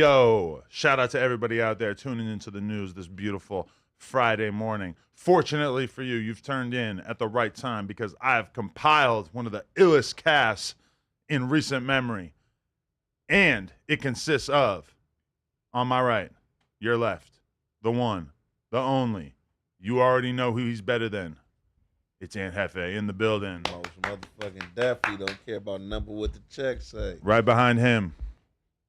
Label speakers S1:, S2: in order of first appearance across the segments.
S1: Yo, shout out to everybody out there tuning into the news this beautiful Friday morning. Fortunately for you, you've turned in at the right time because I have compiled one of the illest casts in recent memory. And it consists of, on my right, your left, the one, the only. You already know who he's better than. It's Hefe in the building.
S2: Most motherfucking definitely don't care about number what the check say.
S1: Right behind him,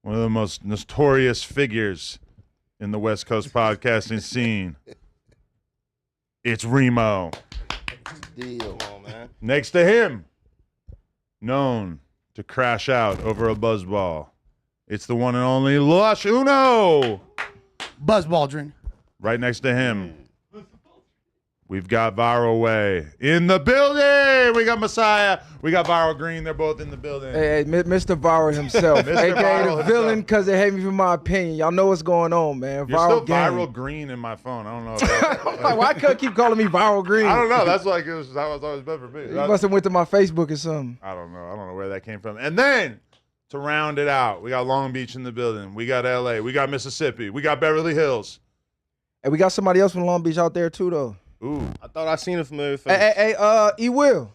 S1: one of the most notorious figures in the West Coast podcasting scene. It's Remo.
S2: Deal. Come on, man.
S1: Next to him, known to crash out over a buzzball. It's the one and only Lush Uno.
S3: Buzz Baldrin.
S1: Right next to him, we've got Viral Way in the building. We got Messiah. We got Viral Green. They're both in the building.
S4: Hey, Mr. Viral himself.
S1: Mr.
S4: AKA
S1: Viral
S4: the villain
S1: himself.
S4: because they hate me for my opinion. Y'all know what's going on, man.
S1: You're
S4: Viral
S1: still
S4: gang.
S1: Viral Green in my phone. I don't know. If that,
S4: Like, why couldn't keep calling me Viral Green?
S1: I don't know. That's like that was always better for me.
S4: You must have went to my Facebook or something.
S1: I don't know. I don't know where that came from. And then to round it out, we got Long Beach in the building. We got LA. We got Mississippi. We got Beverly Hills.
S4: And we got somebody else from Long Beach out there too, though.
S1: Ooh.
S5: I thought I seen a familiar face.
S4: Hey, E-Will.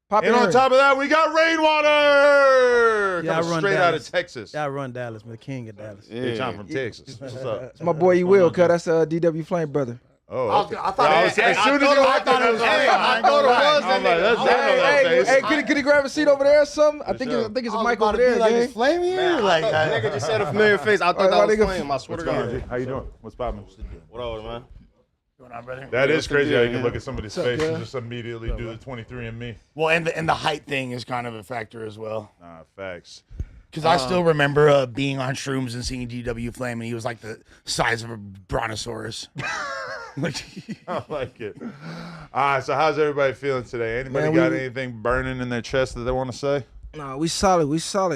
S4: Pop
S1: And
S4: in
S1: on
S4: here.
S1: top of that, we got Rainwater.
S3: Yeah, I
S1: Coming
S3: run
S1: straight out
S3: Dallas.
S1: of Texas.
S3: Yeah, I run Dallas, man. The king of Dallas.
S1: Bitch, I'm from Texas. What's up?
S4: It's my boy E-Will, cuz that's DW Flame brother.
S1: Oh, okay.
S3: I thought
S1: as soon as you walked in,
S5: I thought it was
S1: I'm like, that's
S4: Hey,
S1: that face.
S4: could he grab a seat over there or something? I think
S1: sure.
S4: it's a mic over there,
S3: like
S4: gang.
S3: it's flame here. Like
S5: Nigga just said a familiar face. I thought
S4: Alright,
S5: that was
S4: nigga.
S5: flame. I swear to
S1: What's going on,
S5: God.
S1: G? How you doing? What's poppin'?
S5: What up, man?
S1: That is crazy how you can
S5: man?
S1: look at somebody's
S4: What's up,
S1: face and
S4: cuz?
S1: just immediately do the 23andMe.
S3: Well, and the height thing is kind of a factor as well.
S1: Nah, facts.
S3: Because I still remember being on shrooms and seeing DW Flame, and he was like the size of a brontosaurus.
S1: I like it. All right, so how's everybody feeling today? Anybody
S4: Man,
S1: got
S4: we-
S1: anything burning in their chest that they want to say?
S4: Nah, we solid,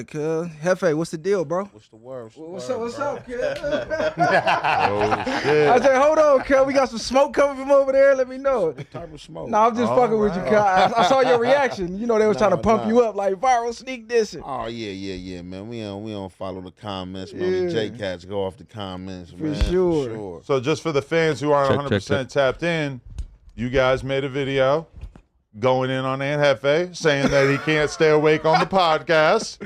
S4: cuz. Hefe, what's the deal, bro?
S2: What's the word?
S4: What's up, cuz?
S1: Oh, shit.
S4: I said, hold on, cuz. We got some smoke coming from over there. Let me know.
S2: Type of smoke.
S4: Nah, I'm just fucking with you, cuz. I saw your reaction. You know, they was trying to pump you up like viral sneak dissing.
S2: Oh yeah, man. We don't follow the comments. We only
S4: Yeah.
S2: J-Cats go off the comments,
S4: For
S2: man.
S4: sure.
S1: So just for the fans who aren't 100% tapped in, you guys made a video going in on Hefe, saying that he can't stay awake on the podcast.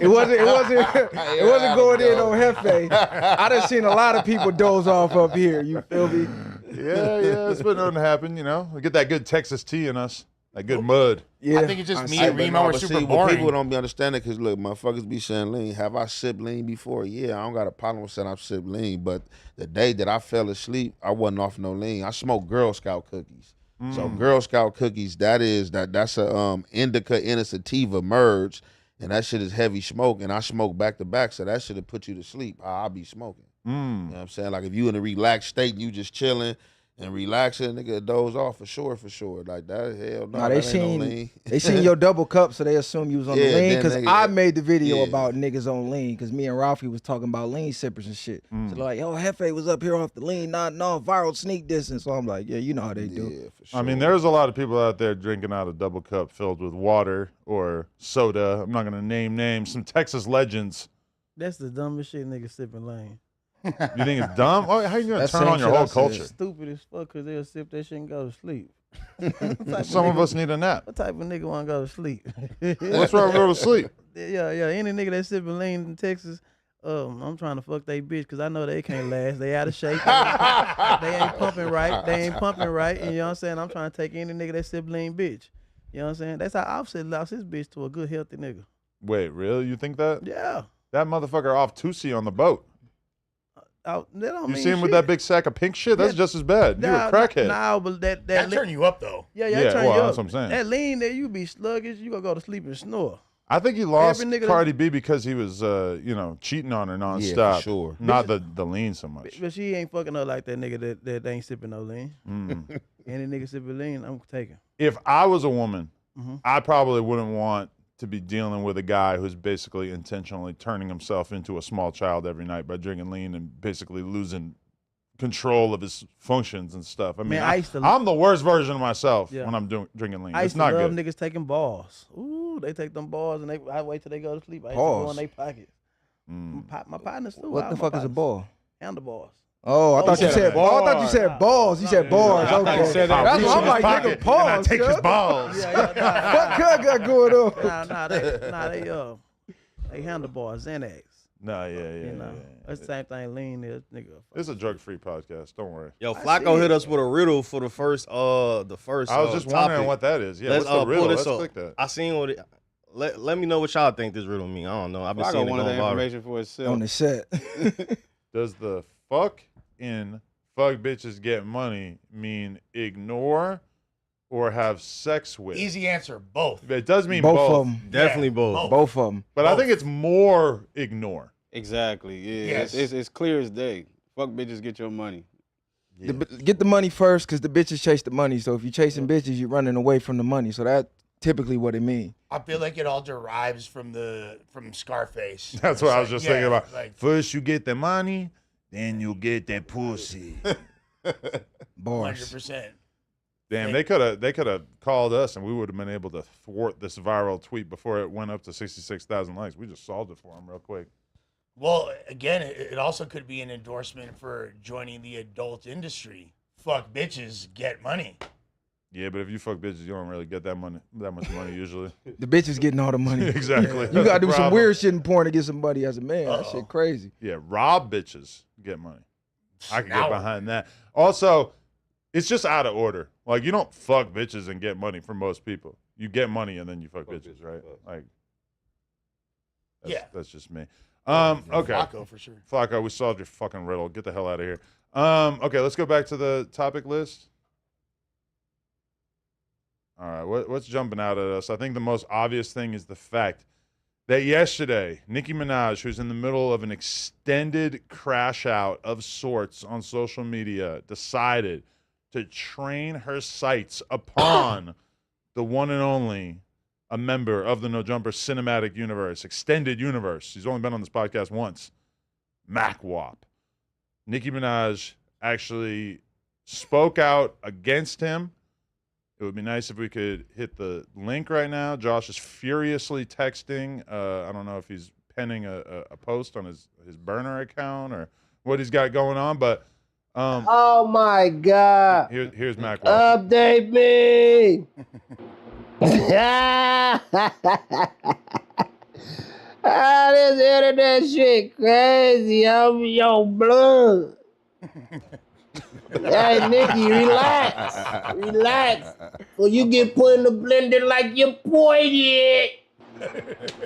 S4: It wasn't going in on Hefe. I done seen a lot of people doze off up here. You feel me?
S1: Yeah, it's been known to happen, you know. We get that good Texas tea in us, that good mud.
S4: Yeah.
S3: I think it's just me
S2: Hey,
S3: and
S2: but
S3: Remo
S2: no,
S3: are
S2: but
S3: super
S2: see,
S3: boring.
S2: People don't be understanding because look, motherfuckers be saying lean. Have I sipped lean before? Yeah, I don't got a problem with saying I've sipped lean, but the day that I fell asleep, I wasn't off no lean. I smoked Girl Scout cookies. So Girl Scout cookies, that's a indica and a sativa merge, and that shit is heavy smoke. And I smoke back to back, so that should have put you to sleep. I'll be smoking. You know what I'm saying? Like if you in a relaxed state, and you just chilling and relaxing, nigga, doze off for sure. Like that, hell no.
S4: Nah, they
S2: that ain't no
S4: seen
S2: lean.
S4: they seen your double cup, so they assume you was on the
S2: Yeah,
S4: lean.
S2: then
S4: Because
S2: nigga-
S4: I made the video
S2: yeah.
S4: about niggas on lean. Because me and Ralphie was talking about lean sippers and shit. So they're like, yo, Hefe was up here off the lean, not viral sneak distance. So I'm like, yeah, you know how they do.
S2: Yeah, for sure.
S1: I mean, there's a lot of people out there drinking out a double cup filled with water or soda. I'm not going to name names. Some Texas legends.
S6: That's the dumbest shit niggas sipping lane.
S1: You think it's dumb? Oh, how you going to
S2: That
S1: turn
S2: same
S1: on your
S2: shit I
S1: whole
S2: said.
S1: culture?
S6: Stupid as fuck because they'll sip that shit and go to sleep.
S1: Some of us need a nap.
S6: What type of nigga want to go to sleep?
S1: What's wrong with go to sleep?
S6: Yeah. Any nigga that sipping lean in Texas, I'm trying to fuck they bitch because I know they can't last. They out of shape. They ain't pumping right. And you know what I'm saying? I'm trying to take any nigga that sip lean bitch. You know what I'm saying? That's how Offset lost his bitch to a good, healthy nigga.
S1: Wait, really? You think that?
S6: Yeah.
S1: That motherfucker off Tusi on the boat.
S6: That don't
S1: You
S6: mean
S1: see him with
S6: shit.
S1: that big sack of pink shit? That's
S6: Yeah.
S1: just as bad. You a crackhead.
S6: Nah, but that
S3: That turn you up though.
S6: Yeah,
S1: Yeah,
S6: turn
S1: well,
S6: you up.
S1: that's what I'm saying.
S6: That lean there, you be sluggish. You gonna go to sleep and snore.
S1: I think he lost
S6: Every nigga that-
S1: Cardi B because he was, cheating on her nonstop.
S2: Yeah, for sure.
S1: Not the lean so much.
S6: But she ain't fucking up like that nigga that ain't sipping no lean.
S1: Mm.
S6: Any nigga sipping lean, I'm taking.
S1: If I was a woman,
S6: Mhm.
S1: I probably wouldn't want to be dealing with a guy who's basically intentionally turning himself into a small child every night by drinking lean and basically losing control of his functions and stuff. I mean,
S6: Man, I used to-
S1: I'm the worst version of myself
S6: Yeah.
S1: when I'm drinking lean.
S6: I
S1: It's
S6: used to
S1: not
S6: love
S1: good.
S6: niggas taking balls. Ooh, they take them balls and I wait till they go to sleep. I used to
S4: Pause.
S6: go in their pocket. My partners too.
S4: What the fuck is a ball?
S6: Handlebars.
S4: Oh, I thought you said balls. I thought you said balls. You said bars.
S1: I thought
S4: Okay.
S1: you said
S4: That's
S1: reach
S4: what
S1: in
S4: I'm like,
S1: his pocket
S4: nigga, pause.
S1: and I take his
S4: cuz.
S1: balls.
S4: What Cuz got going on?
S6: They handlebars, Xanax.
S1: No,
S6: You know, that's the same thing. Lean is, nigga.
S1: It's a drug-free podcast. Don't worry.
S5: Yo, Flacco hit us with a riddle for the first.
S1: I was just wondering
S5: topic.
S1: what that is. Yeah,
S5: Let's
S1: what's the riddle?
S5: pull
S1: Let's
S5: this up.
S1: click that.
S5: I seen what it. Let me know what y'all think this riddle mean. I don't know. I've been
S7: I
S5: seeing
S7: got
S5: it
S7: one of
S5: going
S7: the
S5: viral.
S7: information for itself.
S4: On the set.
S1: Does the fuck in fuck bitches get money mean ignore or have sex with?
S3: Easy answer, both.
S1: It does mean
S4: Both
S1: both.
S4: of them.
S5: Definitely both.
S4: Both of them.
S1: But I think it's more ignore.
S7: Exactly. Yeah.
S3: Yes.
S7: It's clear as day. Fuck bitches, get your money.
S4: Get the money first, because the bitches chase the money. So if you're chasing bitches, you're running away from the money. So that's typically what it means.
S3: I feel like it all derives from Scarface.
S1: That's what I was just thinking about.
S3: Like,
S1: First you get the money, then you get that pussy.
S4: Bars.
S3: 100%.
S1: Damn, they could have called us and we would have been able to thwart this viral tweet before it went up to 66,000 likes. We just solved it for them real quick.
S3: Well, again, it also could be an endorsement for joining the adult industry. Fuck bitches, get money.
S1: Yeah, but if you fuck bitches, you don't really get that much money usually.
S4: The bitches getting all the money.
S1: Exactly.
S4: You gotta do
S1: That's the
S4: some
S1: problem.
S4: weird shit in porn to get some money as a man. That
S3: Uh-oh.
S4: shit crazy.
S1: Yeah, rob bitches get money. I can
S3: Now-
S1: get behind that. Also, it's just out of order. Like, you don't fuck bitches and get money for most people. You get money and then you fuck bitches, right? Like, that's just me. Okay.
S3: Flacco for sure.
S1: Flacco, we solved your fucking riddle. Get the hell out of here. Okay, let's go back to the topic list. All right, what's jumping out at us? I think the most obvious thing is the fact that yesterday, Nicki Minaj, who's in the middle of an extended crash out of sorts on social media, decided to train her sights upon the one and only a member of the No Jumper cinematic universe, extended universe. He's only been on this podcast once. Mackwop. Nicki Minaj actually spoke out against him. It would be nice if we could hit the link right now. Josh is furiously texting. I don't know if he's penning a post on his burner account or what he's got going on, but
S8: oh my God.
S1: here's Mackwop.
S8: Update me. This internet shit crazy. I'm your blood. Hey, Nicki, relax. Relax. Or you get put in the blender like your boy did.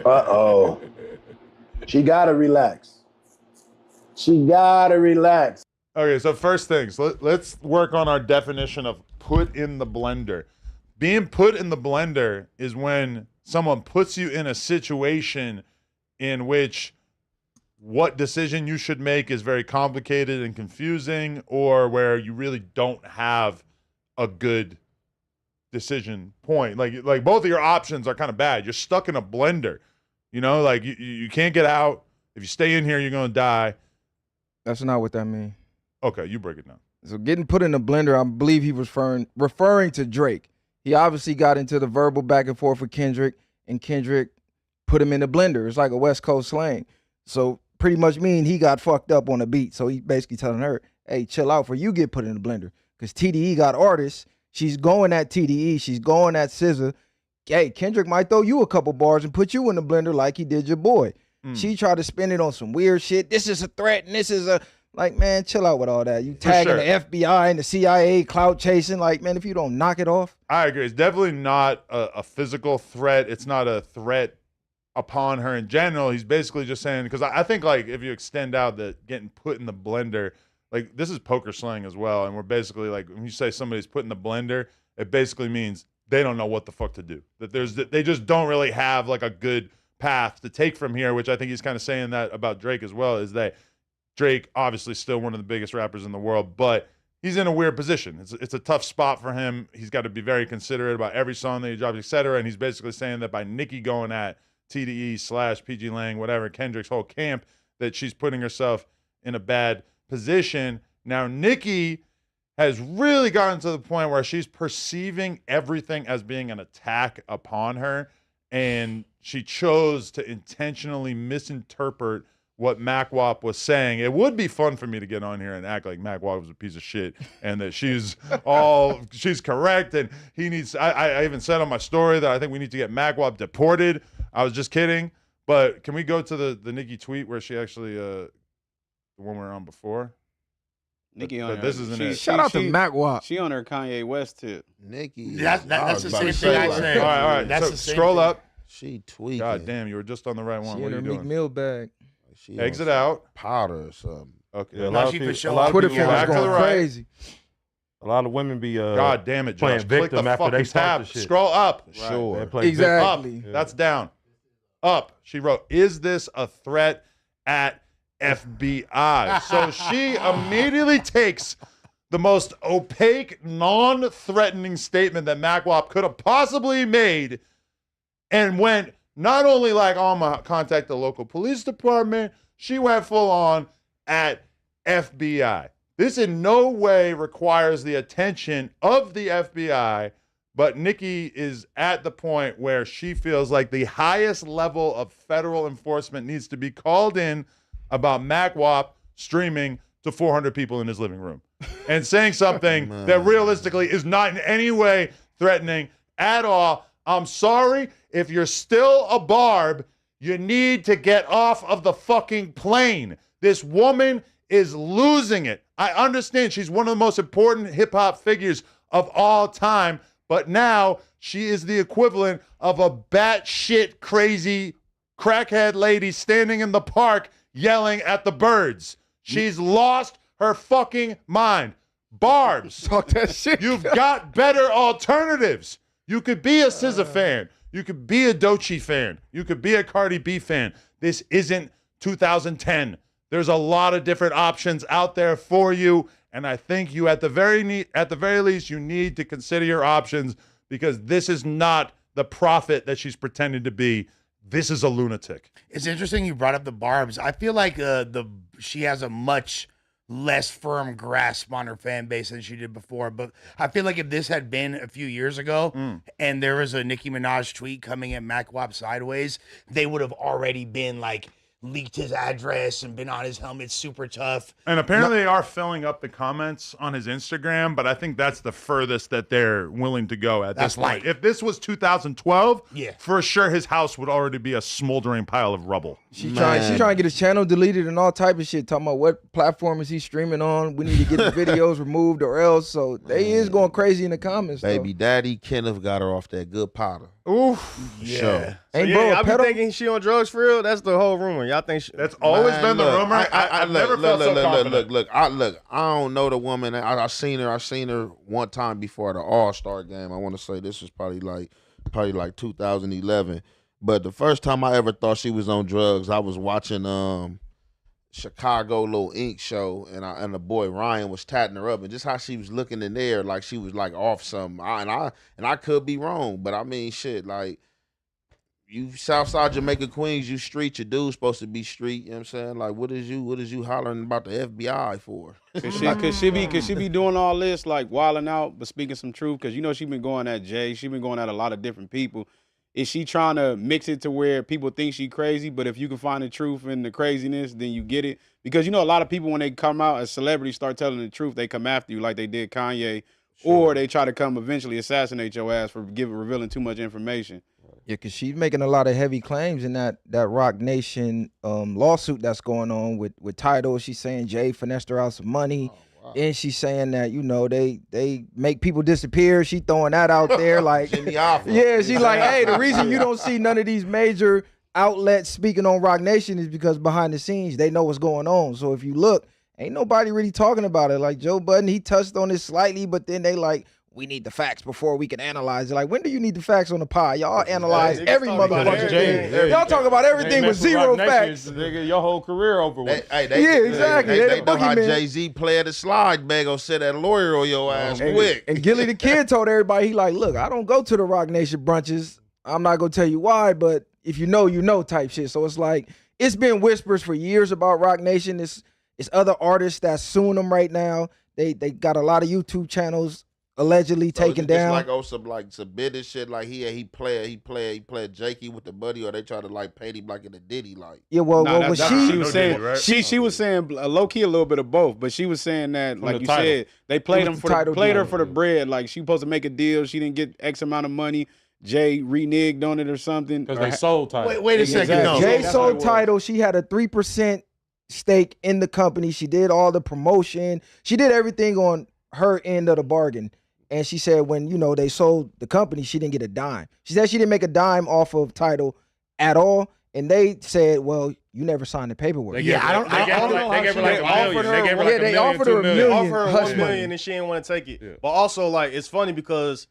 S8: Uh-oh. She gotta relax. She gotta relax.
S1: Okay, so first things, let's work on our definition of put in the blender. Being put in the blender is when someone puts you in a situation in which what decision you should make is very complicated and confusing, or where you really don't have a good decision point. Like both of your options are kind of bad. You're stuck in a blender. You know, like you can't get out. If you stay in here, you're going to die.
S4: That's not what that means.
S1: Okay, you break it down.
S4: So getting put in the blender, I believe he was referring to Drake. He obviously got into the verbal back and forth with Kendrick, and Kendrick put him in the blender. It's like a West Coast slang. So pretty much mean he got fucked up on a beat. So he basically telling her, hey, chill out before you get put in the blender. Because TDE got artists. She's going at TDE. She's going at SZA. Hey, Kendrick might throw you a couple bars and put you in the blender like he did your boy. She tried to spin it on some weird shit. This is a threat and this is a... Like, man, chill out with all that. You tagging the FBI and the CIA, clout chasing. Like, man, if you don't knock it off.
S1: I agree. It's definitely not a physical threat. It's not a threat upon her in general. He's basically just saying, because I think, like, if you extend out the getting put in the blender, like, this is poker slang as well. And we're basically, like, when you say somebody's put in the blender, it basically means they don't know what the fuck to do. That they just don't really have, like, a good path to take from here, which I think he's kind of saying that about Drake as well, is that Drake, obviously still one of the biggest rappers in the world, but he's in a weird position. It's a tough spot for him. He's got to be very considerate about every song that he drops, et cetera. And he's basically saying that by Nicki going at TDE / PG Lang, whatever, Kendrick's whole camp, that she's putting herself in a bad position. Now, Nicki has really gotten to the point where she's perceiving everything as being an attack upon her, and she chose to intentionally misinterpret what Mackwop was saying. It would be fun for me to get on here and act like Mackwop was a piece of shit and that she's correct and he needs. I even said on my story that I think we need to get Mackwop deported. I was just kidding, but can we go to the Nicki tweet where she actually the one we were on before?
S7: Nicki on her.
S1: This isn't it.
S4: Shout out to Mackwop.
S7: She on her Kanye West tip.
S2: Nicki.
S3: That's the same thing I said.
S1: All right.
S3: That's
S1: So
S3: the same
S1: scroll
S3: thing.
S1: up.
S2: She tweaking.
S1: God damn, you were just on the right one.
S4: She
S1: What
S4: in
S1: are
S4: her
S1: you
S4: Meek
S1: doing?
S4: Mill bag.
S2: She on
S1: Exit
S2: some
S1: out.
S2: powder or something.
S1: Okay.
S9: Yeah, a
S3: No,
S9: lot of
S3: she for
S9: people,
S3: sure.
S9: a lot of
S4: Twitter
S9: people,
S4: fans
S1: back to
S4: going
S1: the right.
S4: crazy.
S9: a lot of women be
S1: God damn it,
S9: playing
S1: Josh. Click
S9: victim
S1: the
S9: after
S1: fucking
S9: they start
S1: tab.
S9: the shit.
S1: Scroll up.
S2: Sure.
S9: They play
S4: Exactly.
S1: Up. That's down. Up. She wrote, "Is this a threat at FBI?" So she immediately takes the most opaque, non-threatening statement that Mackwop could have possibly made and went not only like, oh, I'm going to contact the local police department, she went full on at FBI. This in no way requires the attention of the FBI, but Nicki is at the point where she feels like the highest level of federal enforcement needs to be called in about Mackwop streaming to 400 people in his living room and saying something that realistically is not in any way threatening at all. I'm sorry, if you're still a barb, you need to get off of the fucking plane. This woman is losing it. I understand she's one of the most important hip-hop figures of all time, but now she is the equivalent of a batshit crazy crackhead lady standing in the park yelling at the birds. She's lost her fucking mind. Barbs,
S4: Talk that shit.
S1: you've got better alternatives. You could be a SZA fan. You could be a Doechii fan. You could be a Cardi B fan. This isn't 2010. There's a lot of different options out there for you, and I think you at the very least you need to consider your options because this is not the prophet that she's pretending to be. This is a lunatic.
S3: It's interesting you brought up the barbs. I feel like she has a much less firm grasp on her fan base than she did before. But I feel like if this had been a few years ago and there was a Nicki Minaj tweet coming at Mackwop sideways, they would have already been like leaked his address and been on his helmet super tough.
S1: And apparently they are filling up the comments on his Instagram, but I think that's the furthest that they're willing to go at
S3: That's
S1: this point.
S3: light.
S1: If this was 2012,
S3: Yeah.
S1: for sure his house would already be a smoldering pile of rubble.
S4: She trying to get his channel deleted and all type of shit. Talking about what platform is he streaming on? We need to get the videos removed or else. So they is going crazy in the comments.
S2: Baby daddy Kenneth got her off that good powder.
S1: Oof.
S3: Yeah.
S2: Sure.
S4: Ain't
S5: yeah,
S4: bro a
S5: y'all be
S4: pedo?
S5: thinking she on drugs for real? That's the whole rumor. Y'all think
S1: That's always
S2: Man,
S1: been the
S2: look,
S1: rumor. I've never felt so confident.
S2: Look. I don't know the woman. I seen her one time before the All-Star game. I want to say this was probably like 2011. But the first time I ever thought she was on drugs, I was watching Chicago Little Ink show, and the boy Ryan was tatting her up, and just how she was looking in there like she was like off something. I could be wrong, but I mean shit like. You Southside Jamaica Queens, you street, your dude's supposed to be street, you know what I'm saying? Like what is you hollering about the FBI for?
S7: Could she be doing all this like wilding out but speaking some truth? Because you know she been going at Jay, she been going at a lot of different people. Is she trying to mix it to where people think she crazy, but if you can find the truth in the craziness, then you get it? Because you know a lot of people when they come out as celebrities start telling the truth, they come after you like they did Kanye, or they try to come eventually assassinate your ass for revealing too much information.
S4: Yeah, because she's making a lot of heavy claims in that Rock Nation lawsuit that's going on with Tidal. She's saying Jay finessed her out some money. And she's saying that, you know, they make people disappear. She throwing that out there like, yeah, she's like, hey, the reason you don't see none of these major outlets speaking on Rock Nation is because behind the scenes, they know what's going on. So if you look, ain't nobody really talking about it. Like Joe Budden, he touched on it slightly, but then they like, we need the facts before we can analyze it. Like, when do you need the facts on the pie? Y'all analyze every motherfucking thing. Y'all talk about everything with zero facts.
S9: Nigga, your whole career over with.
S4: Yeah, exactly.
S2: They know how
S4: boogeyman.
S2: Jay-Z play at the slide, man. Gonna set that lawyer on your ass quick.
S4: And Gilly the Kid told everybody, he like, look, I don't go to the Rock Nation brunches. I'm not gonna tell you why, but if you know type shit. So it's like, it's been whispers for years about Rock Nation. It's other artists that's suing them right now. They got a lot of YouTube channels allegedly
S2: So
S4: taken down.
S2: It's like some business shit. Like he played Jakey with the buddy, or they try to like paint him like in a Diddy like.
S4: Yeah, well,
S7: Nah,
S4: was
S7: that's
S4: she?
S7: what she was saying.
S1: Diddy, right?
S7: She was saying low key a little bit of both, but she was saying that
S9: From
S7: like
S9: the
S7: you
S9: title.
S7: said, they played
S4: was
S7: him
S4: the
S7: for
S4: title
S7: played her
S4: deal.
S7: for the bread. Like she supposed to make a deal, she didn't get X amount of money. Jay reneged on it or something.
S9: Because
S7: Or
S9: they sold title.
S3: Wait a second.
S7: Exactly.
S3: No.
S4: Jay
S7: that's
S4: sold
S7: what it was.
S4: title. She had a 3% stake in the company. She did all the promotion. She did everything on her end of the bargain. And she said when, they sold the company, she didn't get a dime. She said she didn't make a dime off of title at all. And they said, well, you never signed the paperwork.
S5: They
S3: Yeah,
S5: gave-
S3: I don't
S5: they gave her
S3: know.
S5: like- they gave her like
S7: They
S5: a
S7: offered
S5: million.
S7: her-
S5: They gave her
S7: yeah,
S5: like a
S4: they
S5: million,
S4: offered
S5: 2
S4: her a
S5: million.
S4: million.
S5: Offered her
S4: Hush
S5: 1
S4: money.
S5: million and she didn't want to take it.
S9: Yeah.
S5: But also, like, it's funny because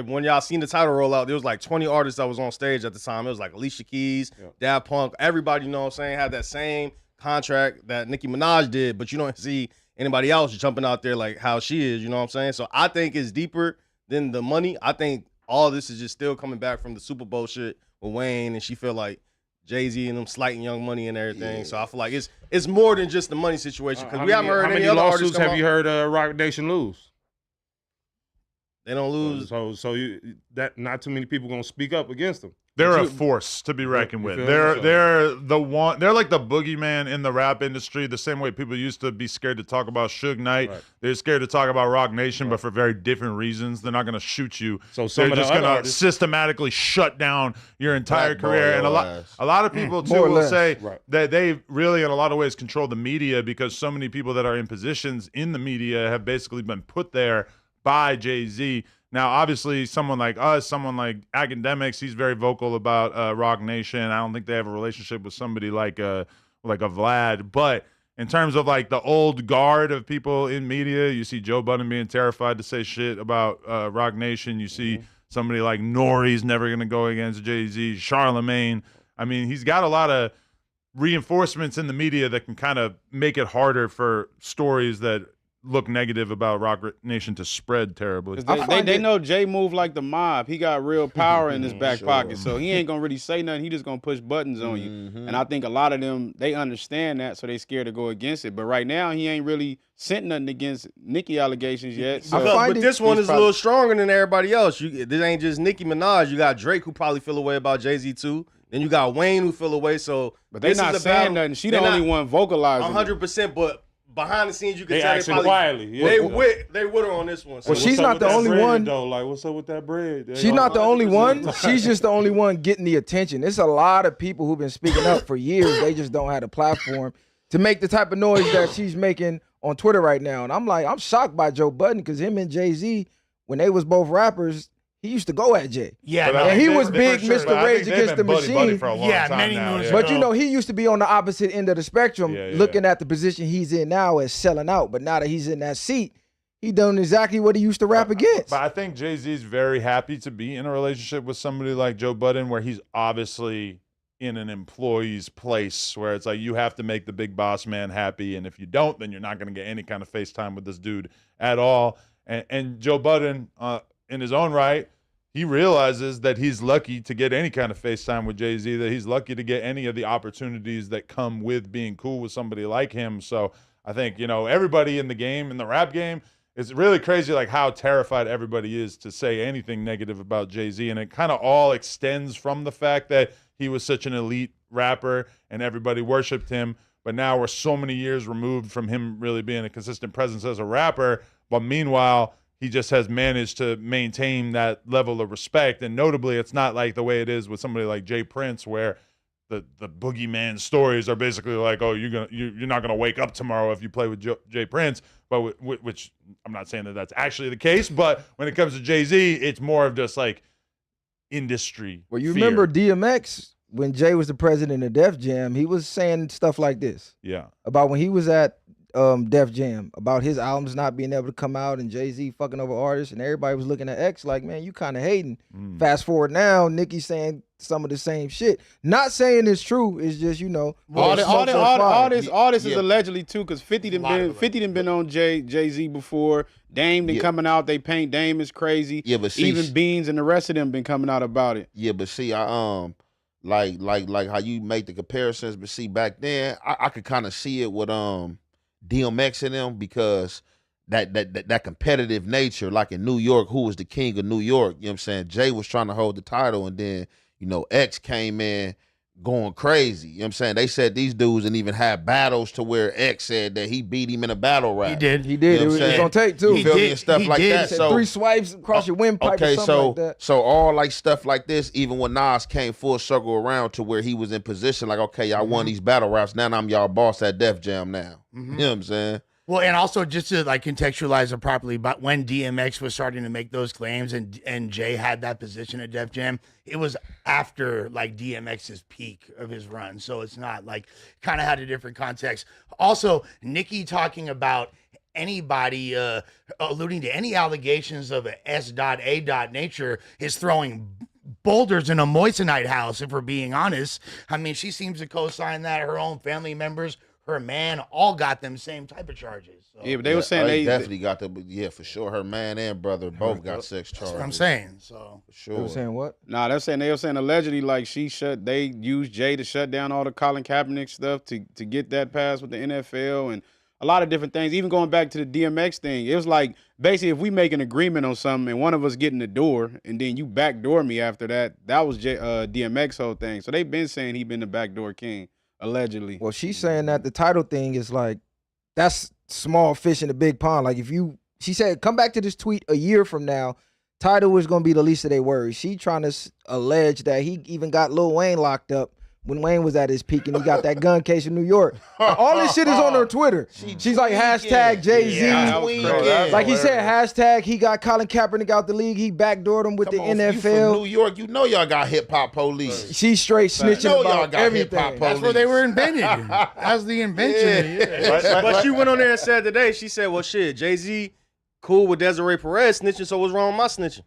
S5: when y'all seen the title roll out, there was like 20 artists that was on stage at the time. It was like Alicia Keys, Daft Punk, everybody, you know what I'm saying, had that same contract that Nicki Minaj did, but you don't see anybody else jumping out there like how she is, you know what I'm saying? So I think it's deeper than the money. I think all this is just still coming back from the Super Bowl shit with Wayne, and she feel like Jay-Z and them slighting Young Money and everything. So I feel like it's more than just the money situation, because we haven't heard
S9: how
S5: any
S9: many
S5: other artists
S9: lawsuits
S5: come
S9: have you
S5: out.
S9: heard Rock Nation lose?
S5: They don't lose.
S9: So that not too many people gonna speak up against them.
S1: They're a force to be reckoned
S9: you
S1: with.
S9: feel
S1: They're
S9: me? So-
S1: they're the one. They're like the boogeyman in the rap industry. The same way people used to be scared to talk about Suge Knight.
S9: Right.
S1: They're scared to talk about Rock Nation, but for very different reasons. They're not going to shoot you.
S9: So some
S1: They're
S9: of the
S1: just
S9: other
S1: going to
S9: artists-
S1: systematically shut down your entire
S2: Blackball
S1: career.
S2: your
S1: And
S2: ass.
S1: a lot of people too
S4: more or
S1: will
S4: less.
S1: say
S9: Right.
S1: that they really, in a lot of ways, control the media, because so many people that are in positions in the media have basically been put there by Jay-Z. Now, obviously, someone like us, someone like Academics, he's very vocal about Rock Nation. I don't think they have a relationship with somebody like a Vlad. But in terms of like the old guard of people in media, you see Joe Budden being terrified to say shit about Rock Nation. You see somebody like Nori's never going to go against Jay-Z. Charlemagne. I mean, he's got a lot of reinforcements in the media that can kind of make it harder for stories that look negative about Rock Nation to spread terribly.
S7: 'Cause they know Jay move like the mob. He got real power in his back pocket, so he ain't gonna really say nothing. He just gonna push buttons on you. And I think a lot of them, they understand that, so they scared to go against it. But right now, he ain't really sent nothing against Nicki allegations yet. So
S5: But this one
S7: he's
S5: is a little stronger than everybody else. This ain't just Nicki Minaj. You got Drake, who probably feel away about Jay-Z too. Then you got Wayne, who feel away. So,
S7: but they
S5: this
S7: not
S5: is a
S7: saying
S5: battle.
S7: nothing. She the
S5: They're
S7: only
S5: not
S7: one vocalizing.
S5: 100%, but behind the scenes, you can
S9: They
S5: tell
S9: acting
S5: they probably
S9: quietly. Yeah.
S5: they with her on this one. So
S4: Well, she's not the only one.
S9: Though, like, what's up with that bread?
S4: She's not the only one. She's just the only one getting the attention. There's a lot of people who've been speaking up for years. They just don't have the platform to make the type of noise that she's making on Twitter right now. And I'm shocked by Joe Budden, because him and Jay-Z, when they was both rappers, he used to go at Jay.
S3: Yeah,
S1: But I
S3: no,
S1: think
S4: he
S1: they-
S4: was
S1: for
S4: big
S1: sure.
S4: Mr.
S1: But I
S4: Rage
S1: think they've
S4: Against
S1: been
S4: the
S1: buddy
S4: Machine.
S1: for a long
S3: Yeah,
S1: time
S3: many
S1: now.
S3: moons
S1: Yeah.
S4: But he used to be on the opposite end of the spectrum,
S1: Yeah, yeah,
S4: looking at the position he's in now as selling out. But now that he's in that seat, he done exactly what he used to rap against.
S1: But I think Jay-Z's very happy to be in a relationship with somebody like Joe Budden, where he's obviously in an employee's place, where it's like you have to make the big boss man happy, and if you don't, then you're not going to get any kind of FaceTime with this dude at all. And Joe Budden, in his own right, he realizes that he's lucky to get any kind of FaceTime with Jay-Z, that he's lucky to get any of the opportunities that come with being cool with somebody like him. So I think, everybody in the game, in the rap game, it's really crazy like how terrified everybody is to say anything negative about Jay-Z. And it kind of all extends from the fact that he was such an elite rapper and everybody worshiped him. But now we're so many years removed from him really being a consistent presence as a rapper. But meanwhile, he just has managed to maintain that level of respect. And notably, it's not like the way it is with somebody like Jay Prince, where the boogeyman stories are basically like, oh, you're not gonna wake up tomorrow if you play with Jay Prince. But which I'm not saying that that's actually the case. But when it comes to Jay-Z, it's more of just like industry.
S4: Well, you
S1: fear.
S4: remember DMX, when Jay was the president of Def Jam, he was saying stuff like this
S1: Yeah.
S4: about when he was at Def Jam, about his albums not being able to come out and Jay-Z fucking over artists, and everybody was looking at X like, man, you kind of hating. Fast forward now, Nicki saying some of the same shit. Not saying it's true. It's just,
S7: all this is
S2: Yeah.
S7: allegedly too, because 50 done been on Jay-Z before. Dame been coming out. They paint Dame is crazy.
S2: Yeah, but see,
S7: even Beans and the rest of them been coming out about it.
S2: Yeah, but see, I like how you make the comparisons, but see, back then I could kind of see it with DMX in them, because that competitive nature, like in New York, who was the king of New York? You know what I'm saying? Jay was trying to hold the title, and then, you know, X came in going crazy. You know what I'm saying? They said these dudes didn't even have battles to where X said that he beat him in a battle rap.
S3: He did.
S4: He did.
S2: You know
S4: it
S2: what I'm
S4: was
S2: saying?
S4: on tape too.
S2: You feel me? And stuff
S3: He
S2: like
S3: did.
S2: that.
S4: Said
S2: So
S4: 3 swipes across your windpipe or something like that.
S2: so all like stuff like this, even when Nas came full circle around to where he was in position, like, okay, y'all won these battle raps, now I'm y'all boss at Def Jam now. You know what I'm saying?
S3: Well, and also just to like contextualize it properly, but when DMX was starting to make those claims and Jay had that position at Def Jam, it was after like DMX's peak of his run. So it's not like, kind of had a different context. Also, Nicki talking about anybody alluding to any allegations of a S.A. nature is throwing boulders in a moissanite house, if we're being honest. I mean, she seems to co-sign that. Her own family members, her man, all got them same type of charges. So.
S7: Yeah, but they were saying
S2: they
S7: they
S2: definitely got the, yeah, for sure. Her man and brother both got sex charges.
S3: That's what I'm saying. So
S2: For sure.
S4: They were saying what?
S7: Nah, they were saying allegedly like they used Jay to shut down all the Colin Kaepernick stuff to get that pass with the NFL and a lot of different things. Even going back to the DMX thing, it was like basically if we make an agreement on something and one of us get in the door and then you backdoor me after that, that was DMX whole thing. So they've been saying he been the backdoor king allegedly.
S4: Well, she's saying that the title thing is like, that's small fish in a big pond. Like she said, come back to this tweet a year from now, title is going to be the least of their worries. She trying to allege that he even got Lil Wayne locked up when Wayne was at his peak and he got that gun case in New York. All this shit is on her Twitter. She's like, hashtag Jay-Z.
S2: Yeah,
S4: Like he said, hashtag he got Colin Kaepernick out the league. He backdoored him with the
S2: You from
S4: NFL.
S2: New York, you know y'all got hip hop police.
S4: She's straight snitching
S2: know y'all
S4: about
S2: got
S4: everything.
S2: hip-hop
S3: that's where they were invented. That's the invention.
S5: But she went on there and said today, she said, well, shit, Jay-Z cool with Desiree Perez snitching, so what's wrong with my snitching?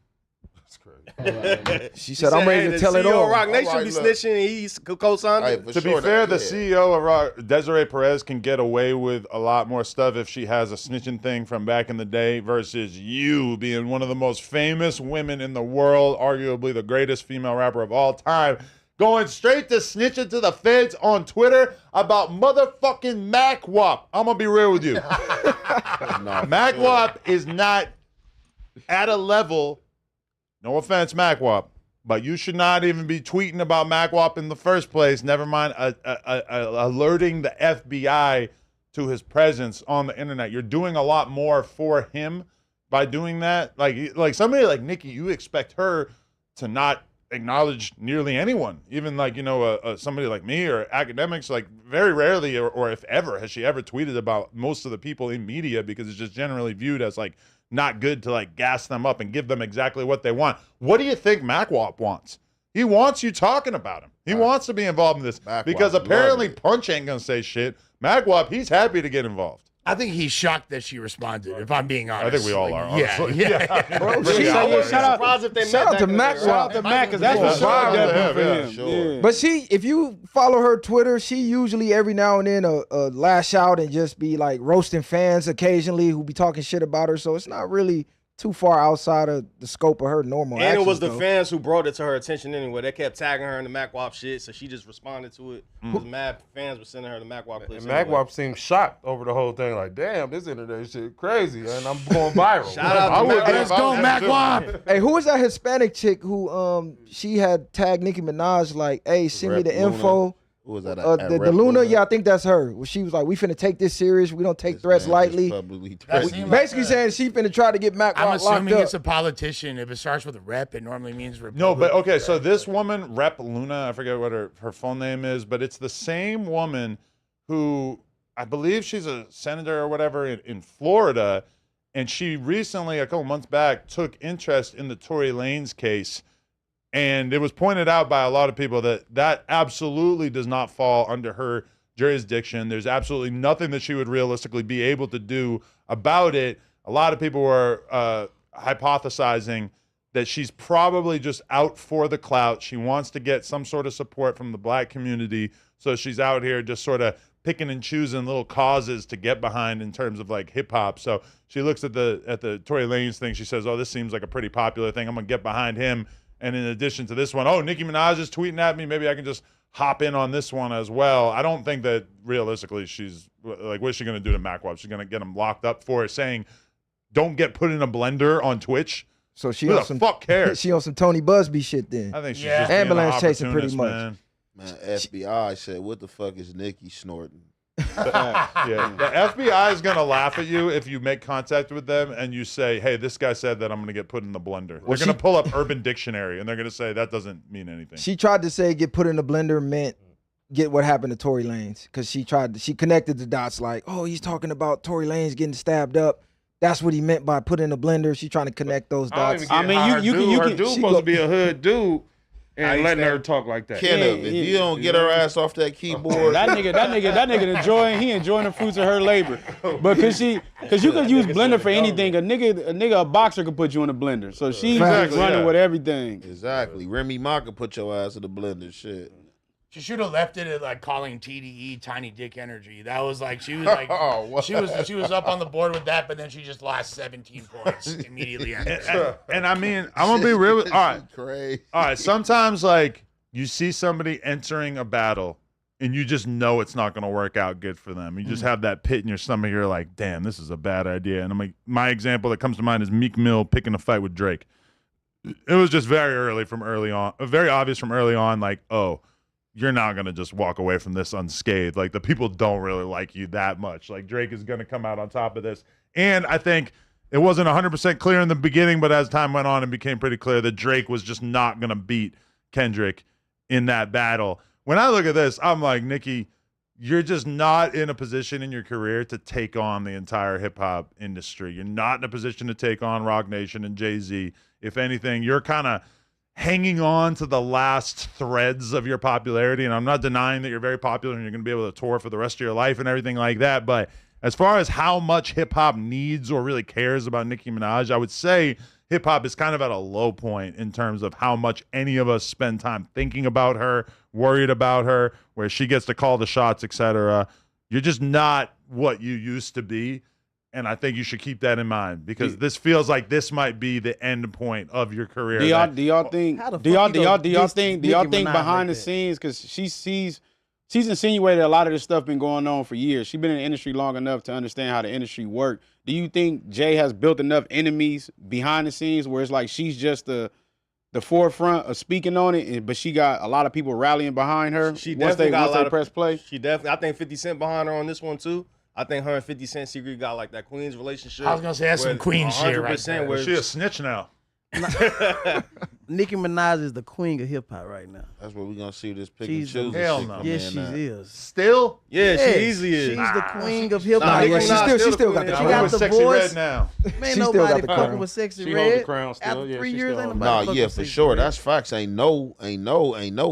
S4: She said, I'm ready to tell it all.
S5: Rock Nation
S2: All right,
S5: be
S2: look.
S5: snitching and he's co-signed
S2: Hey,
S5: it.
S2: for
S1: To be
S2: sure,
S1: fair, the
S2: yeah.
S1: CEO of Desiree Perez can get away with a lot more stuff if she has a snitching thing from back in the day versus you being one of the most famous women in the world, arguably the greatest female rapper of all time, going straight to snitching to the feds on Twitter about motherfucking Mackwop. I'm going to be real with you. Mackwop is not at a level, no offense, Mackwop, but you should not even be tweeting about Mackwop in the first place. Never mind alerting the FBI to his presence on the internet. You're doing a lot more for him by doing that. Like somebody like Nicki, you expect her to not acknowledge nearly anyone, even like, you know, somebody like me or academics. Like very rarely, or if ever, has she ever tweeted about most of the people in media, because it's just generally viewed as like not good to like gas them up and give them exactly what they want. What do you think Mackwop wants? He wants you talking about him. He wants to be involved in this because apparently Punch ain't gonna say shit. Mackwop, he's happy to get involved.
S3: I think he's shocked that she responded, if I'm being honest.
S1: I think we all are, honestly.
S3: Yeah.
S4: Bro,
S5: Shout out to
S4: Mac.
S7: Shout out to Mac, because that's
S1: Shout
S7: what
S1: out to
S7: that
S1: him,
S7: for
S1: yeah,
S7: him.
S2: sure.
S7: Yeah.
S4: But she, if you follow her Twitter, she usually every now and then lash out and just be like roasting fans occasionally who be talking shit about her. So it's not really too far outside of the scope of her normal
S5: And
S4: actions,
S5: it was the
S4: though.
S5: fans who brought it to her attention anyway. They kept tagging her in the Mackwop shit, so she just responded to it. Because mad fans were sending her the Mackwop clips.
S9: And
S5: anyway.
S9: Mackwop seemed shocked over the whole thing. Like, damn, this internet shit crazy, and I'm going viral.
S5: Shout out to
S9: I would
S5: Mackwop.
S9: get
S3: Let's go,
S9: viral too.
S3: Mackwop.
S4: Hey, who was that Hispanic chick who she had tagged Nicki Minaj like, hey, send me the
S2: Rep Luna.
S4: info.
S2: Who was that?
S4: The Luna, yeah, I think that's her. Well, she was like, we finna take this serious. We don't take threats lightly. Basically saying she finna try to get Mac
S3: I'm
S4: locked
S3: assuming
S4: up.
S3: it's a politician. If it starts with a rep, it normally means Republican.
S1: No, but okay, so this woman, Rep Luna, I forget what her full name is, but it's the same woman who, I believe she's a senator or whatever in Florida, and she recently, a couple months back, took interest in the Tory Lanez case. And it was pointed out by a lot of people that absolutely does not fall under her jurisdiction. There's absolutely nothing that she would realistically be able to do about it. A lot of people were hypothesizing that she's probably just out for the clout. She wants to get some sort of support from the black community. So she's out here just sort of picking and choosing little causes to get behind in terms of like hip hop. So she looks at the Tory Lanez thing. She says, oh, this seems like a pretty popular thing. I'm going to get behind him. And in addition to this one, oh, Nicki Minaj is tweeting at me. Maybe I can just hop in on this one as well. I don't think that realistically she's like, what's she going to do to Mackwop? She's going to get him locked up for saying don't get put in a blender on Twitch.
S4: So she
S1: Who
S4: on
S1: the
S4: some
S1: fuck cares?
S4: she on some Tony Busby shit then.
S1: I think she's
S3: Yeah.
S1: just being an
S4: Ambulance chasing pretty
S1: opportunist,
S4: much.
S1: man.
S2: Man, FBI said, "What the fuck is Nicki snorting?"
S1: Yeah, the FBI is gonna laugh at you if you make contact with them and you say, "Hey, this guy said that I'm gonna get put in the blender."
S4: Well,
S1: They're gonna pull up Urban Dictionary and they're gonna say that doesn't mean anything.
S4: She tried to say get put in the blender meant get what happened to Tory Lanez because she connected the dots like, oh, he's talking about Tory Lanez getting stabbed up. That's what he meant by put in the blender. She trying to connect those dots.
S7: I mean, you can
S9: dude
S4: she
S9: supposed
S4: go-
S9: to be a hood dude
S5: How
S9: and
S5: you
S9: letting
S5: stand?
S9: her talk like that.
S2: Kenneth, if you don't get her ass off that keyboard,
S7: that nigga enjoying the fruits of her labor. But cause you could use blender for anything. A boxer could put you in a blender. So she's
S1: Exactly,
S7: running
S1: yeah.
S7: with everything.
S2: exactly. Remy Ma could put your ass in the blender. Shit.
S3: She should have left it at like calling TDE Tiny Dick Energy. That was like she was like
S2: Oh, what?
S3: she was up on the board with that, but then she just lost 17 points immediately after.
S1: And I mean, I'm gonna be real. All right,
S2: Crazy.
S1: all right. Sometimes like you see somebody entering a battle and you just know it's not gonna work out good for them. You just have that pit in your stomach. You're like, damn, this is a bad idea. And I'm like, my example that comes to mind is Meek Mill picking a fight with Drake. It was just very obvious from early on. Like, oh, you're not going to just walk away from this unscathed. Like, the people don't really like you that much. Like, Drake is going to come out on top of this. And I think it wasn't 100% clear in the beginning, but as time went on, it became pretty clear that Drake was just not going to beat Kendrick in that battle. When I look at this, I'm like, Nicki, you're just not in a position in your career to take on the entire hip-hop industry. You're not in a position to take on Roc Nation and Jay-Z. If anything, you're kind of hanging on to the last threads of your popularity. And I'm not denying that you're very popular and you're going to be able to tour for the rest of your life and everything like that. But as far as how much hip hop needs or really cares about Nicki Minaj, I would say hip hop is kind of at a low point in terms of how much any of us spend time thinking about her, worried about her, where she gets to call the shots, etc. You're just not what you used to be. And I think you should keep that in mind because this feels like this might be the end point of your career.
S7: Do y'all think
S6: How the fuck you gonna diss
S7: think
S6: Nicki Minaj
S7: behind
S6: like
S7: the
S6: that?
S7: scenes, because she's insinuated a lot of this stuff been going on for years. She's been in the industry long enough to understand how the industry works. Do you think Jay has built enough enemies behind the scenes where it's like she's just the forefront of speaking on it, but she got a lot of people rallying behind her
S5: She
S7: once
S5: definitely got a
S7: they
S5: lot of
S7: press play?
S5: She definitely. I think 50 Cent behind her on this one too. I think her and 50 Cent secretly got like that Queen's relationship.
S3: I was gonna say that's some
S5: where
S3: Queen shit right
S5: 100%
S3: there.
S5: where
S1: She a snitch now.
S6: Nicki Minaj is the queen of hip hop right now.
S2: That's what we gonna see this pick
S6: She's
S2: and choose.
S6: the-
S1: Hell
S2: shit
S1: no.
S2: come
S6: Yes,
S2: in
S6: she
S2: at.
S6: is.
S1: Still?
S5: yeah,
S6: Yes,
S5: she easily is.
S6: She's the queen of hip
S5: Nah,
S6: hop.
S5: Nicki
S4: yeah,
S5: Minaj
S4: she still
S5: the
S4: got
S5: queen
S4: the
S5: of
S1: She
S5: hip hop.
S6: got
S1: with
S6: the
S1: Sexy
S6: voice.
S1: Red now.
S6: Man,
S4: She still
S6: nobody
S4: got the
S6: fucking
S4: crown.
S6: with Sexy
S9: She
S6: Red.
S9: hold the crown still.
S6: After
S9: Yeah,
S6: 3
S9: she
S6: years,
S9: still
S6: ain't
S9: hold
S6: nobody
S2: Nah,
S6: fucking
S2: yeah,
S6: with
S2: for
S6: Sexy
S2: sure.
S6: Red.
S2: That's facts. Ain't no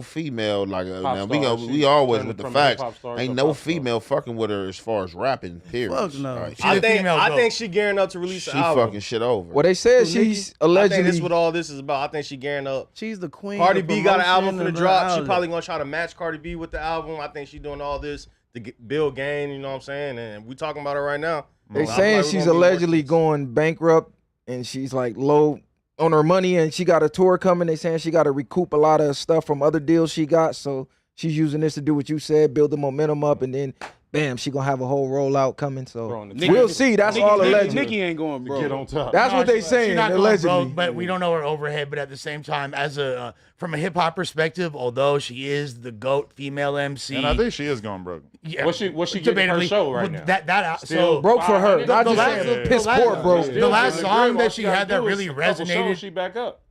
S2: female like
S9: Pop
S2: now
S9: star.
S2: we
S9: She
S2: always
S9: turned
S2: with the
S9: from a
S2: facts.
S9: hip-hop star to
S2: Ain't
S9: a
S2: no
S9: pop star.
S2: female fucking with her as far as rapping. Period.
S6: Fuck no.
S2: Like,
S3: She's a female
S5: I
S3: goat.
S5: think she gearing up to release
S2: she
S5: an album.
S2: fucking shit over.
S4: Well, they said
S6: Who, Nicki?
S4: she's
S5: I think
S4: allegedly.
S5: this is what all this is about. I think she gearing up.
S6: She's the queen.
S5: Cardi
S6: of
S5: B got an album
S6: promotion
S5: for the
S6: and
S5: drop. She
S6: outlet.
S5: probably gonna try to match Cardi B with the album. I think she doing all this to build gain. You know what I'm saying? And we talking about her right now.
S4: They
S5: I feel
S4: saying
S5: like we're
S4: she's
S5: gonna be more
S4: allegedly
S5: hits.
S4: going bankrupt and she's like low on her money and she got a tour coming. They saying she got to recoup a lot of stuff from other deals she got. So she's using this to do what you said, build the momentum up, and then bam, she gonna have a whole rollout coming. So
S9: Bro,
S4: we'll see. That's all alleged.
S7: Nicki ain't going
S9: to
S7: broke.
S9: get on top.
S4: That's what they
S3: She's
S4: saying
S3: not going
S4: allegedly.
S3: broke, but we don't know her overhead. But at the same time, as a from a hip hop perspective, although she is the GOAT female MC,
S1: And I think she is going broke.
S3: yeah,
S9: What's she getting her
S3: debatably,
S9: show right now?
S3: That
S9: Still
S3: so
S4: Broke for her.
S9: The
S4: Not
S3: the
S4: just
S3: last-
S4: saying
S3: the
S4: piss
S3: last-
S4: poor broke.
S3: the last song that she
S9: gotta
S3: had that
S9: do is
S3: really
S9: a couple
S3: resonated-
S9: shows, she back up.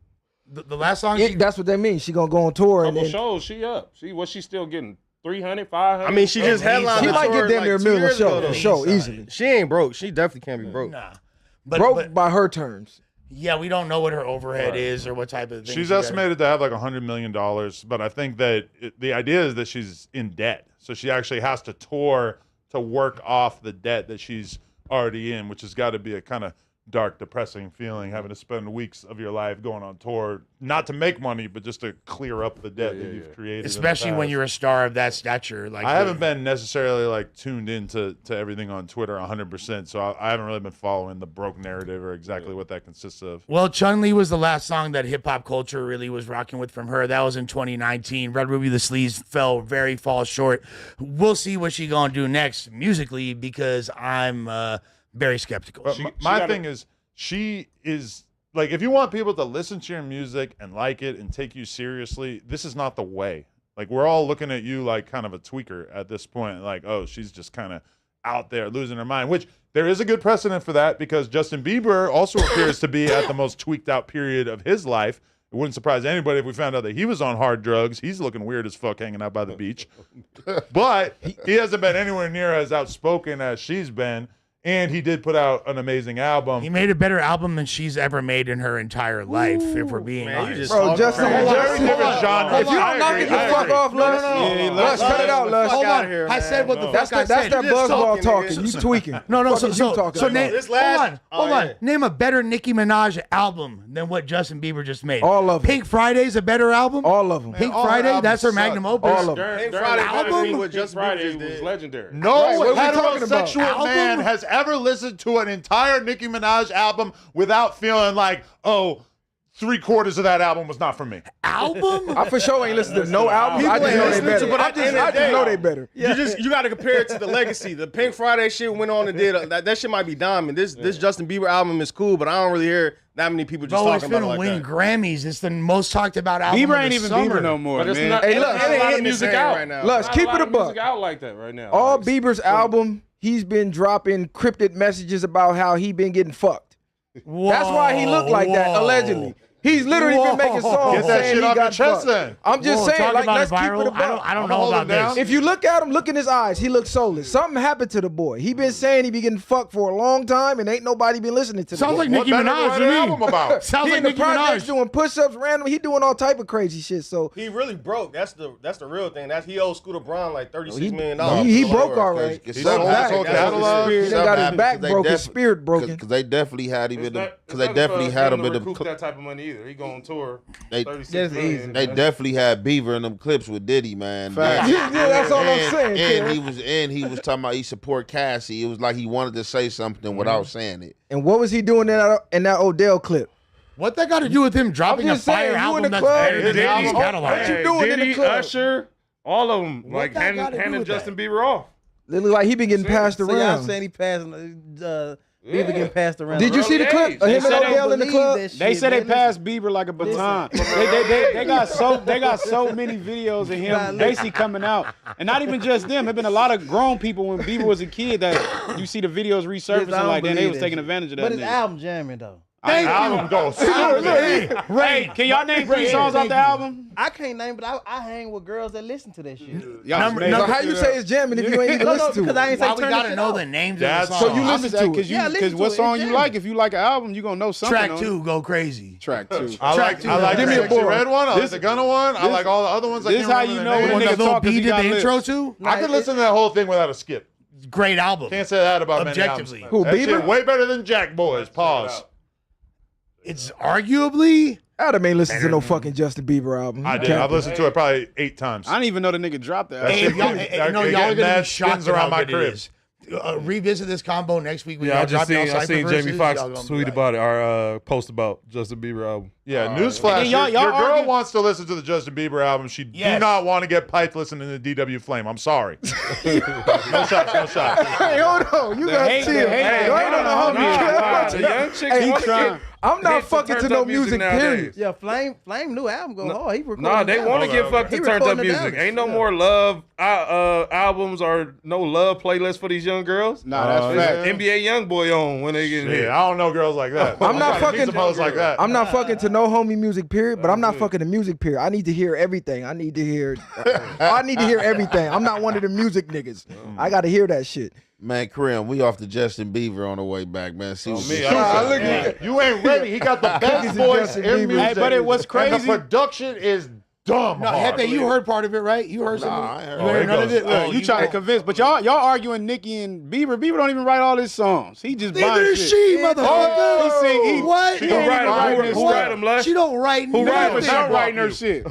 S3: the last song
S4: Yeah,
S3: she
S4: that's what they mean. She gonna go on tour and
S9: Couple
S4: then
S9: shows, she up. She still getting 300, 500.
S5: I mean, she just headlined.
S4: she
S5: the
S4: might
S5: tour
S4: get damn near
S5: like
S4: a
S5: 2
S4: million
S5: years ago,
S4: show.
S5: though.
S4: Show easily.
S5: She ain't broke. She definitely can't be broke.
S3: nah, but,
S4: Broke
S3: but
S4: by her terms.
S3: yeah, we don't know what her overhead is or what type of thing.
S1: She's
S3: she got.
S1: estimated to have like $100 million, but I think that the idea is that she's in debt. So she actually has to tour to work off the debt that she's already in, which has got to be a kind of dark, depressing feeling, having to spend weeks of your life going on tour, not to make money, but just to clear up the debt that you've created. in the
S3: especially when
S1: past.
S3: you're a star of that stature. Like
S1: I haven't been necessarily like tuned into everything on Twitter 100%, so I haven't really been following the broke narrative or exactly what that consists of.
S3: Well, Chun-Li was the last song that hip hop culture really was rocking with from her. That was in 2019. Red Ruby the Sleeves fall short. We'll see what she gonna do next musically because I'm very skeptical.
S1: But my thing is, she is like, if you want people to listen to your music and like it and take you seriously, this is not the way. Like, we're all looking at you like kind of a tweaker at this point. Like, oh, she's just kind of out there losing her mind, which there is a good precedent for that because Justin Bieber also appears to be at the most tweaked out period of his life. It wouldn't surprise anybody if we found out that he was on hard drugs. He's looking weird as fuck hanging out by the beach. But he hasn't been anywhere near as outspoken as she's been. And he did put out an amazing album.
S3: He made a better album than she's ever made in her entire life, if we're being honest.
S4: Bro, Justin,
S1: Very different genre.
S4: if you don't knock it the fuck off, Lush, Lush, cut it out, Lush.
S3: Hold on. I said what the fuck I said.
S4: That's that buzzball talking. You tweaking.
S3: No.
S4: Fuck is you talking about?
S3: Hold on. Name a better Nicki Minaj album than what Justin Bieber just made.
S4: All of them.
S3: Pink Friday's a better album.
S4: All of them.
S3: Pink Friday, that's her magnum opus.
S4: All of them.
S5: Pink Friday
S3: album?
S5: what Justin
S9: Friday
S5: Bieber
S9: was
S5: did.
S9: legendary.
S1: No
S4: what are we talking about?
S1: heterosexual man has ever listened to an entire Nicki Minaj album without feeling like, oh, 3/4 of that album was not for me.
S3: Album?
S4: I for sure ain't listened to no album. I just know they better.
S5: but
S4: I
S5: at the end
S4: just
S5: of the day,
S4: know they better.
S5: You got to compare it to the legacy. The Pink Friday shit went on and did that shit might be diamond. This Justin Bieber album is cool, but I don't really hear that many people just
S3: Bro, it's
S5: talking about it
S3: gonna
S5: like
S3: win
S5: that.
S3: Grammys. It's the most talked about album.
S7: Bieber
S3: of
S7: ain't
S3: the
S7: even
S3: summer.
S7: Bieber no more,
S9: But it's
S7: man.
S9: not.
S4: Hey,
S9: Hey,
S4: look,
S9: look,
S5: Ain't
S9: a lot of
S5: hitting the
S9: music
S5: same
S9: out
S5: right now.
S4: Lush, keep it a buck.
S9: Music out like that right now.
S4: All
S9: Like,
S4: Bieber's album, he's been dropping cryptic messages about how he been getting fucked. That's why he looked like that, allegedly. He's literally been making songs
S1: Get that
S4: saying
S1: shit
S4: he
S1: off your
S4: got
S1: chest
S4: fucked.
S1: then.
S4: I'm just saying,
S3: talk
S4: like,
S3: about
S4: let's
S3: it
S4: keep
S3: viral.
S4: it a buck.
S3: I don't
S1: I'm
S3: know
S1: holding
S3: about
S1: down.
S3: this.
S4: If you look at him, look in his eyes, he looks soulless. Something happened to the boy. He been saying he be getting fucked for a long time, and ain't nobody been listening to the
S3: Sounds
S4: boy.
S3: like Nicki
S1: better to
S3: Minaj
S1: write
S3: to
S1: an
S3: me.
S1: album about?
S3: Sounds
S4: He
S3: like
S4: in the
S3: Nicki
S4: projects
S3: Minaj.
S4: doing push-ups random. He doing all type of crazy shit. So
S5: He really broke. That's the real thing. He owed Scooter Braun like $36 million.
S4: he broke all right.
S1: He sold his whole catalog.
S4: He done got his back broken, his spirit broken.
S2: Because they definitely had him in the.
S9: it's
S2: Because they
S9: not
S2: definitely
S9: for
S2: had
S9: him
S2: him
S9: to
S2: in
S9: recoup
S2: the.
S9: that type of money either. He go on tour.
S2: They,
S9: 36
S6: That's
S9: million.
S6: easy.
S2: they definitely had Bieber in them clips with Diddy, man.
S4: Yeah, that's all I'm saying.
S2: And he was talking about he support Cassie. It was like he wanted to say something without saying it.
S4: And what was he doing in that Odell clip?
S3: What that got to do with him dropping a
S4: just saying,
S3: fire
S4: you in
S3: album
S4: the
S3: that's
S4: club,
S3: better than
S9: Diddy,
S3: Diddy's
S4: what
S3: catalog?
S4: you doing in the
S9: Diddy,
S4: club?
S9: Usher, all of them, like
S3: that gotta do
S9: handing
S3: with
S9: Justin
S3: that?
S9: Bieber off.
S4: It look like he been getting passed
S6: So y'all
S4: around.
S6: saying he passing, Bieber getting passed around.
S4: Did you see the clip of him and
S7: said they
S4: Odell in the club?
S7: They said they passed Bieber like a baton. They got so many videos of him basically coming out, and not even just them. There've been a lot of grown people when Bieber was a kid that you see the videos resurfacing like then they was taking advantage of that.
S6: But his
S7: nigga.
S6: album jamming though.
S1: Album goes.
S7: Hey, can y'all name 3 songs off the album?
S6: I can't name, but I hang with girls that listen to that shit.
S4: So how you say it's jamming if you ain't even listen to
S6: because
S4: it?
S6: I ain't say
S3: Why we
S6: turn
S3: gotta
S6: this
S3: know
S6: shit
S3: the
S6: off.
S3: names
S1: That's-
S3: of the songs?
S4: So you listen to it.
S7: Because
S6: Yeah, listen
S7: what
S6: to it.
S7: song
S6: It's
S7: you
S6: jamming.
S7: like? If you like an album, you gonna know something.
S3: Track
S7: on
S3: 2, go crazy.
S7: it. Track 2.
S1: I like
S3: two.
S1: the
S4: Give me a
S1: Sexy
S4: board.
S1: Red one. I like
S7: This-
S1: the Gunna one. I like all the other ones. I
S7: this
S1: can't
S7: how
S1: remember
S7: you
S1: the
S7: know
S1: name.
S7: when
S3: When
S7: nigga
S3: the little
S7: talk 'cause
S3: B
S7: he
S3: did
S7: got
S3: the
S7: lips.
S3: intro to?
S1: I can listen to that whole thing without a skip.
S3: Great album.
S1: Can't say that about many albums.
S3: Objectively.
S4: Who,
S1: That
S4: Bieber?
S1: shit way better than Jack Boys. Pause.
S3: It's arguably.
S4: Adam ain't listened to no fucking Justin Bieber album.
S1: I did. I've listened to it probably 8 times.
S7: I didn't even know the nigga dropped that.
S3: Hey,
S1: shit
S3: y'all,
S1: get-
S3: hey,
S1: that
S3: no,
S1: get
S3: y'all are gonna
S1: mad
S3: be shocked
S1: spins
S3: at
S1: around
S3: how
S1: my
S3: good it
S1: crib.
S3: is. Revisit this combo next week.
S10: Yeah, I seen Jamie Foxx tweet about it, or post about Justin Bieber album.
S1: Yeah, newsflash.
S7: And y'all
S1: your girl
S7: argue-
S1: wants to listen to the Justin Bieber album. She do
S3: Yes.
S1: not want to get piped listening to DW Flame. I'm sorry. No shots, no shots.
S4: Hey, hold on. You gotta
S7: hate-
S4: chill.
S7: the hate-
S4: You ain't on the homie.
S10: The young chicks
S4: Hey,
S10: want to
S7: trying.
S4: I'm not
S10: hit some
S4: fucking to
S10: turned
S4: no
S10: up music
S4: music,
S10: nowadays.
S4: period.
S6: Yeah, Flame new album go hard. He recorded.
S10: Nah, they
S6: it
S10: want to
S6: down.
S10: get fucked
S6: He
S10: to turned up
S6: recording it
S10: music.
S6: down.
S10: Ain't no more love albums or no love playlists for these young girls.
S7: Nah, that's fact.
S10: NBA YoungBoy on when they get
S1: Yeah,
S10: hit.
S1: I don't know girls like that.
S4: I'm not
S1: I gotta meet
S4: fucking-
S1: some hoes like that.
S4: I'm not fucking to no homie music, period, but I'm not fucking the music, period. I need to hear everything. I need to hear everything. I'm not one of the music niggas. I got to hear that shit.
S2: Man, Kareem, we off to Justin Bieber on the way back, man. See what
S1: Me,
S2: this-
S1: look at you ain't ready. He got the best voice
S4: Justin
S1: in
S4: Bieber.
S1: music.
S7: Hey, but it was
S1: And
S7: crazy.
S1: the production is dumb
S3: No,
S1: hard.
S3: Hefe, you heard part of it, right? You heard something.
S2: I ain't heard.
S3: You heard none of it.
S7: Look, you trying to convince, but y'all arguing Nicki and Bieber. Bieber don't even write all his songs. He just
S3: Neither
S7: buying
S3: is
S7: shit.
S3: she, motherfucker.
S7: He sing.
S3: What?
S10: Who write him? Who write him, Lush?
S3: She don't write
S10: Who write
S3: nothing.
S10: him?
S7: She writing her shit.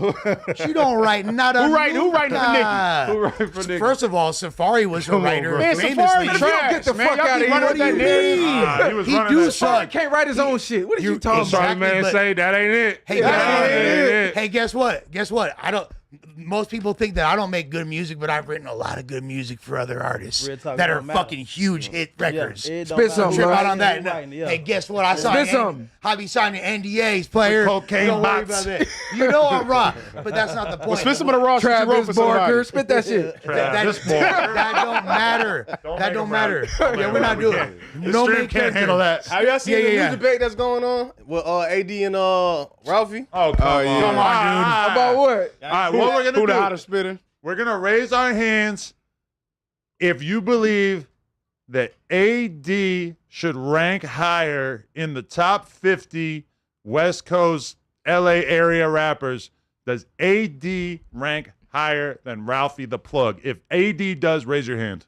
S3: She don't write not a
S7: Who writing for
S3: nota.
S10: Who writing for niggas?
S3: First of all, Safari was a writer.
S7: Man,
S3: famously.
S7: Safari
S4: Get
S7: trash,
S4: the
S7: man.
S4: fuck
S7: Y'all
S4: outta
S7: keep
S4: here.
S7: running
S3: What do
S7: with
S3: you
S7: that
S3: mean?
S7: narrative.
S1: He was
S3: He
S1: running
S3: do
S1: that
S4: Sorry,
S3: suck.
S4: can't write his own shit. What are you talking
S10: I'm sorry,
S3: Exactly,
S10: man.
S3: but-
S10: Say that ain't it.
S3: Hey,
S10: that ain't it.
S3: hey, guess what? Guess what? I don't. most people think that I don't make good music, but I've written a lot of good music for other artists
S6: Real talk,
S3: that
S6: it
S3: are
S6: don't matter.
S3: fucking huge hit records.
S6: It don't
S4: Spit
S6: matter.
S4: something,
S3: Trip
S4: bro.
S3: out on that.
S6: Right, yeah.
S3: Hey, guess what? I signed.
S4: Spit something.
S3: I be signing NDAs, player.
S1: cocaine
S3: Don't worry
S1: bots.
S3: about that. You know I'm raw, but that's not the point.
S7: Spit some of the raw shit you wrote
S4: Travis
S7: for somebody.
S4: Barker, spit that shit.
S3: That don't matter. That don't matter. Yeah, we're not doing it.
S1: The
S3: No
S1: stream
S3: main
S1: can't handle
S3: character.
S1: that.
S5: Have y'all seen
S3: Yeah,
S5: the
S3: yeah,
S5: new
S3: yeah.
S5: debate that's going on with AD and Ralphie?
S1: Oh, come on.
S7: yeah.
S3: Come on, dude.
S4: About what?
S1: All right, what we're
S7: Who
S1: going
S7: the
S1: to do,
S7: hottest spitter?
S1: we're going to raise our hands if you believe that AD should rank higher in the top 50 West Coast LA area rappers. Does AD rank higher than Ralphie the Plug? If AD does, raise your hand.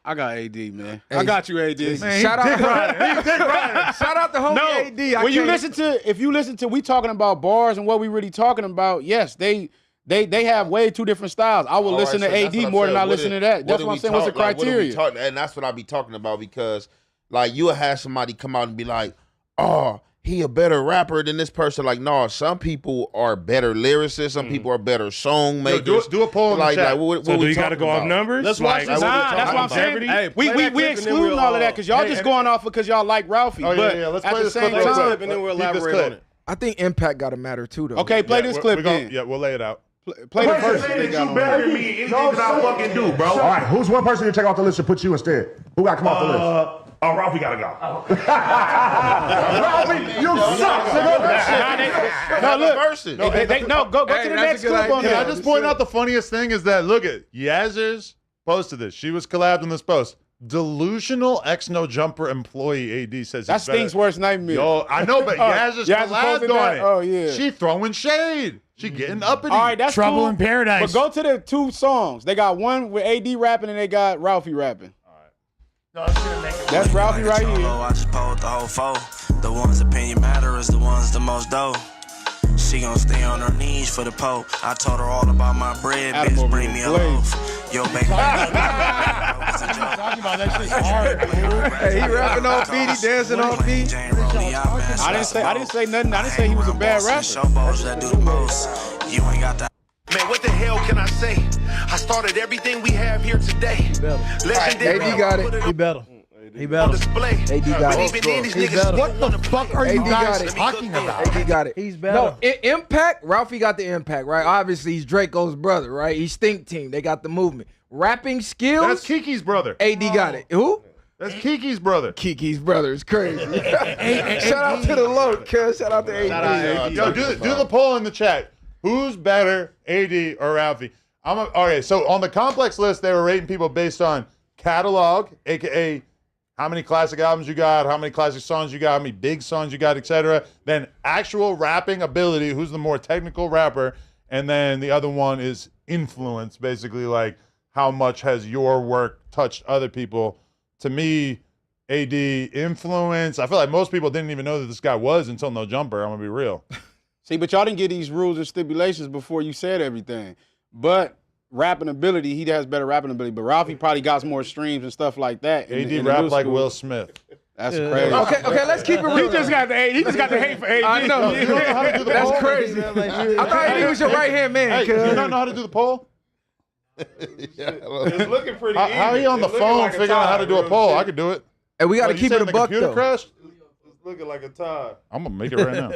S7: I got AD, man.
S4: Hey,
S7: I got you, AD.
S1: Man,
S4: Shout out,
S1: dick riding. He dick riding.
S4: shout out to homie
S7: No,
S4: AD. I
S7: when you
S4: can't-
S7: listen to, if you listen to, we talking about bars and what we really talking about. Yes, they have way two different styles. I will
S2: All
S7: listen
S2: right, so
S7: to
S2: that's what
S7: AD
S2: I'm
S7: more than
S2: saying.
S7: I listen to that. That's
S2: do
S7: what I'm
S2: we
S7: saying. What's the
S2: talk- like, what do we
S7: criteria?
S2: talk- and that's what I be talking about because, like, you'll have somebody come out and be like, "Oh, he a better rapper than this person." Like, no, some people are better lyricists. Some people are better song
S1: Yo,
S2: makers.
S1: do a poll in the
S2: like,
S1: chat.
S2: like, what
S10: So do
S2: we
S10: you got to
S2: talking
S10: go off
S2: about?
S10: numbers?
S5: Let's watch
S10: Like,
S5: this.
S10: what we
S7: Nah,
S10: talking
S7: that's what I'm
S10: about?
S7: saying.
S5: Hey,
S7: we
S5: play that clip and then
S7: excluding
S5: we'll,
S7: all of that because y'all
S1: hey,
S7: just
S1: hey,
S7: going off because y'all like Ralphie.
S1: Oh, yeah,
S7: but
S1: yeah. Let's
S7: at
S1: play
S7: the
S1: this
S7: same
S1: clip real
S5: Play this
S1: quick.
S5: clip and then we'll
S1: Keep this
S5: elaborate
S1: clip.
S5: on it.
S4: I think impact got to matter too, though.
S7: Okay, play
S1: Yeah,
S7: this
S1: we're
S7: clip
S1: gonna-
S7: then.
S1: Yeah, we'll lay it out.
S7: Play the verse
S11: Say
S7: they
S11: that
S7: got
S11: you
S7: on
S11: better
S7: there.
S11: than me. Anything that I fucking do, bro. All right, who's one person you take off the list to put you instead? Who got to come off the list? Oh, Ralphie got to go. Ralphie, you suck.
S7: No, look.
S2: Verses.
S7: Go
S4: Hey,
S7: to the
S4: that's
S7: next
S4: a good
S7: clip on
S4: idea.
S1: Can I
S7: there.
S1: just point out the funniest thing is that look at Yazzers posted this. She was collabed on this post. Delusional ex no jumper employee AD says
S7: That
S1: he's better.
S7: stinks worse nightmare.
S1: Yo, I know, but Yazzers
S7: Yazzers
S1: collabed
S7: posted
S1: on
S7: that?
S1: it.
S7: Oh, yeah.
S1: She throwing shade. She getting uppity.
S7: All right, that's
S3: Trouble
S7: cool.
S3: in Paradise.
S7: But go to the two songs. They got one with AD rapping and they got Ralphie rapping. That's Ralphie right here.
S12: I just pulled the whole foe. The one's opinion matter is the ones the most dope. She gon' stay on her knees for the Pope. I told her all about my bread,
S7: Adam
S12: bitch,
S7: over
S12: bring
S7: here,
S12: me a
S7: Blaze.
S12: loaf. Yo, baby.
S3: Talking about that shit's hard.
S4: Hey, he rapping on beat, he dancing on beat.
S7: I didn't say nothing. I didn't say he was a bad rapper.
S12: Showboats that do the most. You ain't got that.
S13: Man, what the hell can I say? I started everything we have here today. Legendary.
S4: AD got it.
S6: He better. He
S13: On
S6: better.
S13: display.
S4: AD got
S13: But
S4: it.
S13: even then, these
S6: He's
S13: niggas
S6: better.
S3: What the fuck are you
S4: AD got
S3: guys
S4: it.
S3: talking about?
S4: AD got it.
S6: He's better.
S4: No, impact. Ralphie got the impact, right? Obviously, he's Draco's brother, right? He's Stink Team. They got the movement. Rapping skills.
S1: That's Kiki's brother.
S4: AD got it. Who?
S1: That's Kiki's brother.
S4: Kiki's brother is crazy. Shout out to the low, cuz. Shout out to AD.
S1: Yo, do the poll in the chat. Who's better, AD or Ralphie? Okay, so on the complex list, they were rating people based on catalog, aka how many classic albums you got, how many classic songs you got, how many big songs you got, etc. Then actual rapping ability, who's the more technical rapper, and then the other one is influence, basically like how much has your work touched other people. To me, AD influence. I feel like most people didn't even know that this guy was until No Jumper. I'm gonna be real.
S7: See, but y'all didn't get these rules and stipulations before you said everything. But rapping ability, he has better rapping ability. But Ralphie probably got more streams and stuff like that.
S1: AD
S7: in the
S1: rap
S7: new
S1: like
S7: school.
S1: Will Smith.
S7: That's crazy.
S4: Okay, let's keep it real.
S7: He just got the hate. He just got the hate for AD.
S4: I know.
S1: You don't know how to do the
S4: That's
S1: poll?
S4: crazy. I thought AD was your right hand man,
S1: Hey, you
S4: cuz.
S1: don't know how to do the poll?
S10: It's looking pretty
S1: How he on the
S10: It's looking
S1: phone
S10: like a
S1: figuring out how to
S10: tie,
S1: do a
S10: real
S1: poll?
S10: shit.
S1: I could do it.
S4: And we got to
S1: You
S4: keep
S1: said
S4: it a
S1: the
S4: buck,
S1: computer
S4: though.
S1: crashed?
S10: It's looking like a tie.
S1: I'm gonna make it right now.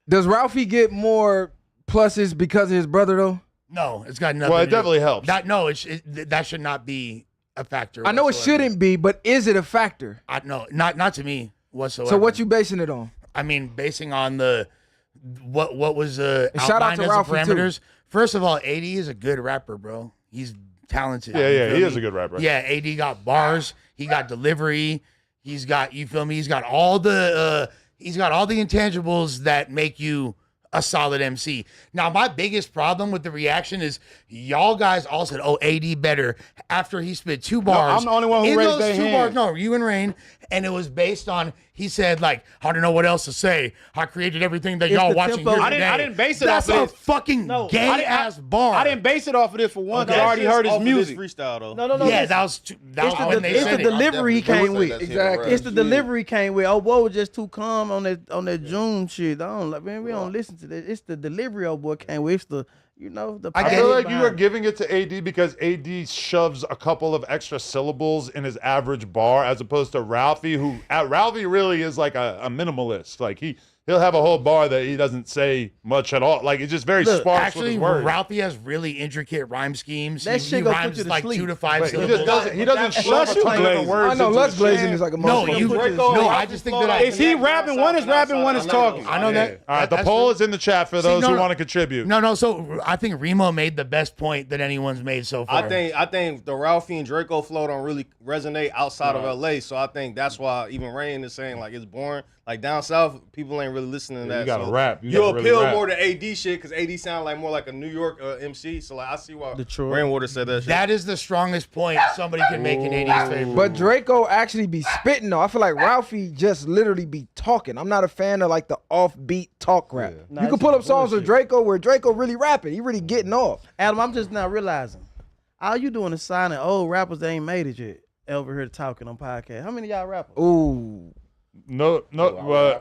S4: Does Ralphie get more pluses because of his brother, though?
S3: No, it's got nothing.
S1: Well, it
S3: to do-
S1: definitely helps.
S3: That should not be a factor.
S4: I know it
S3: whatsoever.
S4: shouldn't be, but is it a factor?
S3: No, not to me whatsoever.
S4: So what you basing it on?
S3: I mean, basing on the what was
S4: And shout out
S3: outlined
S4: to
S3: as
S4: Ralphie,
S3: the
S4: too.
S3: parameters. First of all, AD is a good rapper, bro. He's talented.
S1: Yeah,
S3: you
S1: yeah,
S3: feel
S1: he
S3: me?
S1: is a good rapper.
S3: Yeah, AD got bars. He got delivery. He's got, you feel me? He's got all the intangibles that make you a solid MC. Now, my biggest problem with the reaction is y'all guys all said, "Oh, AD better," after he spit two bars.
S7: I'm the only one who
S3: In
S7: raised
S3: those
S7: their
S3: two
S7: hand.
S3: bars, no, you and Rain, and it was based on, he said, like, I don't know what else to say. I created everything that
S6: It's
S3: y'all
S6: the
S3: watching
S6: tempo.
S3: here
S7: I
S3: today.
S7: didn't base it
S3: That's
S7: off of
S3: a
S7: this.
S3: fucking
S6: No,
S3: gay
S7: I didn't-
S3: ass bar.
S7: I didn't base it off of this for one. 'cause I
S5: That's
S7: already
S5: just
S7: heard his
S5: off of
S7: music.
S5: This freestyle though.
S6: No.
S3: Yeah,
S6: listen.
S3: that was
S6: It's
S3: when
S6: the,
S3: they
S6: it's
S3: said
S6: the
S3: it.
S6: delivery he came with.
S4: Exactly.
S6: It's the delivery he came with. Oh, boy was just too calm on that June shit. I don't like, man. We don't listen to that. It's the delivery old boy came with. you know, the
S1: I feel like you are giving it to AD because AD shoves a couple of extra syllables in his average bar, as opposed to Ralphie, who Ralphie really is like a minimalist. Like he'll have a whole bar that he doesn't say much at all. Like it's just very sparse
S3: actually,
S1: with his words.
S3: Ralphie has really intricate rhyme schemes.
S6: That
S3: he
S6: shit gonna put
S3: rhymes
S6: you to
S3: like
S6: sleep.
S3: 2 to 5
S1: But
S3: syllables.
S1: he doesn't shove a ton of different words.
S4: I know
S1: into
S4: Lush
S1: his
S4: glazing
S1: shit.
S4: is like a
S3: No,
S4: motherfucker.
S3: I just think that
S7: Is he rapping? One is rapping, one is talking.
S3: I know that.
S1: All right, the poll is in the chat for those who want to contribute.
S3: No. So I think Remo made the best point that anyone's made so far.
S5: I think the Ralphie and Draco flow don't really resonate outside of LA, so I think that's why even Rain is saying like it's boring. Like down south, people ain't really listening to that.
S1: You gotta
S5: so
S1: rap.
S5: You'll
S1: gotta really
S5: appeal
S1: rap.
S5: more to AD shit because AD sound like more like a New York MC. So like I see why
S6: Detroit.
S5: Rainwater said that shit.
S3: That is the strongest point somebody can make in 80's favor.
S4: But Draco actually be spitting though. I feel like Ralphie just literally be talking. I'm not a fan of like the offbeat talk rap.
S6: Nah,
S4: You can
S6: it's
S4: pull up
S6: just
S4: songs with
S6: bullshit.
S4: Draco where Draco really rapping. He really getting off.
S6: Adam, I'm just now realizing all you doing is signing old rappers that ain't made it yet over here talking on podcast. How many of y'all rappers?
S4: Ooh.
S1: No.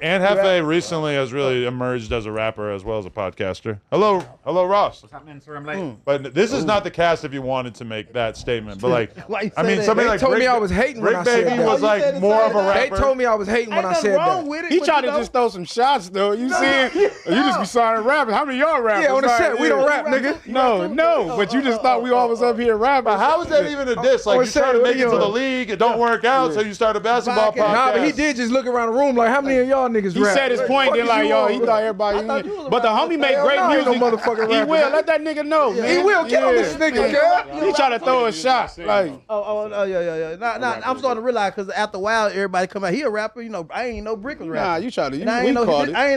S1: And Hefe recently has really emerged as a rapper as well as a podcaster. Hello, Ross.
S14: What's happening? Sorry, I'm late.
S1: But this is not the cast if you wanted to make that statement. But like,
S6: Why you
S1: I
S6: say
S1: mean,
S6: that?
S1: somebody
S4: They
S1: like
S4: told
S1: Rick,
S4: me I was hating when
S1: Rick
S4: I said
S1: Baby
S4: that.
S1: was
S6: Oh, you
S1: like
S6: said the
S1: more
S6: same
S1: of a
S6: thing.
S4: They
S1: rapper.
S4: told me I was hating when
S6: Ain't
S4: I
S6: nothing
S4: said
S6: wrong
S4: that.
S6: with it.
S7: He
S6: but
S7: tried
S6: you
S7: to
S6: know,
S7: just throw some shots though. You see, you just be signing rappers. How many of y'all rappers?
S4: Yeah, on the
S7: Like,
S4: set, we don't rap, nigga.
S7: No, but you just thought we all was up here rapping.
S1: But how is that even a diss? Like
S4: Oh,
S1: you try to
S4: what
S1: make
S4: are
S1: it
S4: you
S1: to the
S4: doing?
S1: league, it don't work out, so you start a basketball podcast.
S4: Nah, but he did just look around the room like, how many of y'all niggas
S7: He
S4: rap?
S7: said his point,
S4: Fuck
S7: then
S4: is
S7: like,
S4: you
S7: yo,
S4: on?
S7: he thought everybody.
S6: thought you was a
S7: But the
S6: rapper.
S7: homie make
S4: Hell
S7: great
S4: no, ain't
S7: music.
S4: no motherfucking
S7: He
S4: rapper.
S7: will. Let that nigga know.
S4: He
S7: man.
S4: will. Get on this nigga, girl.
S7: He tried to throw a shot. Like,
S6: yeah. Nah, I'm starting to realize because after a while, everybody come out. He a rapper, you know. I ain't know Brick was rapping.
S7: nah, you tried to.
S6: And I
S7: We
S6: ain't know
S7: called
S6: his,
S7: it.
S6: I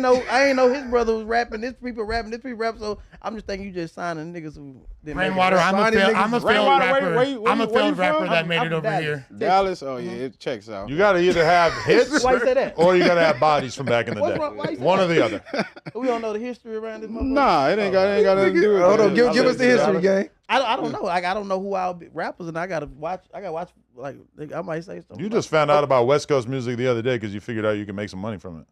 S6: ain't know his brother was rapping. This people rapping. This people rap. So I'm just thinking you just signing niggas who didn't make it.
S3: Rainwater, I'm a failed
S7: Rainwater,
S3: rapper.
S7: where
S3: I'm a
S7: you
S3: failed
S7: from?
S3: rapper that made
S6: I'm
S3: it
S6: from
S3: over
S6: Dallas.
S3: here.
S7: Dallas. Oh yeah, it checks out.
S1: You gotta either have hits
S6: Why you say that?
S1: or you gotta have bodies from back in the
S6: What's
S1: day.
S6: wrong? Why you say
S1: One or
S6: that?
S1: the other.
S6: We don't know the history around this motherfucker.
S7: Nah, it ain't got nothing to do with
S4: Hold
S7: that.
S4: on, give us the history, gang.
S6: I don't know. Like I don't know who I'll be rappers, and I gotta watch. Like I might say something.
S1: You just found out about West Coast music the other day because you figured out you can make some money from it.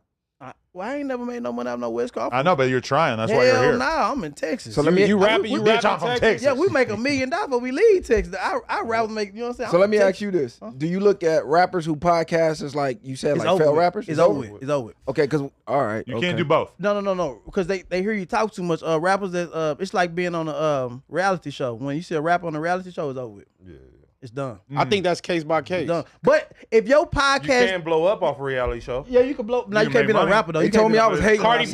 S6: I ain't never made no money out of no West Coast.
S1: I know, but you're trying. That's why you're here.
S6: Hell nah, I'm in Texas.
S4: So let me
S7: You rapping?
S1: Bitch,
S7: You
S1: I'm
S7: rapping?
S1: from
S7: Texas?
S1: Texas.
S6: Yeah, we make $1 million, but we leave Texas. I rap make, you know what I'm saying?
S4: So let me ask you this. Do you look at rappers who podcast as like you said, like failed rappers?
S6: It's over with. It's over with.
S4: Okay, because, all right.
S1: You can't do both.
S6: No. Because they hear you talk too much. Rappers that, it's like being on a reality show. When you see a rapper on a reality show, it's over with. Yeah. It's done.
S7: I think that's case by case.
S6: It's done. But if your
S9: You
S6: podcast,
S9: can blow up off a reality show.
S6: yeah, you can blow. Now you
S1: can
S6: can't be
S1: make
S6: no
S1: money.
S6: rapper though.
S4: He
S6: You can't
S4: told
S6: be
S4: me
S6: no
S4: I was hating.
S7: Cardi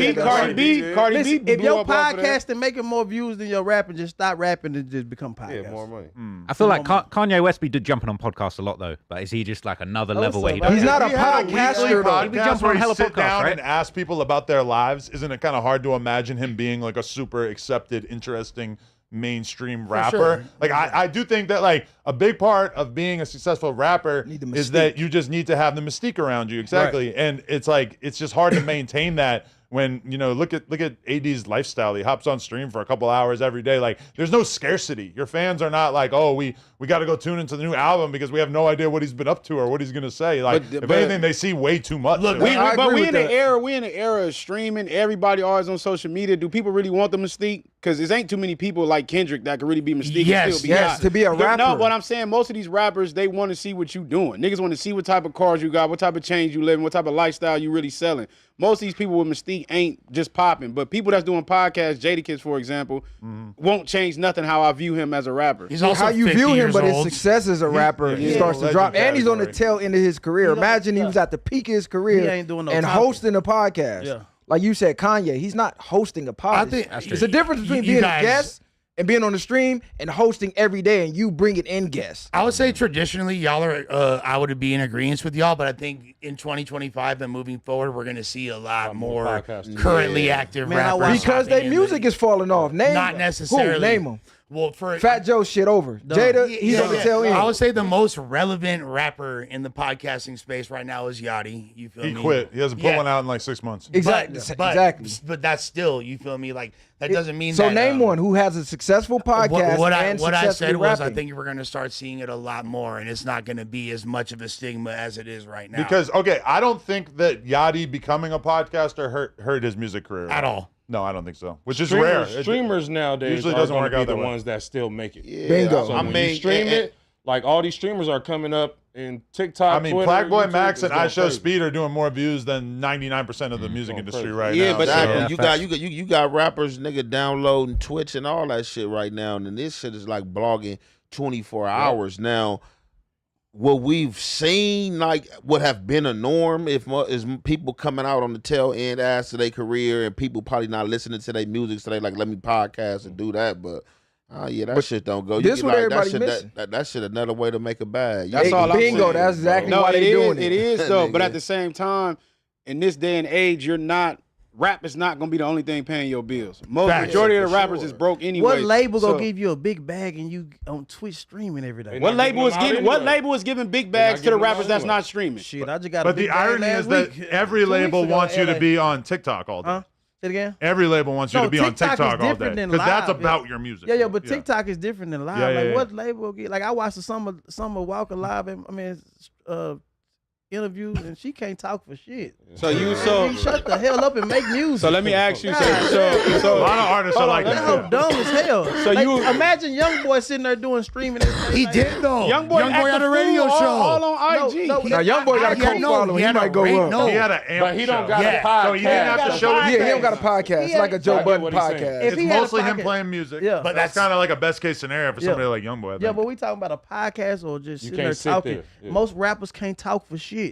S7: B, Cardi
S6: Listen,
S7: B
S6: if your
S7: blew up off of that.
S6: podcasting making more views than your rapping, just stop rapping and just become podcast.
S9: Yeah, more money.
S14: I feel like Kanye West be jumping on podcasts a lot though, but is he just like another level where he
S6: so,
S14: does?
S4: He's not a
S1: We had
S4: podcaster,
S1: weekly
S4: though.
S14: He be
S1: podcast
S14: jumping
S1: where
S14: on
S1: he
S14: hella
S1: sit
S14: podcasts,
S1: down
S14: right?
S1: and ask people about their lives. Isn't it kind of hard to imagine him being like a super accepted, interesting mainstream rapper?
S6: sure.
S1: Like I do think that like a big part of being a successful rapper
S4: Need the
S1: is
S4: mystique.
S1: that you just need to have the mystique around you. Exactly. And it's like it's just hard to maintain that when, you know, look at AD's lifestyle. He hops on stream for a couple hours every day. Like there's no scarcity. Your fans are not like, oh, we got to go tune into the new album because we have no idea what he's been up to or what he's gonna say. Like if anything, they see way too much.
S3: Look,
S7: We in
S4: that.
S7: the era of streaming. Everybody always on social media. Do people really want the mystique? Because there ain't too many people like Kendrick that can really be mystique.
S3: Yes,
S7: and still be
S4: yes,
S7: hot.
S4: to be a rapper.
S7: No, what I'm saying, most of these rappers, they want to see what you doing. Niggas want to see what type of cars you got, what type of chains you living, what type of lifestyle you really selling. Most of these people with mystique ain't just popping. But people that's doing podcasts, Jadakiss, for example, won't change nothing how I view him as a rapper.
S3: He's also
S4: How you
S3: 50
S4: view him,
S3: years
S4: but his
S3: old.
S4: success as a rapper
S1: he's
S4: starts
S1: in the
S4: to drop,
S1: legend
S4: and he's on the
S1: category.
S4: tail end of his career.
S6: He's on-
S4: Imagine he
S6: yeah.
S4: was at the peak of his career
S6: He ain't doing no
S4: and
S6: talking.
S4: hosting a podcast.
S6: Yeah.
S4: Like you said, Kanye, he's not hosting a podcast.
S3: think-
S4: It's a difference between
S3: You
S4: being
S3: guys-
S4: a guest and being on the stream and hosting every day and you bringing in guests.
S3: I would say traditionally, y'all are. I would be in agreement with y'all, but I think in 2025 and moving forward, we're going to see a lot more
S9: podcasts.
S3: currently active
S6: Man, I
S3: rappers
S6: watch-
S4: Because
S3: hopping
S4: their
S3: in
S4: music is falling off. Name
S3: Not necessarily.
S4: Who? Name them.
S3: Well, for
S4: Fat Joe shit over. Jada, he's on the tail end.
S3: I would say the most relevant rapper in the podcasting space right now is Yachty. You feel
S1: He
S3: me?
S1: quit. He hasn't put one out in like 6 months.
S4: Exactly.
S3: But,
S4: exactly.
S3: But that's still, you feel me? Like that doesn't mean
S4: So
S3: that.
S4: name one who has a successful podcast
S3: What I
S4: and
S3: said
S4: successfully
S3: was, I
S4: rapping.
S3: think we're going to start seeing it a lot more, and it's not going to be as much of a stigma as it is right now.
S1: Because okay, I don't think that Yachty becoming a podcaster hurt his music career
S3: at all.
S1: No, I don't think so. Which is
S10: Streamers,
S1: rare.
S10: Streamers nowadays
S1: usually
S10: are
S1: doesn't
S10: gonna
S1: work
S10: be
S1: out
S10: the
S1: that way.
S10: ones that still make it.
S2: Yeah,
S4: Bingo.
S10: So
S2: I
S10: when
S2: mean,
S10: you stream it, like all these streamers are coming up in TikTok.
S1: I mean,
S10: Twitter,
S1: Black Boy
S10: YouTube,
S1: Max and
S10: it's
S1: I
S10: going
S1: Show
S10: crazy.
S1: Speed are doing more views than 99% of the music
S10: going
S1: industry
S10: crazy.
S1: right
S2: Yeah,
S1: now.
S2: but
S1: so-
S2: you got rappers nigga downloading Twitch and all that shit right now, and this shit is like blogging 24 hours now. What we've seen, like what have been a norm, is people coming out on the tail end after their career, and people probably not listening to their music, so they like let me podcast and do that, but. Oh yeah, that shit don't go.
S4: This
S2: You
S4: what
S2: like,
S4: everybody
S2: that
S4: missing.
S2: shit, that shit another way to make a bag.
S7: That's all I'm
S4: Bingo,
S7: saying.
S4: that's exactly
S7: No,
S4: why they doing
S7: It is though, but at the same time, in this day and age, rap is not gonna be the only thing paying your bills. Majority of the rappers is broke anyway.
S6: What label
S7: so-
S6: gonna give you a big bag and you on Twitch streaming every day?
S7: What label is giving big bags to the rappers that's not streaming?
S6: Shit, I just got.
S1: But the irony is that every label wants you to be on TikTok all day.
S6: Huh? Say it again.
S1: Every label wants you to be on
S6: TikTok is
S1: TikTok all
S6: different
S1: day
S6: than
S1: because that's
S6: live.
S1: about your music.
S6: Yeah, but TikTok is different than live.
S1: Yeah,
S6: like
S1: yeah,
S6: what label will get? Like I watched the Summer Walker live. Interview and she can't talk for shit.
S7: So you
S6: shut the hell up and make music.
S7: So let me ask you. So
S1: a lot of artists are like
S6: that. Whole dumb as hell.
S7: So
S6: like,
S7: you
S6: imagine Young Boy sitting there doing streaming.
S3: He did though.
S7: Young Boy
S3: had a radio show.
S7: all on IG.
S4: Now, Young Boy got a co-follow. He might go run.
S1: He had an amp
S10: But he don't got
S1: show.
S10: a podcast.
S1: So he didn't have to show.
S4: Yeah, he don't got a podcast. It's like a Joe Budden podcast.
S6: If
S1: It's
S6: he had a
S1: mostly him
S6: podcast-
S1: playing music.
S6: Yeah.
S1: But that's kind of like a best case scenario for somebody like Young Boy. I
S6: Yeah,
S1: think.
S6: but we talking about a podcast or just
S10: You
S6: sitting
S10: can't
S6: there
S10: sit
S6: talking.
S10: there. Yeah.
S6: Most rappers can't talk for shit. You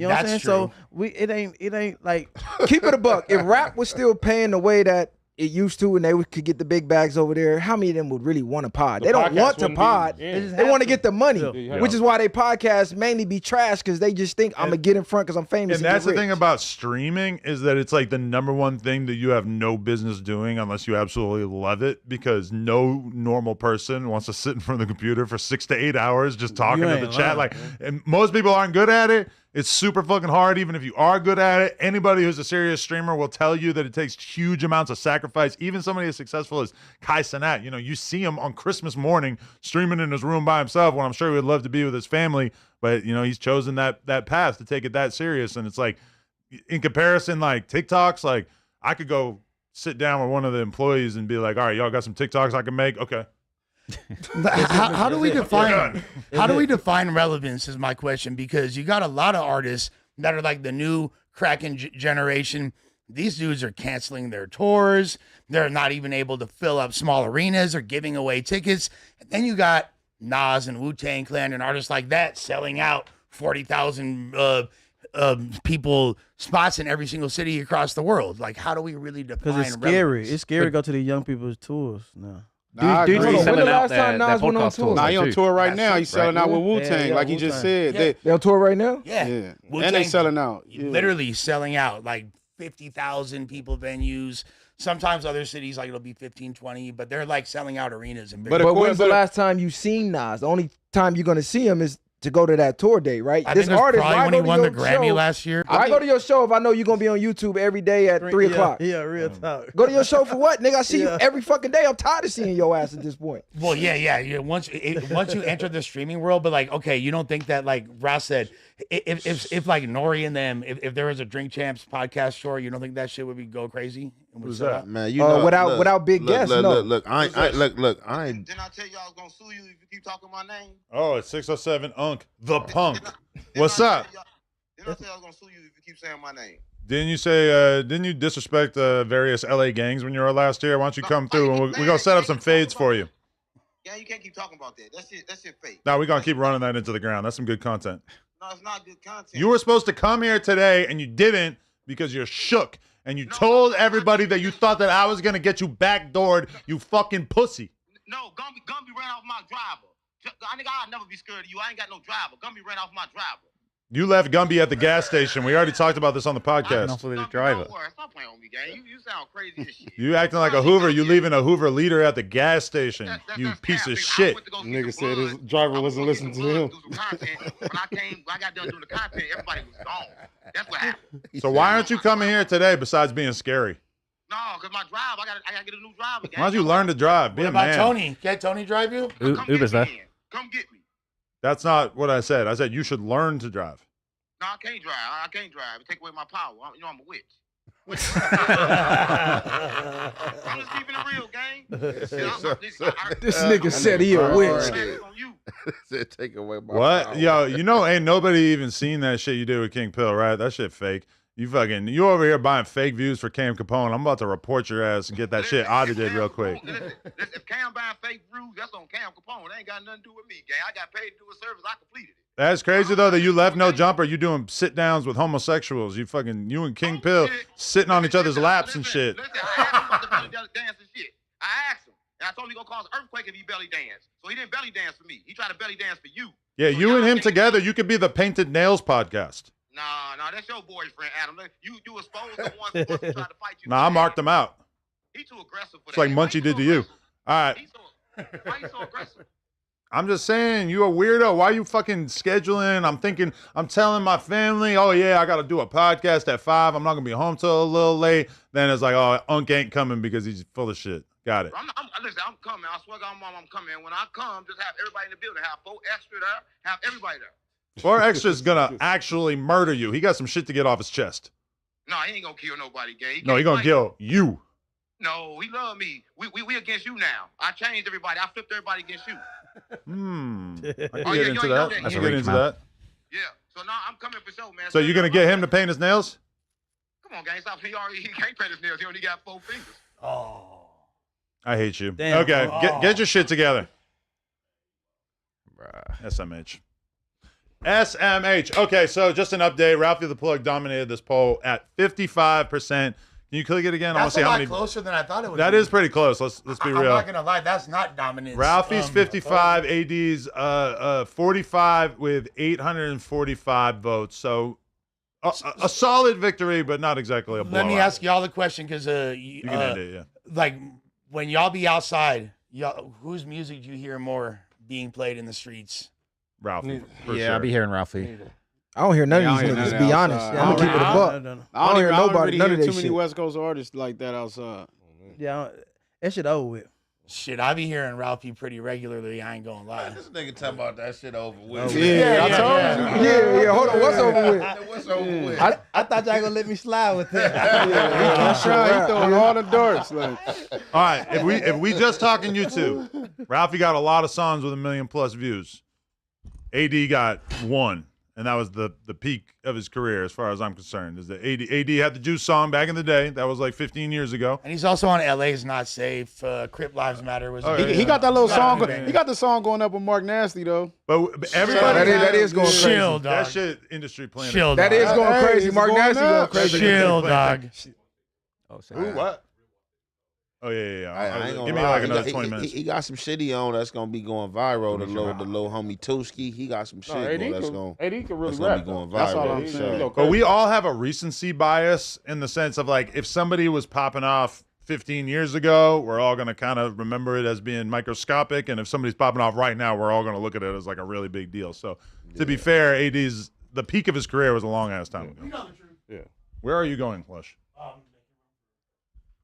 S6: know what I'm saying?
S3: That's true.
S6: So it ain't like
S4: Keep it a buck. If rap was still paying the way that it used to, and they could get the big bags over there, how many of them would really want to pod?
S10: The
S4: They don't
S10: podcast
S4: want to
S10: wouldn't be-
S4: pod.
S10: yeah.
S4: They want to get the money,
S10: Yeah.
S4: which is why they podcasts mainly be trash because they just think I'm gonna get in front because I'm famous.
S1: And that's
S4: get
S1: the thing
S4: rich.
S1: about streaming is that it's like the number one thing that you have no business doing unless you absolutely love it, because no normal person wants to sit in front of the computer for 6 to 8 hours just talking to the
S6: ain't
S1: chat.
S6: lying,
S1: Like, and most people aren't good at it. It's super fucking hard. Even if you are good at it, anybody who's a serious streamer will tell you that it takes huge amounts of sacrifice. Even somebody as successful as Kai Cenat, you see him on Christmas morning streaming in his room by himself when I'm sure he would love to be with his family, but he's chosen that path to take it that serious. And it's like, in comparison, like TikToks, like I could go sit down with one of the employees and be like, all right, y'all got some TikToks I can make? Okay.
S3: How do we define relevance is my question, because you got a lot of artists that are like the new Kraken generation. These dudes are canceling their tours. They're not even able to fill up small arenas or giving away tickets. And then you got Nas and Wu-Tang Clan and artists like that selling out 40,000 people spots in every single city across the world. Like, how do we really define
S6: because it's
S3: relevance?
S6: scary. It's scary to go to the young people's tours now.
S7: Nah, I agree.
S4: When the
S14: selling out
S4: last time
S14: their
S4: Nas went on
S14: podcast
S4: tour?
S14: tours.
S7: Nah, he on
S14: too.
S7: tour right
S3: That's
S7: now.
S3: right.
S7: He's selling out with Wu-Tang,
S6: Yeah,
S7: like he just
S6: Wu-Tang.
S7: said.
S4: They on tour right now?
S3: Yeah.
S7: Yeah.
S3: Wu-Tang,
S7: And they selling out. Yeah.
S3: literally selling out, like 50,000 people venues. Sometimes other cities, like it'll be 15, 20, but they're like selling out arenas. And
S7: But
S4: But
S7: of course,
S4: when's the last time you seen Nas? The only time you're gonna see him is to go to that tour date, right?
S3: I think that's probably
S4: why
S3: when
S4: go
S3: he
S4: to
S3: won the
S4: your
S3: Grammy
S4: show-
S3: last year.
S4: Why go to your show if I know you're gonna be on YouTube every day at 3 o'clock?
S6: Yeah, real talk.
S4: Go to your show for what, nigga? I see you
S6: Yeah.
S4: every fucking day. I'm tired of seeing your ass at this point.
S3: Well, yeah. Once you enter the streaming world, but like, okay, you don't think that, like Ross said, if like Nori and them, if there was a Drink Champs podcast tour, you don't think that shit would go crazy? And would sell out?
S2: Man, you know,
S4: without big guests, no.
S2: Look, I ain't.
S8: Didn't I tell you I was gonna sue you if you keep talking my name?
S1: Oh, it's 607 Unk, the punk. What's up?
S8: Didn't I tell you I was gonna sue you if you keep saying my name?
S1: Didn't you say, didn't you disrespect various LA gangs when you were last year? Why don't you come through and we're going to set up some fades for you?
S8: Yeah, you can't keep talking about that. That's your fake.
S1: No, we're going to keep running that into the ground. That's some good content.
S8: No, it's not good content.
S1: You were supposed to come here today and you didn't because you're shook. And you told everybody that you thought that I was going to get you backdoored, you fucking pussy.
S8: No, Gumby ran off my driver. I think I'll never be scared of you. I ain't got no driver. Gumby ran off my driver.
S1: You left Gumby at the gas station. We already talked about this on the podcast.
S14: the driver.
S8: Stop playing with me, gang. You sound crazy as shit.
S1: You acting like a Hoover. You leaving a Hoover leader at the gas station. You piece of shit.
S10: Nigga said his driver wasn't listening to him.
S8: When I got done doing the content, everybody was gone. That's what happened.
S1: So why aren't you coming here today besides being scary?
S8: No, because my drive, I gotta get a new driver.
S1: Why don't you learn to drive? Be
S3: What
S1: a
S3: about
S1: man.
S3: Tony? Can't Tony drive you?
S14: Uber's there.
S8: Come get me.
S1: That's not what I said. I said you should learn to drive.
S8: No, I can't drive. I can't drive. It take away my power. I'm a witch.
S15: I'm just keeping it real, gang.
S4: This nigga said he a witch.
S2: Said take away my
S1: What?
S2: power.
S1: Yo, you know, ain't nobody even seen that shit you did with King Pill, right? That shit fake. You over here buying fake views for Cam Capone. I'm about to report your ass and get that shit audited real quick.
S15: If Cam buying fake views, that's on Cam Capone. It ain't got nothing to do with me, gang. I got paid to do a service. I completed it.
S1: That's crazy though that you left no jumper. You doing sit downs with homosexuals. You and King Pill sitting on each other's laps and shit.
S15: Listen, I asked him about the belly dance and shit. I asked him. And I told him he gonna cause an earthquake if he belly dance. So he didn't belly dance for me. He tried to belly dance for you.
S1: Yeah, you and him together, you could be the Painted Nails podcast.
S15: Nah, that's your boyfriend, Adam. You exposed the ones who tried to fight you.
S1: Nah, I marked him out.
S15: He too aggressive for
S1: It's
S15: that.
S1: like Munchie did to you. All right.
S15: Why you so aggressive?
S1: I'm just saying, you a weirdo. Why you fucking scheduling? I'm telling my family, oh yeah, I got to do a podcast at 5. I'm not going to be home till a little late. Then it's like, oh, Unc ain't coming because he's full of shit. Got it.
S15: Listen, I'm coming. I swear to God, Mom, I'm coming. When I come, just have everybody in the building. Have 4 extra there. Have everybody there.
S1: 4 Extra's going to actually murder you. He got some shit to get off his chest.
S15: No, he ain't going to kill nobody, gang.
S1: No, he going to kill you.
S15: No, he love me. We against you now. I changed everybody. I flipped everybody against you.
S1: I can get into that.
S15: I
S1: can get into that.
S15: Yeah. So now I'm coming for sure, man.
S1: So you're going to get him to paint his nails?
S15: Come on, gang. Stop. He can't paint his nails. He only got 4 fingers.
S3: Oh.
S1: I hate you.
S3: Damn.
S1: Okay,
S3: Oh.
S1: get your shit together. SMH. Okay, so just an update. Ralphie the Plug dominated this poll at 55%. Can you click it again? I want
S3: That's
S1: to see
S3: a
S1: how
S3: lot
S1: many.
S3: closer than I thought it would
S1: That
S3: be.
S1: is pretty close. Let's be
S3: I'm
S1: real.
S3: not gonna lie, that's not dominant.
S1: Ralphie's 55, AD's 45 with 845 votes. So a solid victory, but not exactly a blowout.
S3: Let me ask y'all the question, because
S1: You can end it, yeah.
S3: like when y'all be outside, y'all whose music do you hear more being played in the streets?
S1: Ralphie.
S14: Yeah, I'll be hearing Ralphie.
S4: I don't hear none of these niggas, to be honest. I'm gonna keep it a buck.
S7: I don't
S4: hear nobody,
S7: really
S4: none
S7: hear
S4: of
S7: too
S4: that
S7: many
S4: shit.
S7: West Coast artists like that outside.
S6: Yeah, that shit over with.
S3: Shit, I be hearing Ralphie pretty regularly. I ain't gonna lie.
S2: This nigga talking about that shit over with.
S4: Yeah, I told you. Yeah, hold on. What's over with?
S2: What's over with?
S6: I thought y'all gonna let me slide with that.
S7: He throwing all the darts. Like.
S1: All right, if we just talking YouTube, Ralphie got a lot of songs with 1 million plus views. AD got 1, and that was the peak of his career as far as I'm concerned. Is that AD had the Juice song back in the day? That was like 15 years ago.
S3: And he's also on LA's Not Safe. Crip Lives Matter was.
S7: He got that little song. He got the song going up with Mark Nasty though.
S1: But everybody
S4: that is going crazy.
S3: Chill, dog.
S1: That shit industry playing.
S3: Chill,
S4: That
S3: dog.
S4: is going crazy.
S7: it's
S4: Mark
S7: going
S4: Nasty
S7: up.
S4: going crazy.
S3: Chill, dog.
S1: Who? What? Oh yeah.
S2: I ain't gonna
S1: Give me
S2: lie.
S1: like another 20 minutes.
S2: He got some shit he on that's gonna be going viral. The little homie Tuski, he got some shit that's gonna
S9: AD can really
S2: that's gonna
S9: rap.
S2: be going
S9: though.
S2: viral.
S7: That's all I'm
S2: So-
S7: saying.
S1: But we all have a recency bias in the sense of like if somebody was popping off 15 years ago, we're all going to kind of remember it as being microscopic. And if somebody's popping off right now, we're all going to look at it as like a really big deal. So to be fair, the peak of his career was a long ass time ago.
S3: You know the truth.
S9: Yeah.
S1: Where are you going, Lush?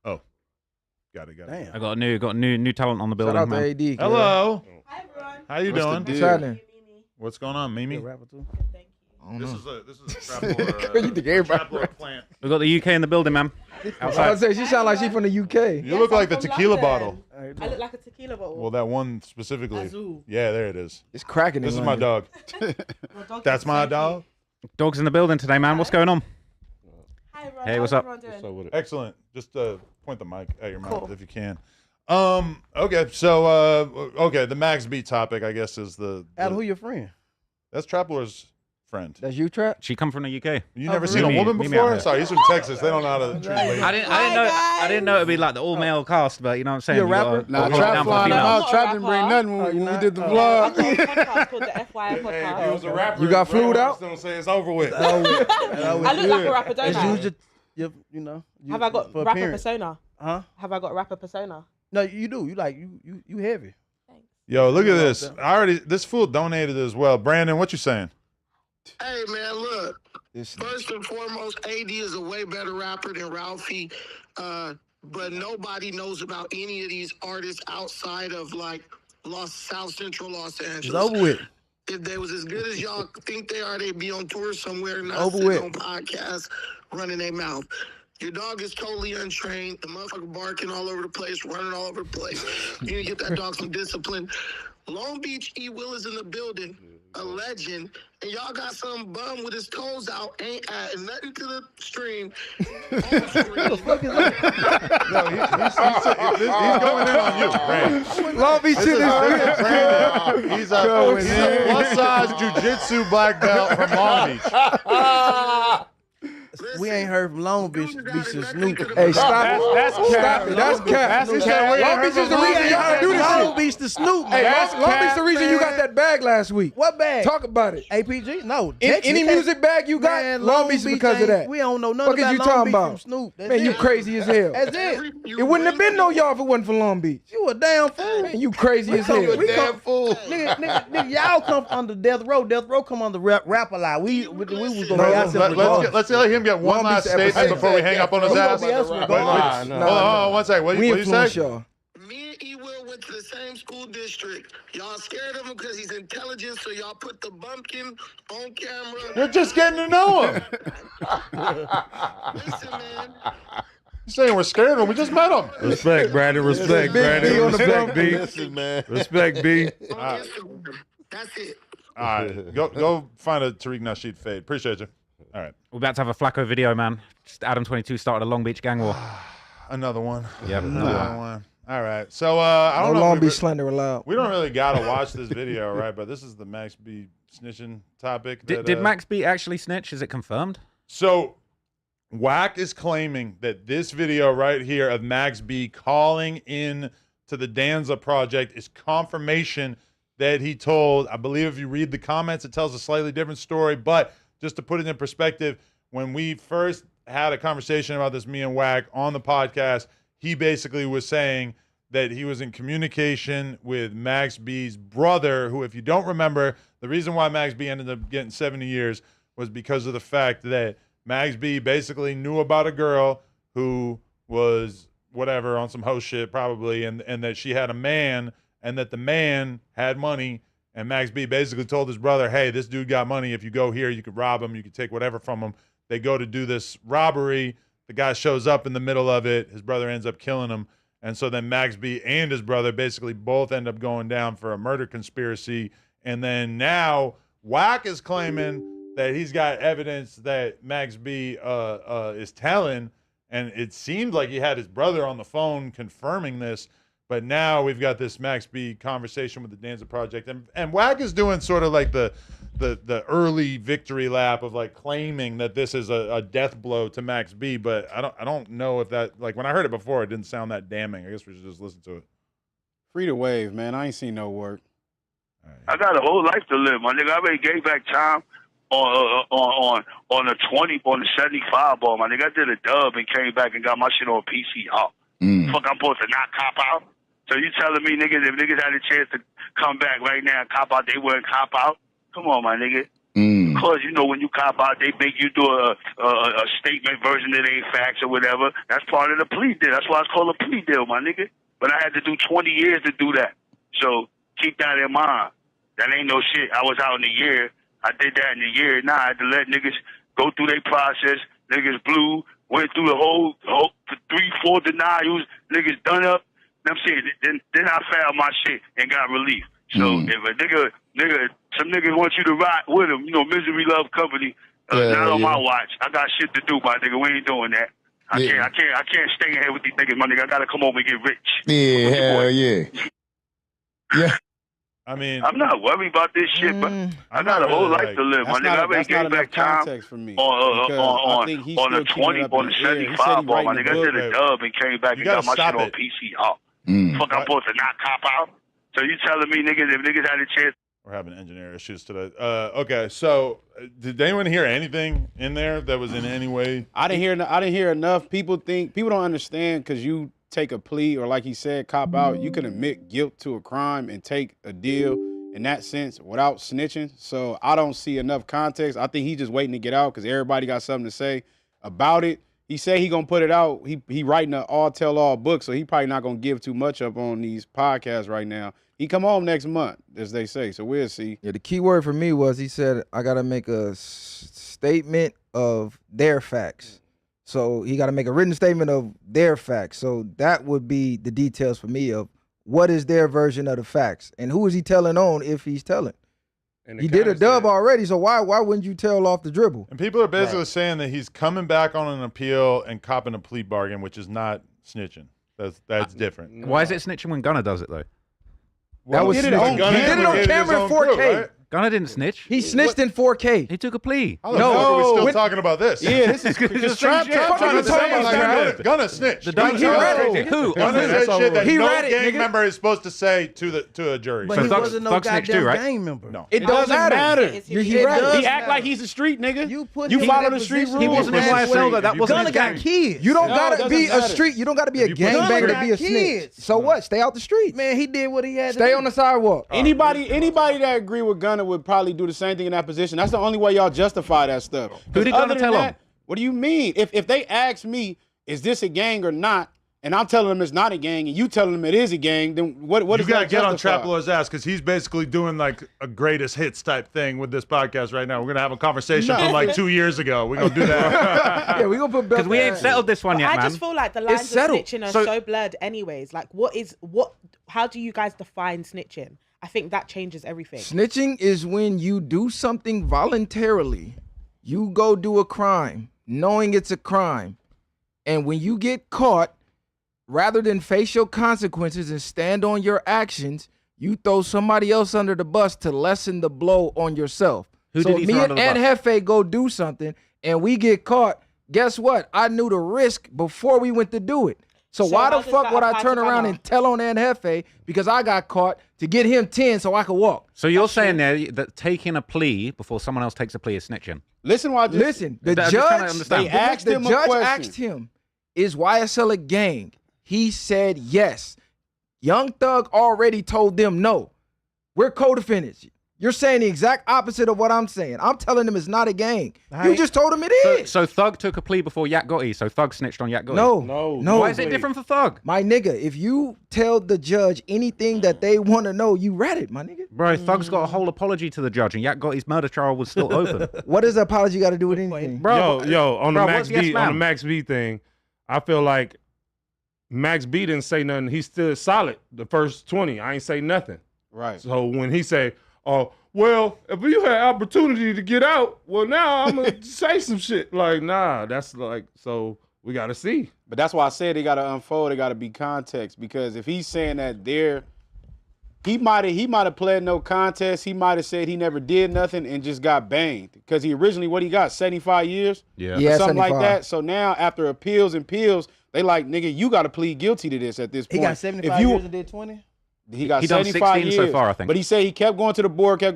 S1: Oh, got it.
S6: Damn.
S14: I got a new talent on the
S4: Shout
S14: building,
S4: out to
S14: man.
S4: AD. kid.
S1: Hello.
S16: Hi everyone.
S1: How you
S7: What's the
S1: doing?
S7: deal?
S4: What's happening?
S1: What's going on, Mimi?
S6: You a rapper too?
S16: Thank you.
S1: This is a trap
S4: You think everybody
S1: lord plant.
S14: We got the UK in the building, man.
S4: I was about to say, she sound like she from the UK.
S1: You look like the
S16: I'm from
S1: tequila
S16: London.
S1: bottle.
S16: I look like a tequila bottle.
S1: Well, that one specifically.
S16: Azul.
S1: Yeah, there it is.
S4: It's cracking.
S1: This
S4: in
S1: is my
S4: London.
S1: dog.
S16: My dog
S1: That's
S16: is
S1: my
S16: so
S1: dog.
S14: Dog's in the building today, man. What's going on?
S16: cute. Hi everyone.
S14: Hey, what's
S16: How's
S14: up?
S16: everyone doing?
S9: So with it.
S1: Excellent. Just point the mic at your mouth
S16: Cool.
S1: if you can. Okay, so the Max beat topic, I guess, is the
S6: Adam, who your friend?
S1: that's Trap Lord's friend.
S4: That's you, Trap?
S14: She come from the UK.
S1: You never
S6: for
S1: seen a
S14: real?
S1: woman
S14: Meet me
S1: before?
S14: out there.
S1: Sorry, he's from Texas. They don't know how to treat ladies.
S14: I didn't know it'd be like the all male cast, but you know what I'm saying.
S6: You a
S14: You gotta-
S6: rapper?
S7: Nah,
S14: gotta
S7: Trap
S14: down for
S7: flying
S14: females.
S7: out.
S16: I'm
S7: Trap
S16: not a
S7: didn't bring
S16: rapper.
S7: nothing when we did the
S16: I've
S7: vlog.
S16: got a podcast called the FYI podcast.
S9: He was a rapper.
S4: You got flued out?
S9: Don't say it's over with.
S16: I look like a rapper, don't
S6: It's
S16: I?
S6: you just, you know.
S16: Have I got
S6: for
S16: rapper
S6: appearance.
S16: persona?
S6: Huh?
S16: Have I got rapper persona?
S6: No, you do. You like you heavy.
S1: Yo, look at this. This fool donated as well. Brandon, what you saying?
S17: Hey, man, look. First and foremost, AD is a way better rapper than Ralphie, but nobody knows about any of these artists outside of, like, South Central Los Angeles.
S6: It's over with.
S17: If they was as good as y'all think they are, they'd be on tour somewhere, not
S6: Over
S17: sitting
S6: with.
S17: on podcasts, running their mouth. Your dog is totally untrained. The motherfucker barking all over the place, running all over the place. You need to get that dog some discipline. Long Beach E. Will is in the building, a legend, and y'all got some bum with his toes out, ain't adding nothing to the stream. On screen.
S1: He's going in on you, Ray.
S4: Long Beach shit is
S1: He's a plus-size jiu-jitsu black belt from Long Beach.
S6: We ain't heard from Long Beach Snoop.
S4: Hey, stop it.
S6: That's
S4: Stop it. That's cap. Long Beach is the reason y'all do this shit.
S6: Long Beach to Snoop.
S4: Hey, Long Beach the reason you got that bag last week.
S6: What bag?
S4: Talk about it.
S6: APG? No.
S4: Any music bag you got,
S6: Man,
S4: Long Beach is because of that.
S6: We don't know nothing
S4: What is
S6: about
S4: you
S6: Long
S4: talking
S6: Beach
S4: about?
S6: from Snoop. That's
S4: Man, you
S6: it.
S4: crazy as hell.
S6: That's it.
S4: It wouldn't have been no y'all if it wasn't for Long Beach.
S6: You a damn fool.
S4: Man, you crazy as hell.
S6: Nigga, y'all come under Death Row. Death Row come under rap a lot. We was gonna
S1: Let's let him get one last statement before we hang up on his ass. Hold on, 1 second. What you say?
S17: Me and E. Will went to the same school district. Y'all scared of him because he's intelligent, so y'all put the bumpkin on camera.
S1: We're just getting to know him.
S17: Listen, man.
S1: You're saying we're scared of him. We just met him.
S10: Respect, Brandon. Respect, Brandon. Respect, B.
S2: Listen, man.
S10: Respect, B.
S17: That's it.
S1: All right. Go find a Tariq Nasheed fade. Appreciate you. All right.
S14: We're about to have a Flacco video, man. Just Adam 22 started a Long Beach gang war.
S1: Another one.
S14: Yep.
S1: Another one. All right. So I don't know.
S4: Long Beach slander allowed.
S1: We don't really got to watch this video, right? But this is the Max B snitching topic.
S14: Did Max B actually snitch? Is it confirmed?
S1: So Wack is claiming that this video right here of Max B calling in to the Danza Project is confirmation that he told. I believe if you read the comments, it tells a slightly different story. But just to put it in perspective, when we first had a conversation about this, me and Wack on the podcast, he basically was saying that he was in communication with Max B's brother, who, if you don't remember, the reason why Max B ended up getting 70 years was because of the fact that Max B basically knew about a girl who was whatever on some hoe shit probably, and that she had a man, and that the man had money, and Max B basically told his brother, hey, this dude got money. If you go here, you could rob him. You could take whatever from him. They go to do this robbery. The guy shows up in the middle of it. His brother ends up killing him. And so then Max B and his brother basically both end up going down for a murder conspiracy. And then now Wack is claiming that he's got evidence that Max B is telling. And it seemed like he had his brother on the phone confirming this. But now we've got this Max B conversation with the Danza Project. And Wack is doing sort of like the early victory lap of like claiming that this is a death blow to Max B, but I don't know if that, like when I heard it before, it didn't sound that damning. I guess we should just listen to it.
S7: Free to wave, man. I ain't seen no work.
S18: I got a whole life to live, my nigga. I already gave back time on the 75 ball, my nigga. I did a dub and came back and got my shit on PCR. Fuck, I'm supposed to not cop out? So you telling me, niggas, if niggas had a chance to come back right now and cop out, they wouldn't cop out? Come on, my nigga. Because, you know, when you cop out, they make you do a statement version that ain't facts or whatever. That's part of the plea deal. That's why it's called a plea deal, my nigga. But I had to do 20 years to do that. So keep that in mind. That ain't no shit. I was out in a year. I did that in a year. Nah, I had to let niggas go through their process. Niggas blew, went through the whole 3-4 denials. Niggas done up. I'm saying, then I found my shit and got relief. So if a nigga, some niggas want you to ride with them, you know, misery love company. Not on my watch. I got shit to do, my nigga. We ain't doing that. I can't stay in here with these niggas, my nigga. I gotta come home and get rich.
S19: Yeah, hell yeah. Yeah.
S1: I mean,
S18: I'm not worried about this shit, but I got a whole life to live, my nigga. I already gave back time
S7: for me
S18: on the 75 ball, my nigga. I did a dub and came back and got my shit on PCR. Fuck, I'm supposed to not cop out? So you telling me, niggas, if niggas had a chance?
S1: We're having engineer issues today. Okay, so did anyone hear anything in there that was in any way?
S7: I didn't hear enough. People don't understand because you take a plea or, like he said, cop out. You can admit guilt to a crime and take a deal in that sense without snitching. So I don't see enough context. I think he's just waiting to get out because everybody got something to say about it. He said he gonna put it out. He writing an all-tell-all book, so he probably not gonna give too much up on these podcasts right now. He come home next month, as they say, so we'll see.
S4: Yeah, the key word for me was he said, I gotta make a statement of their facts. So he got to make a written statement of their facts. So that would be the details for me of what is their version of the facts and who is he telling on if he's telling.
S9: And
S4: He did a dub already, so why wouldn't you tell off the dribble?
S1: And people are basically saying that he's coming back on an appeal and copping a plea bargain, which is not snitching. That's different.
S14: Why is it snitching when Gunna does it though?
S4: That was snitching. He did it on camera in 4K.
S14: Gunna didn't snitch.
S4: He snitched in 4K.
S14: He took a plea.
S1: How the fuck are we still talking about this?
S7: Yeah, this is
S1: Trap trying to say like Gunna snitched.
S14: The
S1: Gunna
S14: he read it. Who?
S1: Gunna said shit that
S4: He
S1: no
S4: read it,
S1: gang
S4: nigga.
S1: member is supposed to say to a jury.
S6: But
S14: So
S6: he
S14: Thug-
S6: wasn't no
S14: Thug snitched
S6: goddamn
S14: too, right?
S6: gang member.
S1: No.
S4: It doesn't matter.
S6: He does
S7: He act
S6: matter.
S7: like he's a street nigga.
S6: You put
S7: You
S6: him
S7: follow
S6: in
S7: the
S6: that
S7: street
S6: position.
S7: rules.
S14: He wasn't in YSL though. That wasn't
S6: Gunna
S14: his
S6: got
S14: gang.
S6: kids.
S4: You don't
S7: No, it
S4: gotta
S7: doesn't
S4: be a
S7: matter.
S4: street. You don't gotta be a
S1: If you put
S4: gangbanger
S6: Gunna
S4: to be a
S6: got
S4: snitch.
S6: kids.
S4: So what? Stay out the streets.
S6: Man, he did what he had to
S4: Stay
S6: do.
S4: on the sidewalk.
S7: Anybody that agree with Gunna would probably do the same thing in that position. That's the only way y'all justify that stuff.
S14: Who did
S7: Other
S14: Gunna
S7: than
S14: tell
S7: that,
S14: him?
S7: What do you mean? If they ask me, is this a gang or not, and I'm telling them it's not a gang, and you telling them it is a gang, then what
S1: You
S7: is
S1: gotta
S7: that
S1: get on
S7: justify?
S1: Trap Lord's ass because he's basically doing like a greatest hits type thing with this podcast right now. We're gonna have a conversation from like 2 years ago. We're gonna do that.
S4: Yeah, we gonna put
S14: Because we ain't settled this one yet,
S16: I
S14: man.
S16: just feel like the lines of
S4: settled.
S16: snitching are
S14: So-
S16: so blurred anyways. Like how do you guys define snitching? I think that changes everything.
S4: Snitching is when you do something voluntarily. You go do a crime, knowing it's a crime. And when you get caught, rather than face your consequences and stand on your actions, you throw somebody else under the bus to lessen the blow on yourself.
S14: Who
S4: so
S14: did he
S4: me
S14: throw under
S4: and
S14: the bus?
S4: Hefe go do something and we get caught, guess what? I knew the risk before we went to do it. So why
S16: how
S4: the
S16: does
S4: fuck
S16: that
S4: would I
S16: apply
S4: turn
S16: to
S4: around
S16: Gunna?
S4: and tell on Aunt Hefe because I got caught to get him 10 so I could walk?
S14: So you're saying there that taking a plea before someone else takes a plea is snitching?
S7: Listen, why
S4: Listen, the
S14: I'm just trying to
S4: judge,
S14: understand.
S7: They asked
S4: the
S7: him a
S4: judge
S7: question.
S4: asked him, is YSL a gang? He said yes. Young Thug already told them no. We're co-defendants. You're saying the exact opposite of what I'm saying. I'm telling them it's not a gang. You just told him it is.
S14: So Thug took a plea before Yak Gotti. So Thug snitched on Yak Gotti.
S4: No.
S14: Why is it different for Thug?
S4: My nigga, if you tell the judge anything that they want to know, you read it, my nigga.
S14: Bro, Thug's got a whole apology to the judge, and Yak Gotti's murder trial was still open.
S4: What does the apology got to do with anything?
S14: Bro,
S10: on the
S14: bro,
S10: Max
S14: what's yes,
S10: B on the
S14: ma'am?
S10: Max B thing, I feel like Max B didn't say nothing. He stood solid the first 20. I ain't say nothing.
S7: Right.
S10: So when he say, "Oh, well, if you had opportunity to get out, well now I'm gonna say some shit," like, nah, that's like, so we gotta see.
S7: But that's why I said they gotta unfold. They gotta be context, because if he's saying that he might have pled no contest. He might have said he never did nothing and just got banged, because he originally what he got 75 years,
S14: Yeah.
S7: or something like that. So now after appeals and peels, they like, nigga, you got to plead guilty to this at this point.
S6: He got 75 years and did 20?
S7: He got
S14: He done
S7: 75
S14: 16
S7: years
S14: so far, I think.
S7: But he said he kept going to the board. Now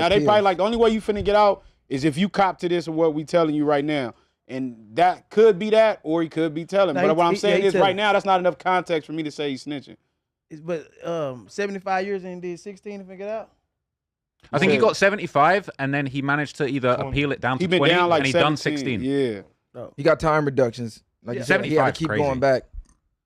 S7: they
S4: appeal.
S7: probably like, the only way you finna get out is if you cop to this or what we telling you right now. And that could be that, or he could be telling.
S6: No,
S7: But
S6: he-
S7: what I'm
S6: he-
S7: saying
S6: yeah, he
S7: is right
S6: telling.
S7: now, that's not enough context for me to say he's snitching.
S6: But 75 years and did 16 to figure it out?
S14: I think he got 75, and then he managed to either appeal it down to
S7: He been
S14: 20,
S7: down like
S14: and he
S7: 17.
S14: done 16.
S7: Yeah.
S4: He got time reductions. Like you said, he had to
S14: 75 's
S4: keep
S14: crazy.
S4: going back.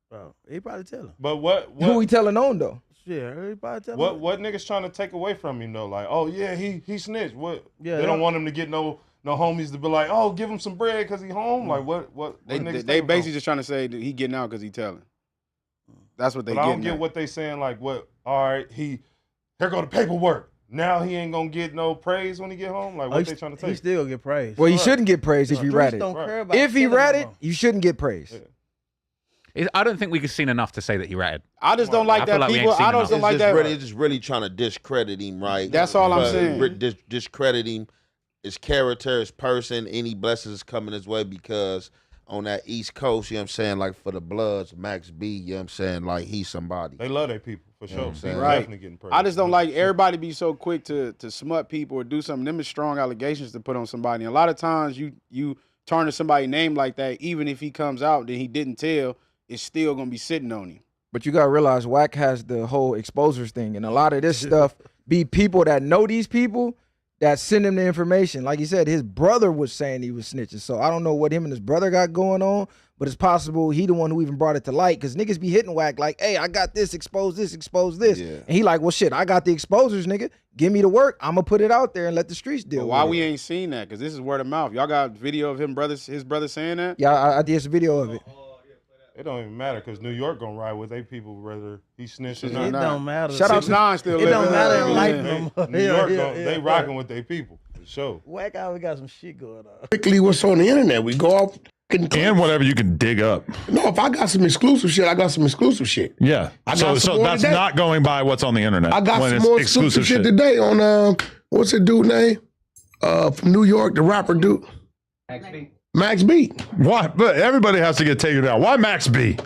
S6: Bro, he probably tell him.
S10: But what
S4: Who he telling on, though?
S6: Yeah, he probably tell him.
S10: what niggas trying to take away from him though? Like, oh yeah, he snitched. What?
S6: Yeah,
S10: they don't want him to get no homies to be like, oh, give him some bread because he home. Like what
S7: They
S10: niggas
S7: basically
S10: taking
S7: just trying to say that he getting out because he telling. That's what they
S10: But I don't
S7: getting
S10: get
S7: at.
S10: what they saying. Like, what? All right, here go the paperwork. Now he ain't gonna get no praise when he get home. Like, what they trying to
S6: He
S10: take?
S6: still get praised.
S4: Well, you shouldn't get praised if you read it.
S6: Don't care about
S4: If he
S6: killing
S4: read
S6: no
S4: it,
S6: more.
S4: you shouldn't get praised.
S14: I don't think we've seen enough to say that he ratted.
S7: I just don't like
S14: I feel
S7: that
S14: like we
S7: people.
S14: ain't seen
S7: I don't
S14: enough.
S7: like
S2: It's
S7: that.
S2: just really trying to discredit him, right?
S7: That's all I'm
S2: But
S7: saying.
S2: Discredit him, his character, his person, any blessings coming his way, because on that East Coast, you know what I'm saying, like for the Bloods, Max B, you know what I'm saying, like he's somebody.
S10: They love their people for
S2: You know
S10: sure.
S2: what I'm saying?
S10: He's
S7: Right.
S10: definitely getting praised.
S7: I just don't like everybody be so quick to smut people or do something. Them is strong allegations to put on somebody. And a lot of times you tarnish somebody's name like that, even if he comes out that he didn't tell, it's still gonna be sitting on him.
S4: But you gotta realize Wack has the whole exposures thing, and a lot of this stuff be people that know these people that sent him the information. Like he said, his brother was saying he was snitching. So I don't know what him and his brother got going on, but it's possible he the one who even brought it to light, because niggas be hitting whack like, hey, I got this, expose this, expose this.
S7: Yeah.
S4: And he like, well, shit, I got the exposers, nigga. Give me the work. I'm going to put it out there and let the streets deal with
S7: Why
S4: it.
S7: we ain't seen that? Because this is word of mouth. Y'all got video of his brother saying that?
S4: Yeah, I did some video of it.
S9: It don't even matter because New York gonna ride with their people whether he snitched or
S6: It
S9: not.
S6: don't matter.
S4: Shout out to
S7: 6ix9ine still
S6: It don't
S7: living.
S6: matter in
S7: Yeah.
S6: life no more.
S9: New York,
S6: Yeah,
S9: they rocking with their people for sure.
S6: Whack out, we got some shit going on.
S8: Quickly, what's on the internet? We go off.
S11: And whatever you can dig up.
S8: No, if I got some exclusive shit, I got some exclusive shit.
S11: Yeah.
S8: I got
S11: So
S8: some more
S11: that's
S8: today.
S11: not going by what's on the internet.
S8: I got
S11: when
S8: some
S11: it's
S8: more exclusive shit today on what's the dude name? From New York, the rapper dude. Max B.
S11: Why? But everybody has to get taken down. Why Max B?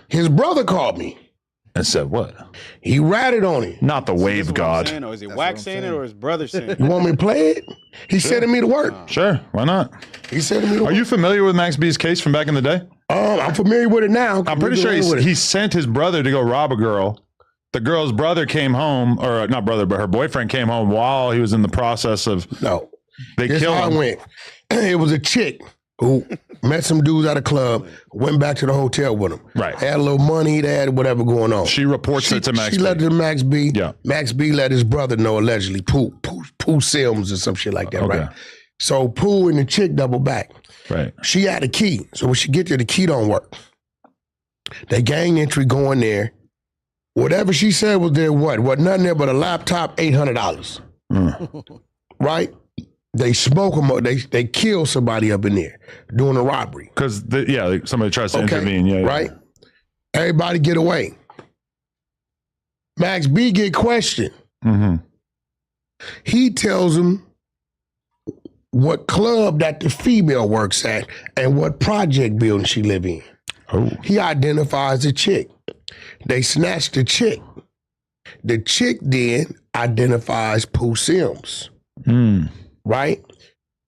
S8: His brother called me
S11: and said what?
S8: He ratted on him.
S11: Not the wave god.
S7: Saying, or is it Wax saying it or his brother saying it?
S8: You want me to play it? He's sending me to work.
S11: Sure, why not?
S8: He's sending me to work.
S11: Are you familiar with Max B's case from back in the day?
S8: I'm familiar with it now.
S11: I'm pretty sure he sent his brother to go rob a girl. The girl's brother came home, or not brother, but her boyfriend came home while he was in the process of.
S8: No.
S11: They
S8: This
S11: killed
S8: how
S11: him.
S8: it went. It was a chick who met some dudes at a club, went back to the hotel with him.
S11: Right.
S8: Had a little money, they had whatever going on.
S11: She reports it to Max
S8: She
S11: B.
S8: let it to Max B.
S11: Yeah.
S8: Max B let his brother know, allegedly, Pooh Sims or some shit like that,
S11: Okay.
S8: right? So Pooh and the chick double back.
S11: Right.
S8: She had a key. So when she get there, the key don't work. They gang entry going there. Whatever she said was there, what? Nothing there but a laptop, $800. Right? They smoke them up. They kill somebody up in there doing a robbery.
S11: Because, somebody tries to intervene. Yeah,
S8: right? Everybody get away. Max B get questioned.
S11: Mm-hmm.
S8: He tells him what club that the female works at and what project building she live in.
S11: Oh.
S8: He identifies the chick. They snatch the chick. The chick then identifies Pooh Sims. Right?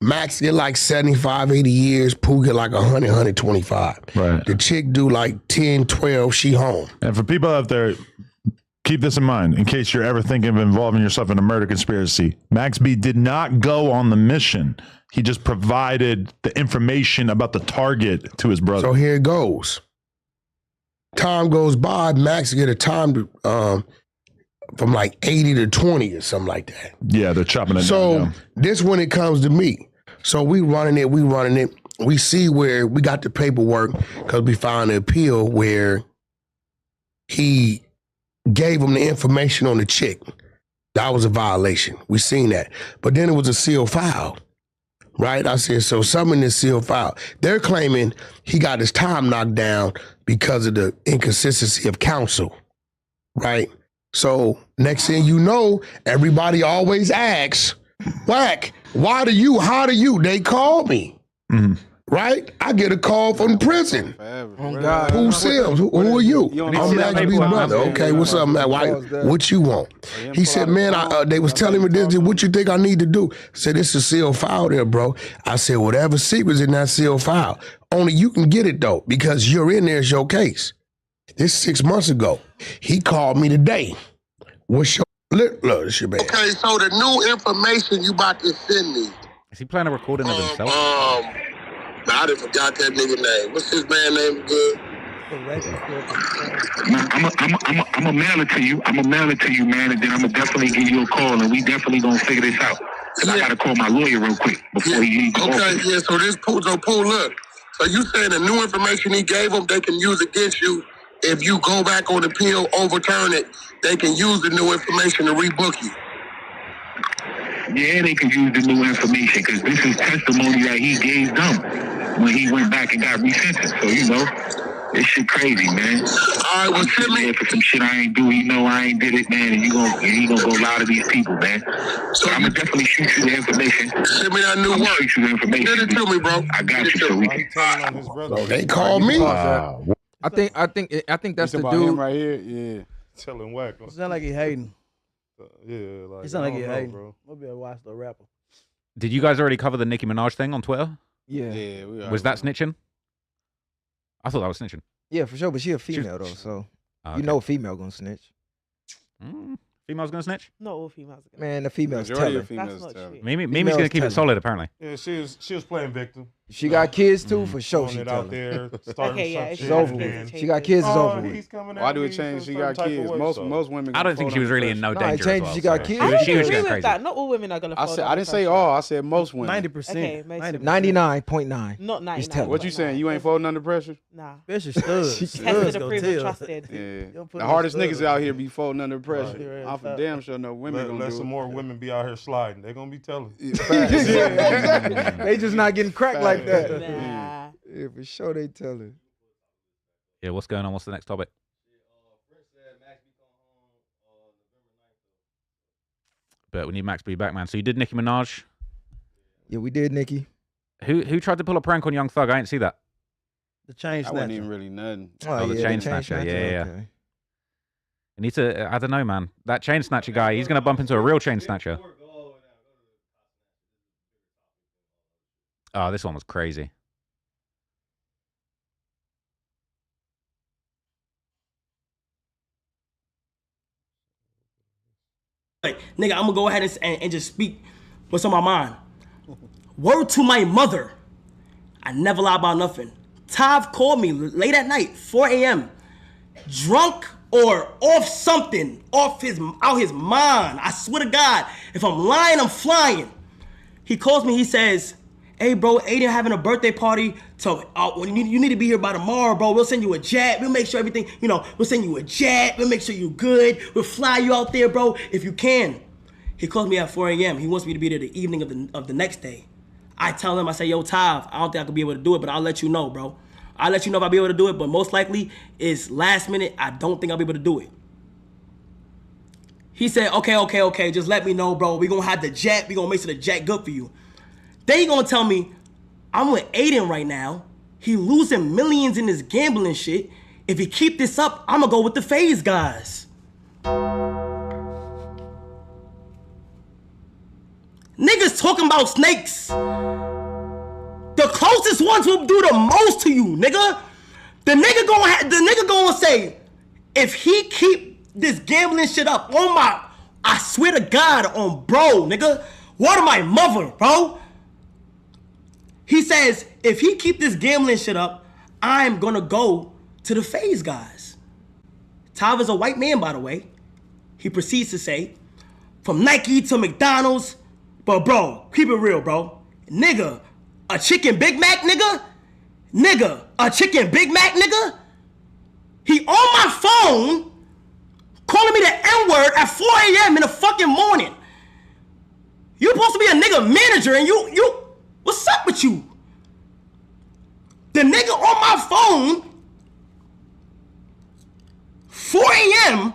S8: Max get like 75, 80 years. Pooh get like 100, 125.
S11: Right.
S8: The chick do like 10, 12. She home.
S11: And for people out there, keep this in mind in case you're ever thinking of involving yourself in a murder conspiracy. Max B did not go on the mission. He just provided the information about the target to his brother.
S8: So here it goes. Time goes by. Max get a time to, from like 80 to 20 or something like that.
S11: Yeah, they're chopping it
S8: So
S11: down.
S8: this when it comes to me. So we running it. We see where we got the paperwork because we found an appeal where he gave him the information on the chick. That was a violation. We seen that. But then it was a sealed file. Right? I said, so some in this sealed file. They're claiming he got his time knocked down because of the inconsistency of counsel. Right? So next thing you know, everybody always asks, Whack, how do you? They call me. Right? I get a call from prison. Who Sims? Who are you? I'm Max B's brother. Okay, what's up, Max? What you want? He said, man, they was telling me this. What you think I need to do? I said, this is a sealed file there, bro. I said, whatever secret's in that sealed file, only you can get it, though, because you're in there, it's your case. This 6 months ago. He called me today. What's your... Look, this your baby.
S17: Okay, so the new information you about to send me.
S14: Is he playing a recording of himself?
S17: I done forgot that nigga name. What's his man name good?
S18: I'm gonna mail it to you. I'm gonna mail it to you, man, and then I'm gonna definitely give you a call, and we definitely gonna figure this out. Cause I gotta call my lawyer real quick before he goes.
S17: Okay, yeah. So this Pooh, look. So you saying the new information he gave them, they can use against you if you go back on appeal, overturn it. They can use the new information to rebook you.
S18: Yeah, they can use the new information because this is testimony that he gave them when he went back and got resentenced. So you know, this shit crazy, man.
S17: All right, well, send me
S18: for some shit I ain't do. You know I ain't did it, man, and he gonna go lie to these people, man. So I'm gonna definitely shoot you the information.
S17: Send me that new work.
S18: Shoot you the information.
S17: Send it to me, bro.
S18: I got you. So we can.
S8: They called me.
S4: I think that's the
S7: about
S4: dude
S7: him right here. Yeah.
S9: Telling Whack.
S6: It sound like he hating.
S9: Yeah, like
S6: It sound like
S9: I
S6: he
S9: don't know,
S6: hating.
S9: bro.
S6: We'll be able to watch the rapper.
S14: Did you guys already cover the Nicki Minaj thing on Twitter?
S4: Yeah.
S14: Was that snitching? I thought that was snitching.
S4: Yeah, for sure. But she a female though, so
S14: Okay.
S4: you know a female gonna snitch.
S14: Females gonna snitch?
S16: Not all females are gonna.
S4: Man, the females
S7: Majority
S4: tell
S7: of
S4: her.
S7: females
S16: That's not
S7: tell.
S16: true.
S14: Mimi's gonna keep it solid, apparently.
S9: Yeah, she was playing victim.
S4: She got kids too, for sure.
S9: Throwing
S4: She
S9: it
S4: tell
S9: out
S4: her.
S9: there, starting
S16: Okay, yeah,
S9: some
S16: it's
S9: shit.
S4: It's over
S9: and
S4: with.
S9: then,
S4: She got kids, it's over
S9: he's
S4: with.
S9: coming
S7: Why
S9: at
S7: do
S9: me
S7: it change?
S9: some
S7: She got
S9: type of
S7: kids.
S9: way,
S7: Most
S9: so.
S7: women.
S14: I don't think she was really in no
S4: No, it
S14: danger.
S4: changes.
S14: as well,
S4: She got
S14: so-
S4: kids.
S16: I
S14: She
S16: don't
S14: was
S16: agree
S14: going
S16: with
S14: crazy.
S16: that. Not all women are gonna.
S7: I
S16: fold
S7: said I
S16: under
S7: didn't say
S16: pressure.
S7: all. I said most women.
S6: 90%.
S16: Okay, most
S6: 90%.
S4: 99.9.
S16: Not 99.
S7: What you saying? You ain't folding under pressure?
S16: Nah.
S6: Especially studs.
S16: Tested,
S6: Studs gonna
S16: approved,
S6: tell.
S16: and trusted.
S7: Yeah.
S6: Don't put
S7: The
S6: no
S7: hardest
S6: studs
S7: niggas out here be folding under pressure.
S6: Right.
S7: I'm for damn sure no women gonna
S9: Let
S7: do
S9: some
S7: it.
S9: more women be out here sliding. They're gonna be telling.
S4: They just not getting cracked like that.
S16: Nah.
S4: Yeah, for sure they tell her.
S14: Yeah, what's going on? What's the next topic? But we need Max to be back, man. So you did Nicki Minaj.
S4: Yeah, we did, Nicki.
S14: Who tried to pull a prank on Young Thug? I didn't see that.
S6: The chain
S7: That wasn't
S6: snatcher.
S7: even really nothing.
S14: Oh, the chain snatcher. Yeah.
S4: Okay.
S14: You need to. I don't know, man. That chain snatcher guy. He's gonna bump into a real chain snatcher. Oh, this one was crazy.
S20: Like, nigga, I'm gonna go ahead and just speak what's on my mind. Word to my mother. I never lie about nothing. Tav called me late at night, 4 a.m. Drunk or off something, out his mind. I swear to God, if I'm lying, I'm flying. He calls me, he says, hey bro, Aiden having a birthday party, so you need to be here by tomorrow, bro. We'll send you a jet. We'll make sure everything, we'll send you a jet. We'll make sure you're good. We'll fly you out there, bro, if you can. He calls me at 4 a.m. He wants me to be there the evening of the next day. I tell him, I say, yo, Tav, I don't think I could be able to do it, but I'll let you know, bro. I'll let you know if I'll be able to do it, but most likely it's last minute. I don't think I'll be able to do it. He said, okay, just let me know, bro. We gonna have the jet. We gonna make sure the jet good for you. Then he gonna tell me, I'm with Aiden right now. He losing millions in this gambling shit. If he keep this up, I'm gonna go with the FaZe guys. Niggas talking about snakes. The closest ones will do the most to you, nigga. The nigga gonna say, if he keep this gambling shit up on I swear to God on bro, nigga. What my mother, bro? He says, if he keep this gambling shit up, I'm gonna go to the FaZe guys. Tav is a white man, by the way. He proceeds to say, from Nike to McDonald's, but bro, keep it real, bro. Nigga, a chicken Big Mac, nigga? Nigga, a chicken Big Mac, nigga? He on my phone calling me the N-word at 4 a.m. in the fucking morning. You supposed to be a nigga manager and you, what's up with you? The nigga on my phone, 4 a.m.,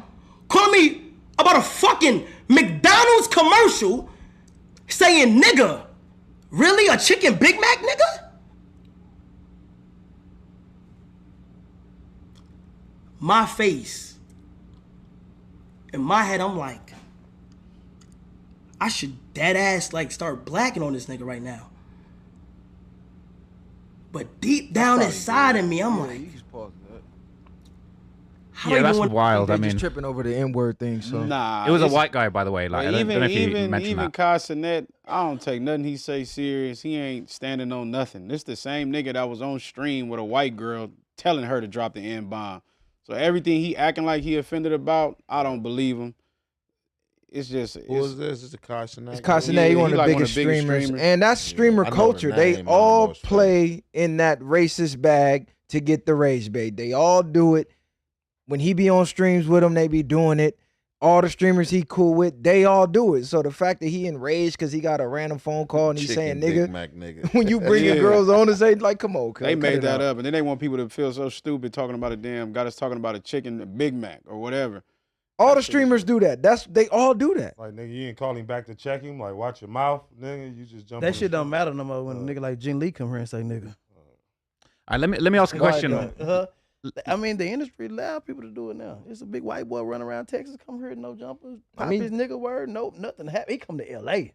S20: calling me about a fucking McDonald's commercial saying, nigga, really a chicken Big Mac, nigga? My face, in my head, I'm like, I should dead ass like start blacking on this nigga right now. But deep down inside of me, I'm like,
S14: Yeah, that's wild. I
S4: They
S14: mean,
S4: just tripping over the N-word thing. So
S7: Nah,
S14: it was a
S7: it's-
S14: white guy, by the way. Like, I don't know if you mentioned
S7: even
S14: that.
S7: Kai Cenat, I don't take nothing he say serious. He ain't standing on nothing. This the same nigga that was on stream with a white girl telling her to drop the N-bomb. So everything he acting like he offended about, I don't believe him. It's just
S2: Who is this? It's a Kai Cenat.
S4: It's Kai Cenat, he one of the biggest streamers. And that's streamer
S2: I know the
S4: culture. They
S2: name, I don't know
S4: all
S2: his face.
S4: play in that racist bag to get the rage bait. They all do it. When he be on streams with them, they be doing it. All the streamers he cool with, they all do it. So the fact that he enraged because he got a random phone call and he's saying,
S2: Chicken Big
S4: nigga,
S2: Mac nigga.
S4: when you bring your girls on and say, like, come on, cuz,
S7: They
S4: cut
S7: made
S4: it
S7: that
S4: out.
S7: up, and then they want people to feel so stupid talking about got us talking about a chicken a Big Mac or whatever.
S4: All the streamers do that. They all do that.
S9: Like, nigga, you ain't calling back to check him. Like, watch your mouth, nigga. You just jump. on
S6: That
S9: the
S6: shit don't matter no more when a nigga like Jin Lee come here and say nigga.
S14: All right, let me ask a question.
S6: I mean, the industry allow people to do it now. It's a big white boy running around Texas, come here, no jumpers, pop
S4: mean-
S6: his nigga word, nope, nothing happened. He come to L.A.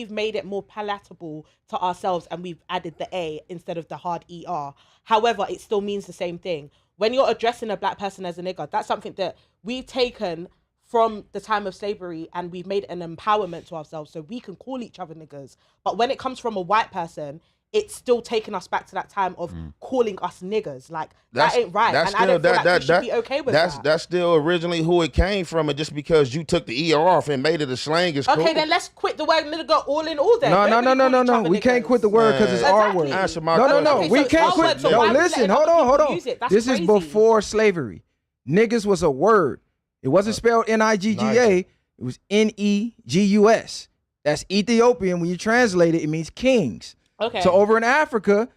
S16: we've made it more palatable to ourselves and we've added the A instead of the hard ER. However, it still means the same thing. when you're addressing a black person as a nigger, that's something that we've taken from the time of slavery and we've made an empowerment to ourselves so we can call each other niggers. But when it comes from a white person, it's still taking us back to that time of calling us niggers. Like, that ain't right. And I don't feel like we should be okay with that.
S2: That's still originally who it came from, and just because you took the ER off and made it a slang is cool.
S16: Okay, then let's quit the word nigger all in all then.
S4: No. We can't quit the word because it's our word.
S2: Answer my question.
S4: No. We can't quit. No, listen. Hold on. This is before slavery. Niggas was a word. It wasn't spelled N-I-G-G-A. It was N-E-G-U-S. That's Ethiopian. When you translate it, it means kings.
S16: Okay.
S4: So over in Africa,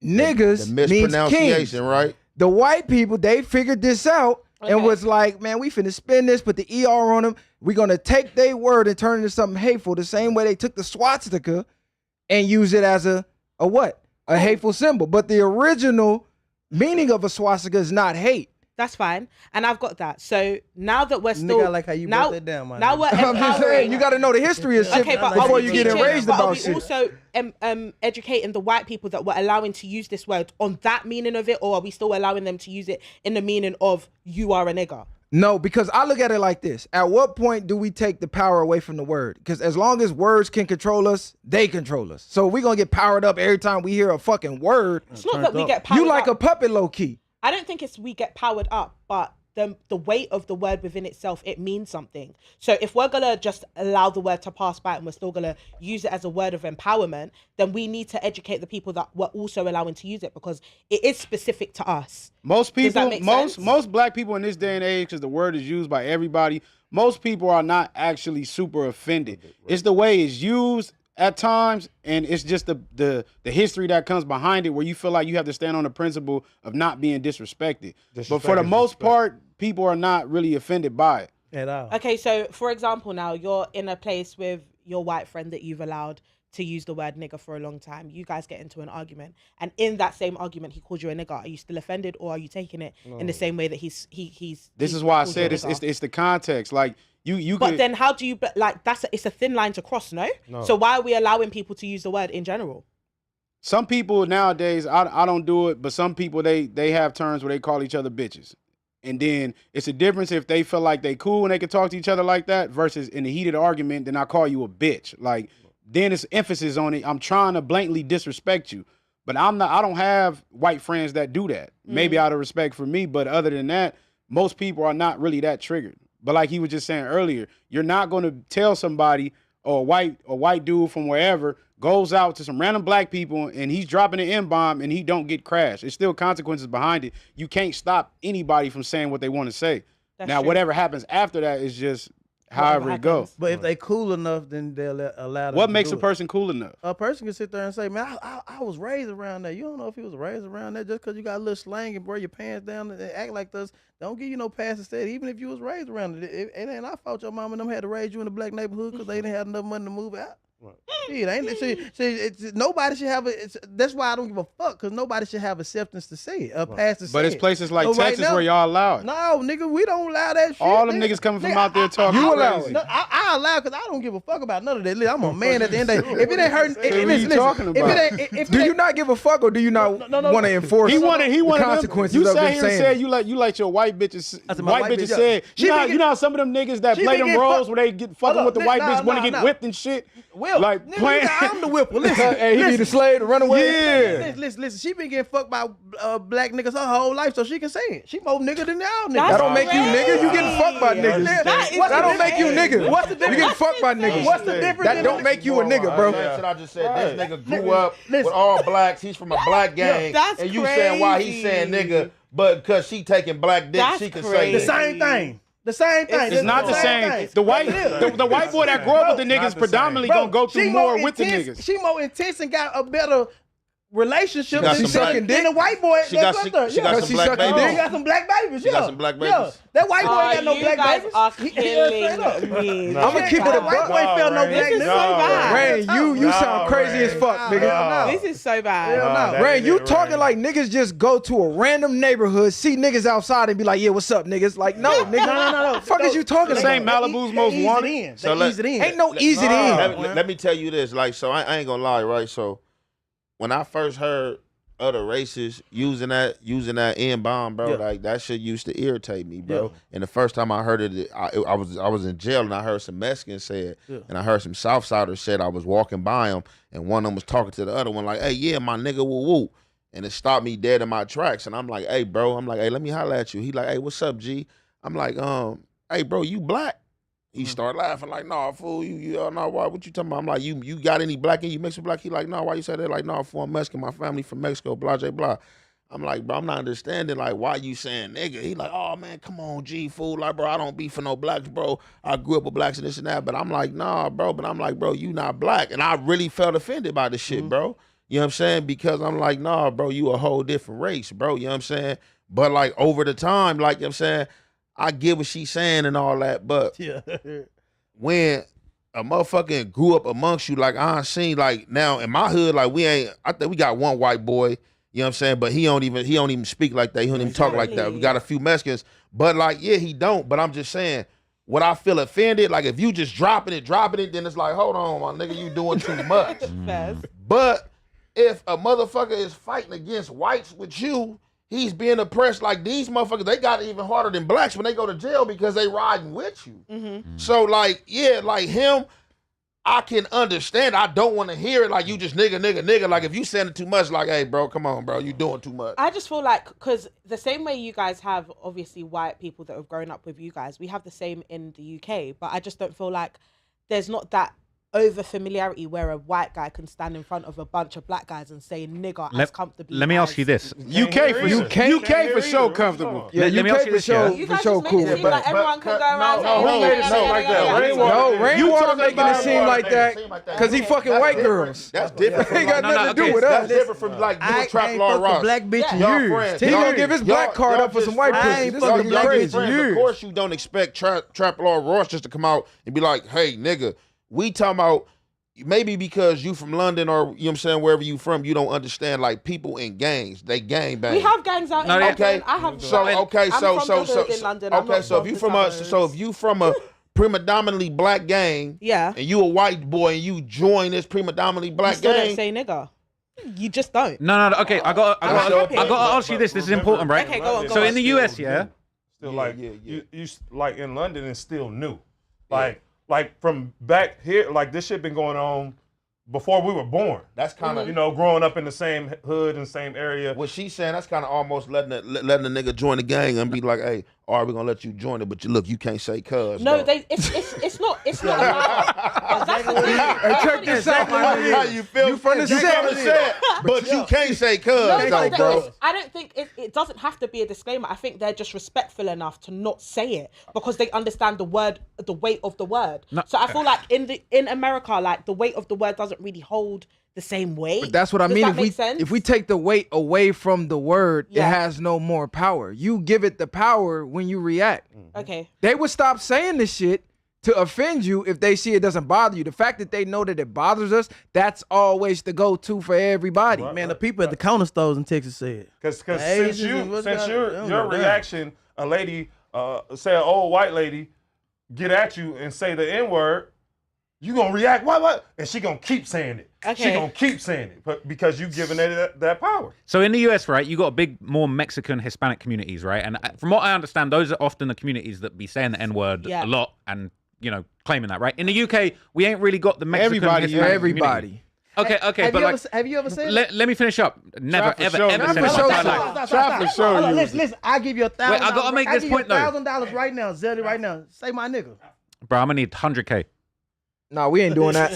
S4: niggas
S2: the
S4: means kings.
S2: Right?
S4: The white people, they figured this out and was like, man, we finna spin this, put the ER on them. We're gonna take their word and turn it into something hateful. The same way they took the swastika and use it as a what? A hateful symbol. But the original meaning of a swastika is not hate.
S16: That's fine, and I've got that. So now that we're still,
S6: Nigga, I like how you broke that down, man.
S16: Now we're
S4: I'm just saying, you got to know the history of shit before you get enraged about shit.
S16: Are we also educating the white people that we're allowing to use this word on that meaning of it, or are we still allowing them to use it in the meaning of you are a nigger?
S4: No, because I look at it like this. At what point do we take the power away from the word? Because as long as words can control us, they control us. So we're going to get powered up every time we hear a fucking word.
S16: It's not that we get powered up.
S4: You like a puppet low key.
S16: I don't think it's we get powered up, but the weight of the word within itself, it means something. So if we're gonna just allow the word to pass by and we're still gonna use it as a word of empowerment, then we need to educate the people that we're also allowing to use it because it is specific to us.
S7: Most people,
S16: Does that make sense?
S7: most black people in this day and age, because the word is used by everybody, most people are not actually super offended. It's the way it's used at times, and it's just the history that comes behind it where you feel like you have to stand on the principle of not being disrespected. But for the most part, people are not really offended by it.
S6: At all.
S16: Okay, so for example, now you're in a place with your white friend that you've allowed to use the word nigger for a long time. You guys get into an argument, and in that same argument, he called you a nigger. Are you still offended, or are you taking it in the same way that he's?
S7: This is why I said it's the context. Like you.
S16: But then, how do you like? It's a thin line to cross, no? So why are we allowing people to use the word in general?
S7: Some people nowadays, I don't do it, but some people they have terms where they call each other bitches. And then it's a difference if they feel like they cool and they can talk to each other like that versus in the heated argument, then I call you a bitch. Like, then it's emphasis on it. I'm trying to blatantly disrespect you. But I don't have white friends that do that. Maybe out of respect for me, but other than that, most people are not really that triggered. But like he was just saying earlier, you're not going to tell somebody or a white dude from wherever goes out to some random black people and he's dropping an M-bomb and he don't get crashed. There's still consequences behind it. You can't stop anybody from saying what they want to say.
S16: That's
S7: now,
S16: true.
S7: whatever happens after that is just however it goes.
S6: But if they cool enough, then they'll allow them
S7: What
S6: to
S7: makes
S6: do
S7: a person cool enough?
S6: A person can sit there and say, man, I was raised around that. You don't know if he was raised around that just because you got a little slang and wear your pants down and act like this. Don't give you no pass instead. Even if you was raised around it, it ain't our fault your mama and them had to raise you in a black neighborhood because they didn't have enough money to move out. Nobody should have that's why I don't give a fuck, because nobody should have acceptance to say it, pass to say it.
S7: But it's places like Texas where y'all allow it.
S6: No, nigga, we don't allow that shit.
S7: All them niggas coming from out there talking.
S6: You allow
S7: crazy.
S6: it. No, I allow it because I don't give a fuck about none of that. I'm a man at the end of the day. If it ain't hurting,
S7: what are you talking about?
S4: Do you not give a fuck, or do you not want to enforce the consequences
S7: you
S4: of them
S7: sat here and
S4: saying
S7: said
S4: it?
S7: you like your white bitches.
S6: my
S7: White
S6: white
S7: bitches
S6: bitch,
S7: said
S6: She
S7: you
S6: been
S7: know how some of them niggas that
S6: she
S7: play
S6: been
S7: them
S6: getting
S7: roles
S6: fuck-
S7: where they get fucking with the white bitch want to get
S6: nah.
S7: whipped and shit.
S6: Will,
S7: like
S6: nigga,
S7: playing.
S6: I'm the whipper. Listen,
S4: Hey, he be the slave to run away.
S7: Yeah.
S6: Listen. She been getting fucked by black niggas her whole life, so she can say it. She more nigga than y'all niggas.
S4: That don't make you nigga. You getting fucked by niggas. That don't make you nigga.
S6: What's the difference?
S4: You getting fucked by niggas.
S6: What's the difference?
S4: That don't make you a nigga, bro.
S2: That's what I just said. This nigga grew up with all blacks. He's from a black gang.
S16: That's
S2: and you saying why he's saying nigga, but because she taking black dick,
S16: That's
S2: she can
S16: crazy.
S2: say
S6: The
S2: that.
S6: same thing. The same thing.
S7: It's not the same. The white boy that grew up with the niggas predominantly gonna go through more with the niggas.
S6: She more intense and got a better relationship
S2: She got
S6: than
S2: some black-
S6: the white boy.
S2: She got some black babies.
S6: She got some black babies.
S2: She got some black babies.
S6: Yeah. That white boy ain't got no
S16: you
S6: black
S16: guys
S6: babies.
S16: are killing me.
S4: I'ma keep it a
S6: That white boy ain't felt no black
S16: This is so
S6: nigga.
S16: bad.
S4: Rain, you sound crazy as fuck, nigga.
S16: This is so bad.
S4: Rain, you talking like niggas just go to a random neighborhood, see niggas outside and be like, yeah, what's up, niggas? Like, no, nigga.
S6: No.
S4: Fuck is you talking
S7: This ain't
S4: about?
S7: Malibu's most wanted.
S2: So
S6: They ease it in.
S4: Ain't no easy in.
S2: Let me tell you this. Like, so I ain't gonna lie, right? So when I first heard other races using that N-bomb, bro. Like that shit used to irritate me, bro. And the first time I heard it, I was in jail and I heard some Mexicans say it, and I heard some Southsiders said I was walking by them and one of them was talking to the other one like, "Hey, yeah, my nigga, woo woo," and it stopped me dead in my tracks. And I'm like, "Hey, bro," I'm like, "Hey, let me holler at you." He like, "Hey, what's up, G?" I'm like, "Hey, bro, you black?" He started laughing like, "Nah, fool, you nah, why? What you talking about?" I'm like, "You got any black in you mixed with black?" He like, "No, why you say that?" Like, "No, fool, I'm Mexican. My family from Mexico, blah, blah, blah." I'm like, "Bro, I'm not understanding, like, why you saying nigga?" He like, "Oh, man, come on, G, fool. Like, bro, I don't beef for no blacks, bro. I grew up with blacks and this and that." But I'm like, "Nah, bro." But I'm like, "Bro, you not black." And I really felt offended by this shit, bro. You know what I'm saying? Because I'm like, "Nah, bro, you a whole different race, bro." You know what I'm saying? But, like, over the time, like, you know what I'm saying, I get what she's saying and all that, but when a motherfucker grew up amongst you, like I seen, like now in my hood, like I think we got one white boy, you know what I'm saying, but he don't even speak like that. He don't even talk like that. We got a few Mexicans, but like, yeah, he don't. But I'm just saying, what I feel offended, like if you just dropping it, then it's like, hold on, my nigga, you doing too much. But if a motherfucker is fighting against whites with you, he's being oppressed. Like these motherfuckers, they got it even harder than blacks when they go to jail because they riding with you. So like, yeah, like him, I can understand. I don't want to hear it like you just nigga. Like if you saying it too much, like, hey, bro, come on, bro, you doing too much.
S16: I just feel like, because the same way you guys have obviously white people that have grown up with you guys, we have the same in the UK, but I just don't feel like there's not that over familiarity where a white guy can stand in front of a bunch of black guys and say nigger as comfortably.
S14: Let me ask you this:
S7: UK for sure comfortable.
S4: Yeah,
S14: let me ask you this.
S16: You guys just make it seem like everyone can go around saying
S4: Rainwater making it seem like that because he fucking white girls.
S2: That's different.
S4: Ain't got nothing to do with us.
S2: That's different from like you trap law Ross.
S6: Black bitch in
S2: Y'all
S6: years.
S2: friends.
S4: He gonna give his black card up for some white pussy. This
S2: Y'all
S4: nigga
S2: just
S4: crazy.
S2: friends. Of course you don't expect trap law Ross just to come out and be like, hey, nigga, we talking about. Maybe because you from London or, you know what I'm saying, wherever you from, you don't understand, like, people in gangs. They gang bang.
S16: We have gangs out in London. I have.
S2: So, okay,
S16: I'm
S2: so,
S16: from
S2: so,
S16: the
S2: so,
S16: hood in London.
S2: okay, so if you from a predominantly black gang, and you a white boy and you join this predominantly black
S16: you still
S2: gang.
S16: don't say nigga. You just don't.
S14: No. Okay, I got to ask you this. This is important, right?
S16: Okay, go on.
S14: So in the US, still
S10: like you like in London, it's still new. Like from back here, like this shit been going on before we were born.
S2: That's kind of,
S10: you know, growing up in the same hood and same area.
S2: What she's saying, that's kind of almost letting the nigga join the gang and be like, hey, all right, we're gonna let you join it, but look, you can't say cuz.
S16: No, it's not about.
S4: Hey, check this out, my nigga.
S2: How you feel?
S4: You from the
S2: set, but you can't say cuz, bro.
S16: I don't think it doesn't have to be a disclaimer. I think they're just respectful enough to not say it because they understand the weight of the word.
S14: No.
S16: So I feel like in America, like the weight of the word doesn't really hold the same weight.
S4: But that's what I mean.
S16: Does that make sense?
S4: If we take the weight away from the word, it has no more power. You give it the power when you react.
S16: Okay.
S4: They would stop saying this shit to offend you if they see it doesn't bother you. The fact that they know that it bothers us, that's always the go-to for everybody.
S6: Man, the people at the corner stores in Texas said.
S10: Because since your reaction, a lady, say an old white lady, get at you and say the N-word, you gonna react, what? And she gonna keep saying it.
S16: Okay.
S10: She gonna keep saying it, but because you giving it that power.
S14: So in the US, right, you got a big, more Mexican, Hispanic communities, right? And from what I understand, those are often the communities that be saying the N-word a lot and, you know, claiming that, right? In the UK, we ain't really got the Mexican Hispanic community. Okay,
S6: have you ever said
S14: let me finish up. Never, ever said it in my life.
S6: Stop. Listen, I'll give you $1,000.
S14: Wait, I gotta make this point, though.
S6: $1,000 right now, Zelda, right now. Say my nigga.
S14: Bro, I'm gonna need 100K.
S4: No, we ain't doing that.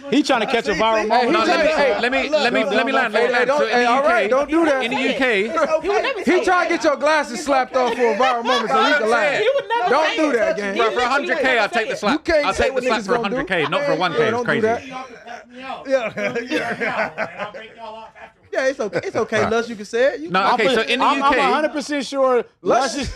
S7: He trying to catch a viral moment.
S14: No, let me land. So in the UK,
S4: don't do that.
S14: In the UK,
S4: he trying to get your glasses slapped off for a viral moment so he can laugh. Don't do that, gang.
S14: Bro, for 100K, I'll take the slap. I'll take the slap for 100K, not for 1K. It's crazy.
S6: Yeah, it's okay. It's okay, Lush. You can say it.
S14: No, okay. So in the UK,
S7: I'm 100% sure Lush is.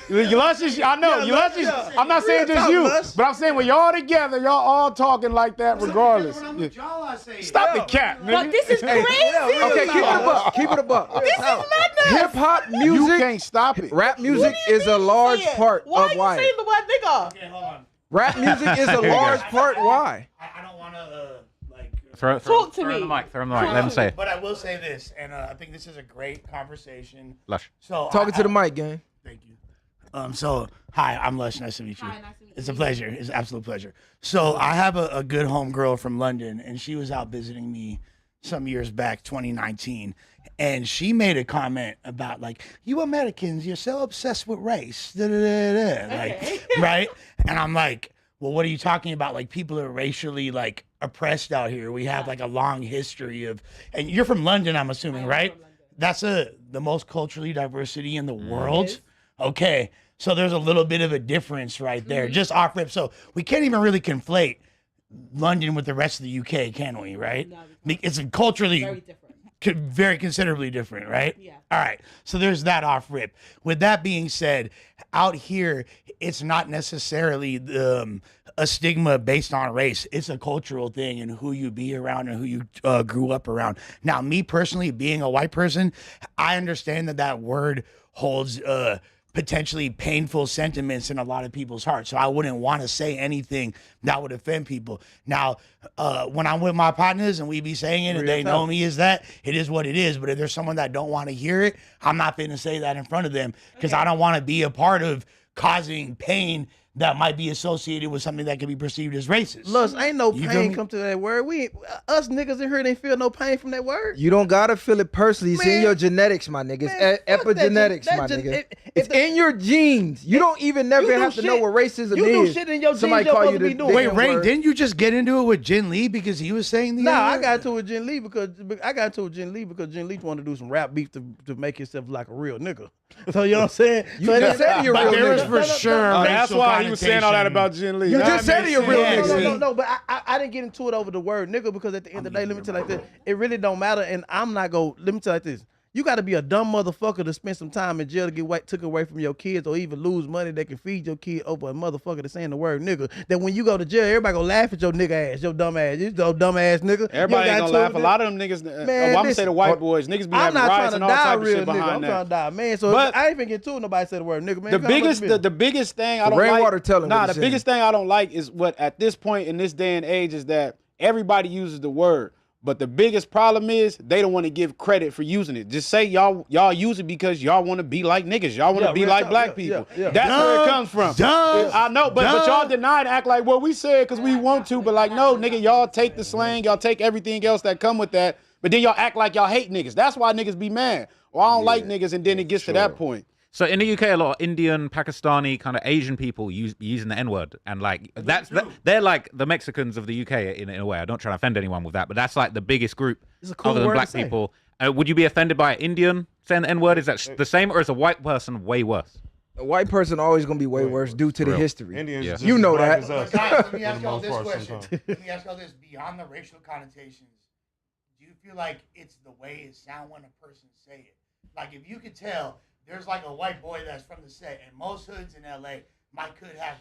S7: I know. Lush is. I'm not saying just you, but I'm saying when y'all together, y'all all talking like that, regardless. Stop the cap, nigga.
S16: But this is crazy.
S4: Okay, keep it a buck. Keep it a buck.
S16: This is madness.
S4: Hip hop music.
S7: You can't stop it.
S4: Rap music is a large part of why.
S16: Why are you saying the word nigga?
S8: Okay, hold on.
S4: Rap music is a large part. Why?
S8: I don't want to
S14: Throw
S16: Talk to
S14: him
S16: me.
S14: the mic. Throw him the mic. Let him say it.
S3: But I will say this, and I think this is a great conversation.
S14: Lush.
S3: So
S4: Talking to the mic, gang.
S3: Thank you. So hi, I'm Lush. Nice to meet you. Hi, nice to meet you. It's a pleasure. It's an absolute pleasure. So I have a good homegirl from London, and she was out visiting me some years back, 2019, and she made a comment about like, you Americans, you're so obsessed with race, like, right? And I'm like, well, what are you talking about? Like, people are racially like oppressed out here. We have like a long history of, and you're from London, I'm assuming, right? That's the most culturally diversity in the world. Okay, so there's a little bit of a difference right there, just off rip. So we can't even really conflate London with the rest of the UK, can we? Right? No, it's culturally very different, very considerably different, right? Yeah. All right. So there's that off rip. With that being said, out here, it's not necessarily a stigma based on race. It's a cultural thing and who you be around and who you grew up around. Now, me personally, being a white person, I understand that word holds potentially painful sentiments in a lot of people's hearts. So I wouldn't want to say anything that would offend people. Now, when I'm with my partners and we be saying it and they know me as that, it is what it is. But if there's someone that don't want to hear it, I'm not going to say that in front of them because I don't want to be a part of causing pain that might be associated with something that can be perceived as racist.
S6: Lush, ain't no pain come to that word. Us niggas in here didn't feel no pain from that word.
S4: You don't gotta feel it personally. It's in your genetics, my nigga. It's epigenetics, my nigga. It's in your genes. You don't even never have to know what racism is.
S3: You
S4: do
S3: shit in your genes. Somebody call you the wait, Ray, didn't you just get into it with Jen Lee because he was saying the
S6: I got into it with Jen Lee because Jen Lee wanted to do some rap beef to make himself like a real nigga. So you know what I'm saying?
S4: You just said you're real
S3: there is
S4: nigga.
S3: for sure.
S7: That's why he was saying all that about Jen Lee.
S4: You just said you're real nigga.
S6: No, but I didn't get into it over the word nigga because at the end of the day, let me tell you like this, it really don't matter. And I'm not going, let me tell you like this. You got to be a dumb motherfucker to spend some time in jail to get took away from your kids or even lose money that can feed your kid over a motherfucker that's saying the word nigga. That when you go to jail, everybody gonna laugh at your nigga ass, your dumb ass, you dumb ass nigga.
S7: Everybody ain't gonna laugh. A lot of them niggas, I'm gonna say the white boys, niggas be having riots and all type of shit behind that.
S6: I'm trying to die, man. So but I ain't even get to it. Nobody said the word nigga, man.
S7: The biggest thing I don't like. The biggest thing I don't like is what at this point in this day and age is that everybody uses the word. But the biggest problem is they don't want to give credit for using it. Just say y'all use it because y'all want to be like niggas. Y'all want to be like black people. That's where it comes from. I know, but y'all deny and act like, well, we said because we want to, but like, no, nigga, y'all take the slang, y'all take everything else that come with that, but then y'all act like y'all hate niggas. That's why niggas be mad. Or I don't like niggas, and then it gets to that point.
S14: So in the UK, a lot of Indian, Pakistani, kind of Asian people using the N-word, and like they're like the Mexicans of the UK in a way. I don't try to offend anyone with that, but that's like the biggest group other than black people. Would you be offended by an Indian saying the N-word? Is that the same, or is a white person way worse?
S4: A white person always gonna be way worse due to the history.
S10: Indians
S4: you know that.
S3: Guys, let me ask y'all this question. Let me ask y'all this: beyond the racial connotations, do you feel like it's the way it sounds when a person say it? Like if you could tell. There's like a white boy that's from the set, and most hoods in LA could have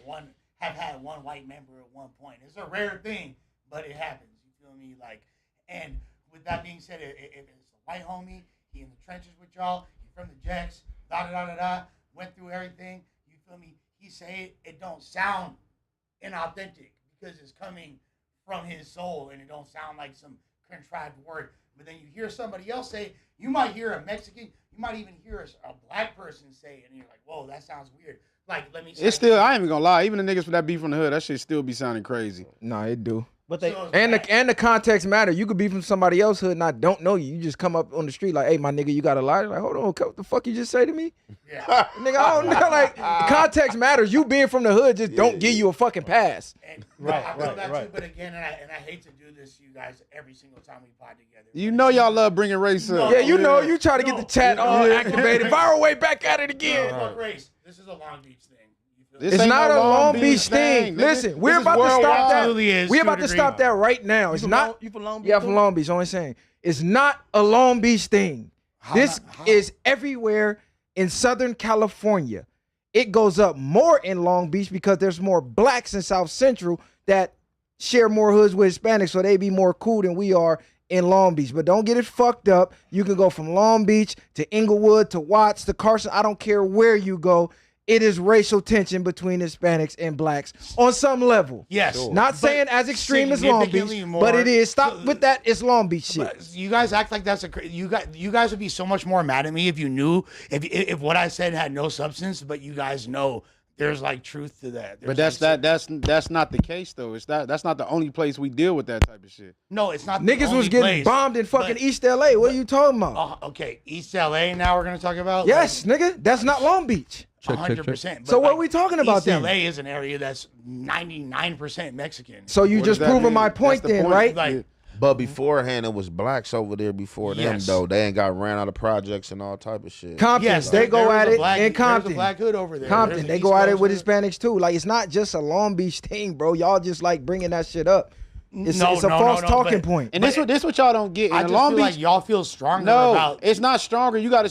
S3: had one white member at one point. It's a rare thing, but it happens. You feel me? Like, and with that being said, if it's a white homie, he in the trenches with y'all, he from the Jacks, went through everything. You feel me? He say it don't sound inauthentic because it's coming from his soul, and it don't sound like some contrived word. But then you hear somebody else say, you might hear a Mexican. You might even hear a black person say it, and you're like, whoa, that sounds weird. Like, let me say
S7: it's still, I ain't even gonna lie, even the niggas for that beef from the hood, that shit still be sounding crazy.
S4: Nah, it do.
S6: But they
S4: and the context matter. You could be from somebody else's hood and I don't know you. You just come up on the street like, hey, my nigga, you got a lie? Like, hold on, what the fuck you just say to me? Yeah. Nigga, I don't know. Like, context matters. You being from the hood just don't give you a fucking pass.
S3: And I feel that too, but again, and I hate to do this to you guys every single time we pod together.
S7: You know y'all love bringing race up.
S4: Yeah, you know, you try to get the chat all activated. Viral way back at it again.
S3: Fuck race. This is a Long Beach thing.
S4: It's not a Long Beach thing. Listen, we're about to stop that. We're about to stop that right now. It's not.
S6: You from Long Beach?
S4: Yeah, from Long Beach. I'm only saying it's not a Long Beach thing. This is everywhere in Southern California. It goes up more in Long Beach because there's more blacks in South Central that share more hoods with Hispanics, so they be more cool than we are in Long Beach. But don't get it fucked up. You can go from Long Beach to Inglewood to Watts to Carson. I don't care where you go. it is racial tension between Hispanics and blacks on some level.
S3: Yes.
S4: Not
S3: But
S4: saying as extreme as Long
S3: significantly
S4: Beach,
S3: more-
S4: but it is. Stop with that. It's Long Beach shit.
S3: You guys act like that's you guys would be so much more mad at me if you knew if what I said had no substance, but you guys know there's like truth to that.
S7: But that's not the case though. That's not the only place we deal with that type of shit.
S3: No, it's not. The
S4: Niggas
S3: only
S4: was getting
S3: place,
S4: bombed in fucking East LA. What are you talking about?
S3: Okay, East LA. Now we're gonna talk about.
S4: Yes, nigga. That's not Long Beach.
S3: 100%.
S4: So what are we talking about
S3: East
S4: then?
S3: LA is an area that's 99% Mexican.
S4: So you just proving my point then, right?
S3: Like,
S2: But beforehand, it was blacks over there before them,
S3: Yes.
S2: though. They ain't got ran out of projects and all type of shit.
S4: Compton,
S3: Yes,
S4: they go
S3: there
S4: at
S3: was a
S4: it
S3: black-
S4: in Compton.
S3: There's a black hood over there.
S4: Compton,
S3: There's
S4: they
S3: an
S4: go
S3: East
S4: at it
S3: Coast
S4: with
S3: hood.
S4: Hispanics too. Like it's not just a Long Beach thing, bro. Y'all just like bringing that shit up. It's a false talking point.
S7: And this what y'all don't get.
S3: I
S7: In
S3: just
S7: Long
S3: feel
S7: Beach,
S3: like y'all feel stronger
S7: no,
S3: about.
S7: it's not stronger. You gotta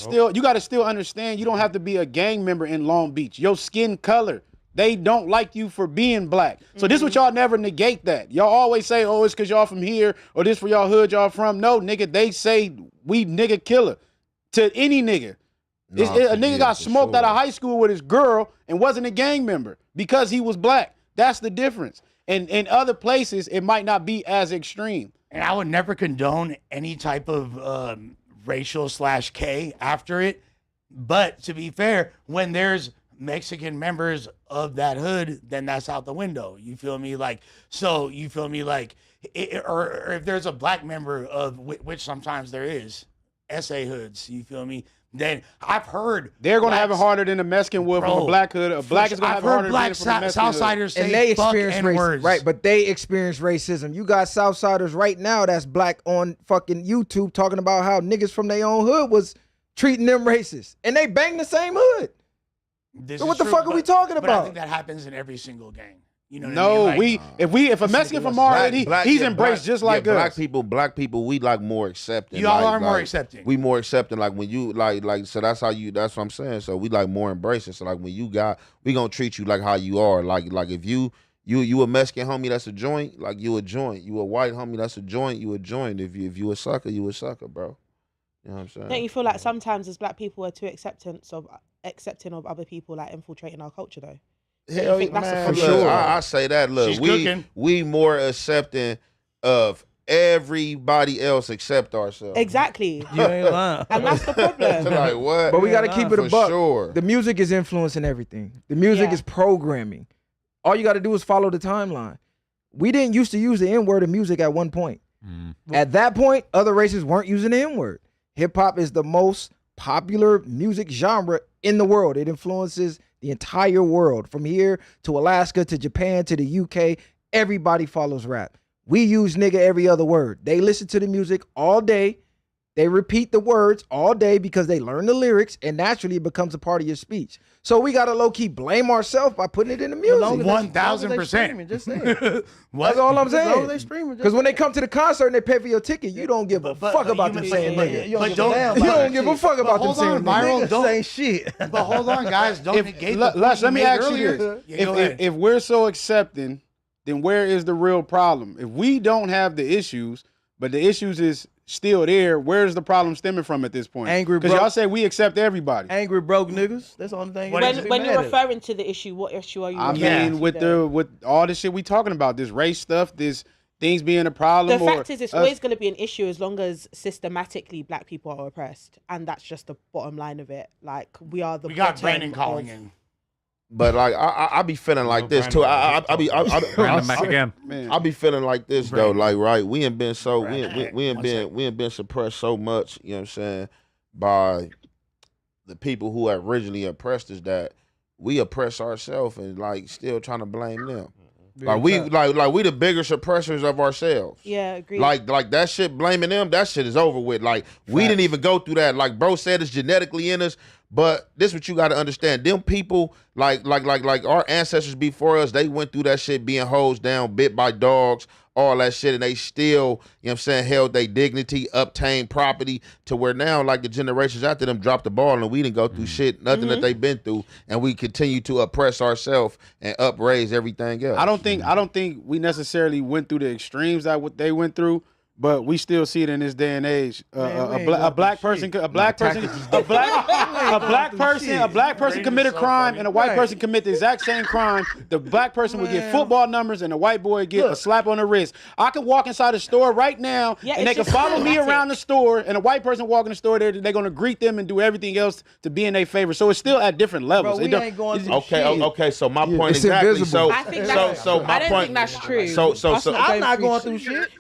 S7: still understand. You don't have to be a gang member in Long Beach. Your skin color. They don't like you for being black. So this what y'all never negate that. Y'all always say, oh, it's because y'all from here or this for y'all hood y'all from. No, nigga, they say we nigga killer to any nigga. A nigga got smoked out of high school with his girl and wasn't a gang member because he was black. That's the difference. And in other places, it might not be as extreme.
S3: And I would never condone any type of racial /K after it. But to be fair, when there's Mexican members of that hood, then that's out the window. You feel me? Like, so you feel me? Like, or if there's a black member of which sometimes there is, SA hoods. You feel me? Then I've heard
S7: they're gonna have it harder than a Mexican would from a black hood. A black is gonna have it harder than from a Mexican hood.
S3: Southsiders say
S4: And they
S3: fuck
S4: experience
S3: N-words.
S4: racism, right? But they experience racism. You got Southsiders right now that's black on fucking YouTube talking about how niggas from their own hood was treating them racist, and they bang the same hood.
S3: This
S4: So
S3: is
S4: what the
S3: true,
S4: fuck are we talking
S3: But I
S4: about?
S3: think that happens in every single gang. You know what
S7: No,
S3: I mean? Like,
S7: if a Mexican from our hood, he's embraced just like us.
S2: Black people, we like more accepting.
S3: Y'all
S2: like,
S3: are more
S2: like,
S3: accepting.
S2: We more accepting. Like when you like, so that's how you. That's what I'm saying. So we like more embracing. So like when you got, we gonna treat you like how you are. Like if you a Mexican homie, that's a joint. Like you a joint. You a white homie, that's a joint. You a joint. If you a sucker, you a sucker, bro. You know what I'm saying?
S16: Don't you feel like sometimes as black people we're too accepting of other people like infiltrating our culture though?
S2: Hell,
S16: think that's a
S2: man,
S16: problem?
S2: look,
S16: Sure.
S2: I say that. Look,
S3: She's cooking.
S2: we more accepting of everybody else except ourselves.
S16: Exactly.
S6: You ain't lying.
S16: And that's the problem.
S2: Like what?
S4: But we got to keep it a
S2: For
S4: buck.
S2: sure.
S4: The music is influencing everything. The music
S16: Yeah.
S4: is programming. All you got to do is follow the timeline. We didn't used to use the N-word in music at one point. At that point, other races weren't using the N-word. Hip-hop is the most popular music genre in the world. It influences the entire world. From here to Alaska to Japan to the UK, everybody follows rap. We use nigga every other word. They listen to the music all day. They repeat the words all day because they learn the lyrics, and naturally it becomes a part of your speech. So we gotta low-key blame ourselves by putting it in the music.
S3: 1,000%.
S6: Just say it.
S4: That's all I'm
S6: As long as
S4: saying.
S6: they streaming, just
S4: Because when
S6: say
S4: they come to the concert and they pay for your ticket, you don't give a fuck about them saying nigga.
S6: You don't give a
S3: don't-
S6: damn
S4: You
S6: about
S4: don't
S6: that
S4: give a
S6: shit.
S4: fuck about them
S3: hold
S4: saying
S3: on,
S4: nigga.
S3: viral.
S6: Niggas
S3: Don't-
S6: say shit.
S3: But hold on, guys. Don't negate the
S7: Lush, let me
S3: point
S7: ask
S3: made
S7: you
S3: earlier.
S7: this.
S3: Yeah, go ahead.
S7: If we're so accepting, then where is the real problem? If we don't have the issues, but the issues is still there, where's the problem stemming from at this point?
S6: Angry
S7: Because
S6: broke-
S7: y'all say we accept everybody.
S6: Angry broke niggas. That's the only thing.
S16: When you're referring to the issue, what issue are you
S7: I
S16: referring
S7: mean,
S16: to
S7: with
S16: though?
S7: with all the shit we talking about, this race stuff, this things being a problem.
S16: The fact is, it's
S7: us-
S16: always going to be an issue as long as systematically black people are oppressed, and that's just the bottom line of it. Like we are the.
S3: We got
S16: bottom
S3: Brandon calling
S16: of-
S3: in.
S2: But like I be feeling like this too. I be
S14: Brandon back again.
S2: I be feeling like this though. Like right, we ain't been so we ain't been suppressed so much. You know what I'm saying, by the people who originally oppressed us, that we oppress ourselves and like still trying to blame them. Like we we the bigger suppressors of ourselves.
S16: Yeah, agreed.
S2: Like that shit, blaming them, that shit is over with. Like we didn't even go through that. Like bro said, it's genetically in us. But this what you got to understand. Them people, like our ancestors before us, they went through that shit being hosed down, bit by dogs, all that shit, and they still, you know what I'm saying, held their dignity, obtained property, to where now, like the generations after them dropped the ball and we didn't go through shit, nothing that they've been through, and we continue to oppress ourselves and upraise everything else.
S7: I don't think we necessarily went through the extremes that what they went through, But we still see it in this day and age. A black person committed a crime and a white person commit the exact same crime. The black person would get football numbers and the white boy would get a slap on the wrist. I could walk inside the store right now and they can follow me around the store, and a white person walk in the store, they're going to greet them and do everything else to be in their favor. So it's still at different levels.
S2: Bro, okay. So my point exactly. So
S16: I don't think that's true.
S2: So
S6: I'm not going through shit.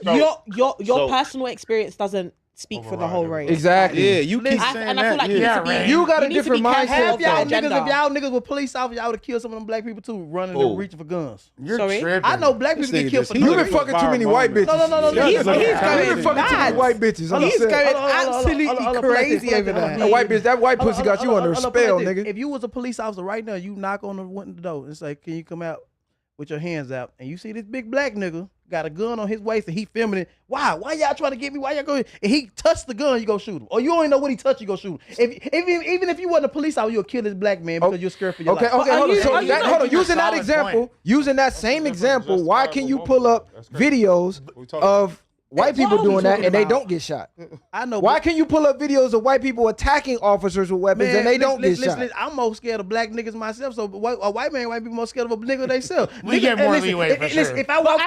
S16: Your personal experience doesn't speak for the whole race.
S4: Exactly.
S7: Yeah, you keep saying
S16: and I feel like
S6: you
S4: got a different mindset.
S6: Half y'all niggas, if y'all niggas were police officers, y'all would have killed some of them black people too, running and reaching for guns.
S3: You're tripping.
S6: I know black people get killed for
S4: You've been fucking too many white bitches.
S6: No.
S4: He's been fucking too many white bitches.
S6: He's going absolutely crazy over there.
S4: That white pussy got you under a spell, nigga.
S6: If you was a police officer right now, you knock on the door and say, "Can you come out with your hands out?" And you see this big black nigga got a gun on his waist and he filming it. Why y'all trying to get me? Why y'all going? And he touched the gun, you go shoot him. Or you only know what he touched, you go shoot him. Even if you wasn't a police officer, you'll kill this black man because you're scared for your life.
S4: Hold on. Using that example, using that same example, why can you pull up videos of white people doing that and they don't get shot?
S6: I know.
S4: Why can you pull up videos of white people attacking officers with weapons and they don't get shot?
S6: I'm more scared of black niggas myself. So a white people more scared of a nigga themselves.
S3: We get more leeway for sure.
S6: If I walk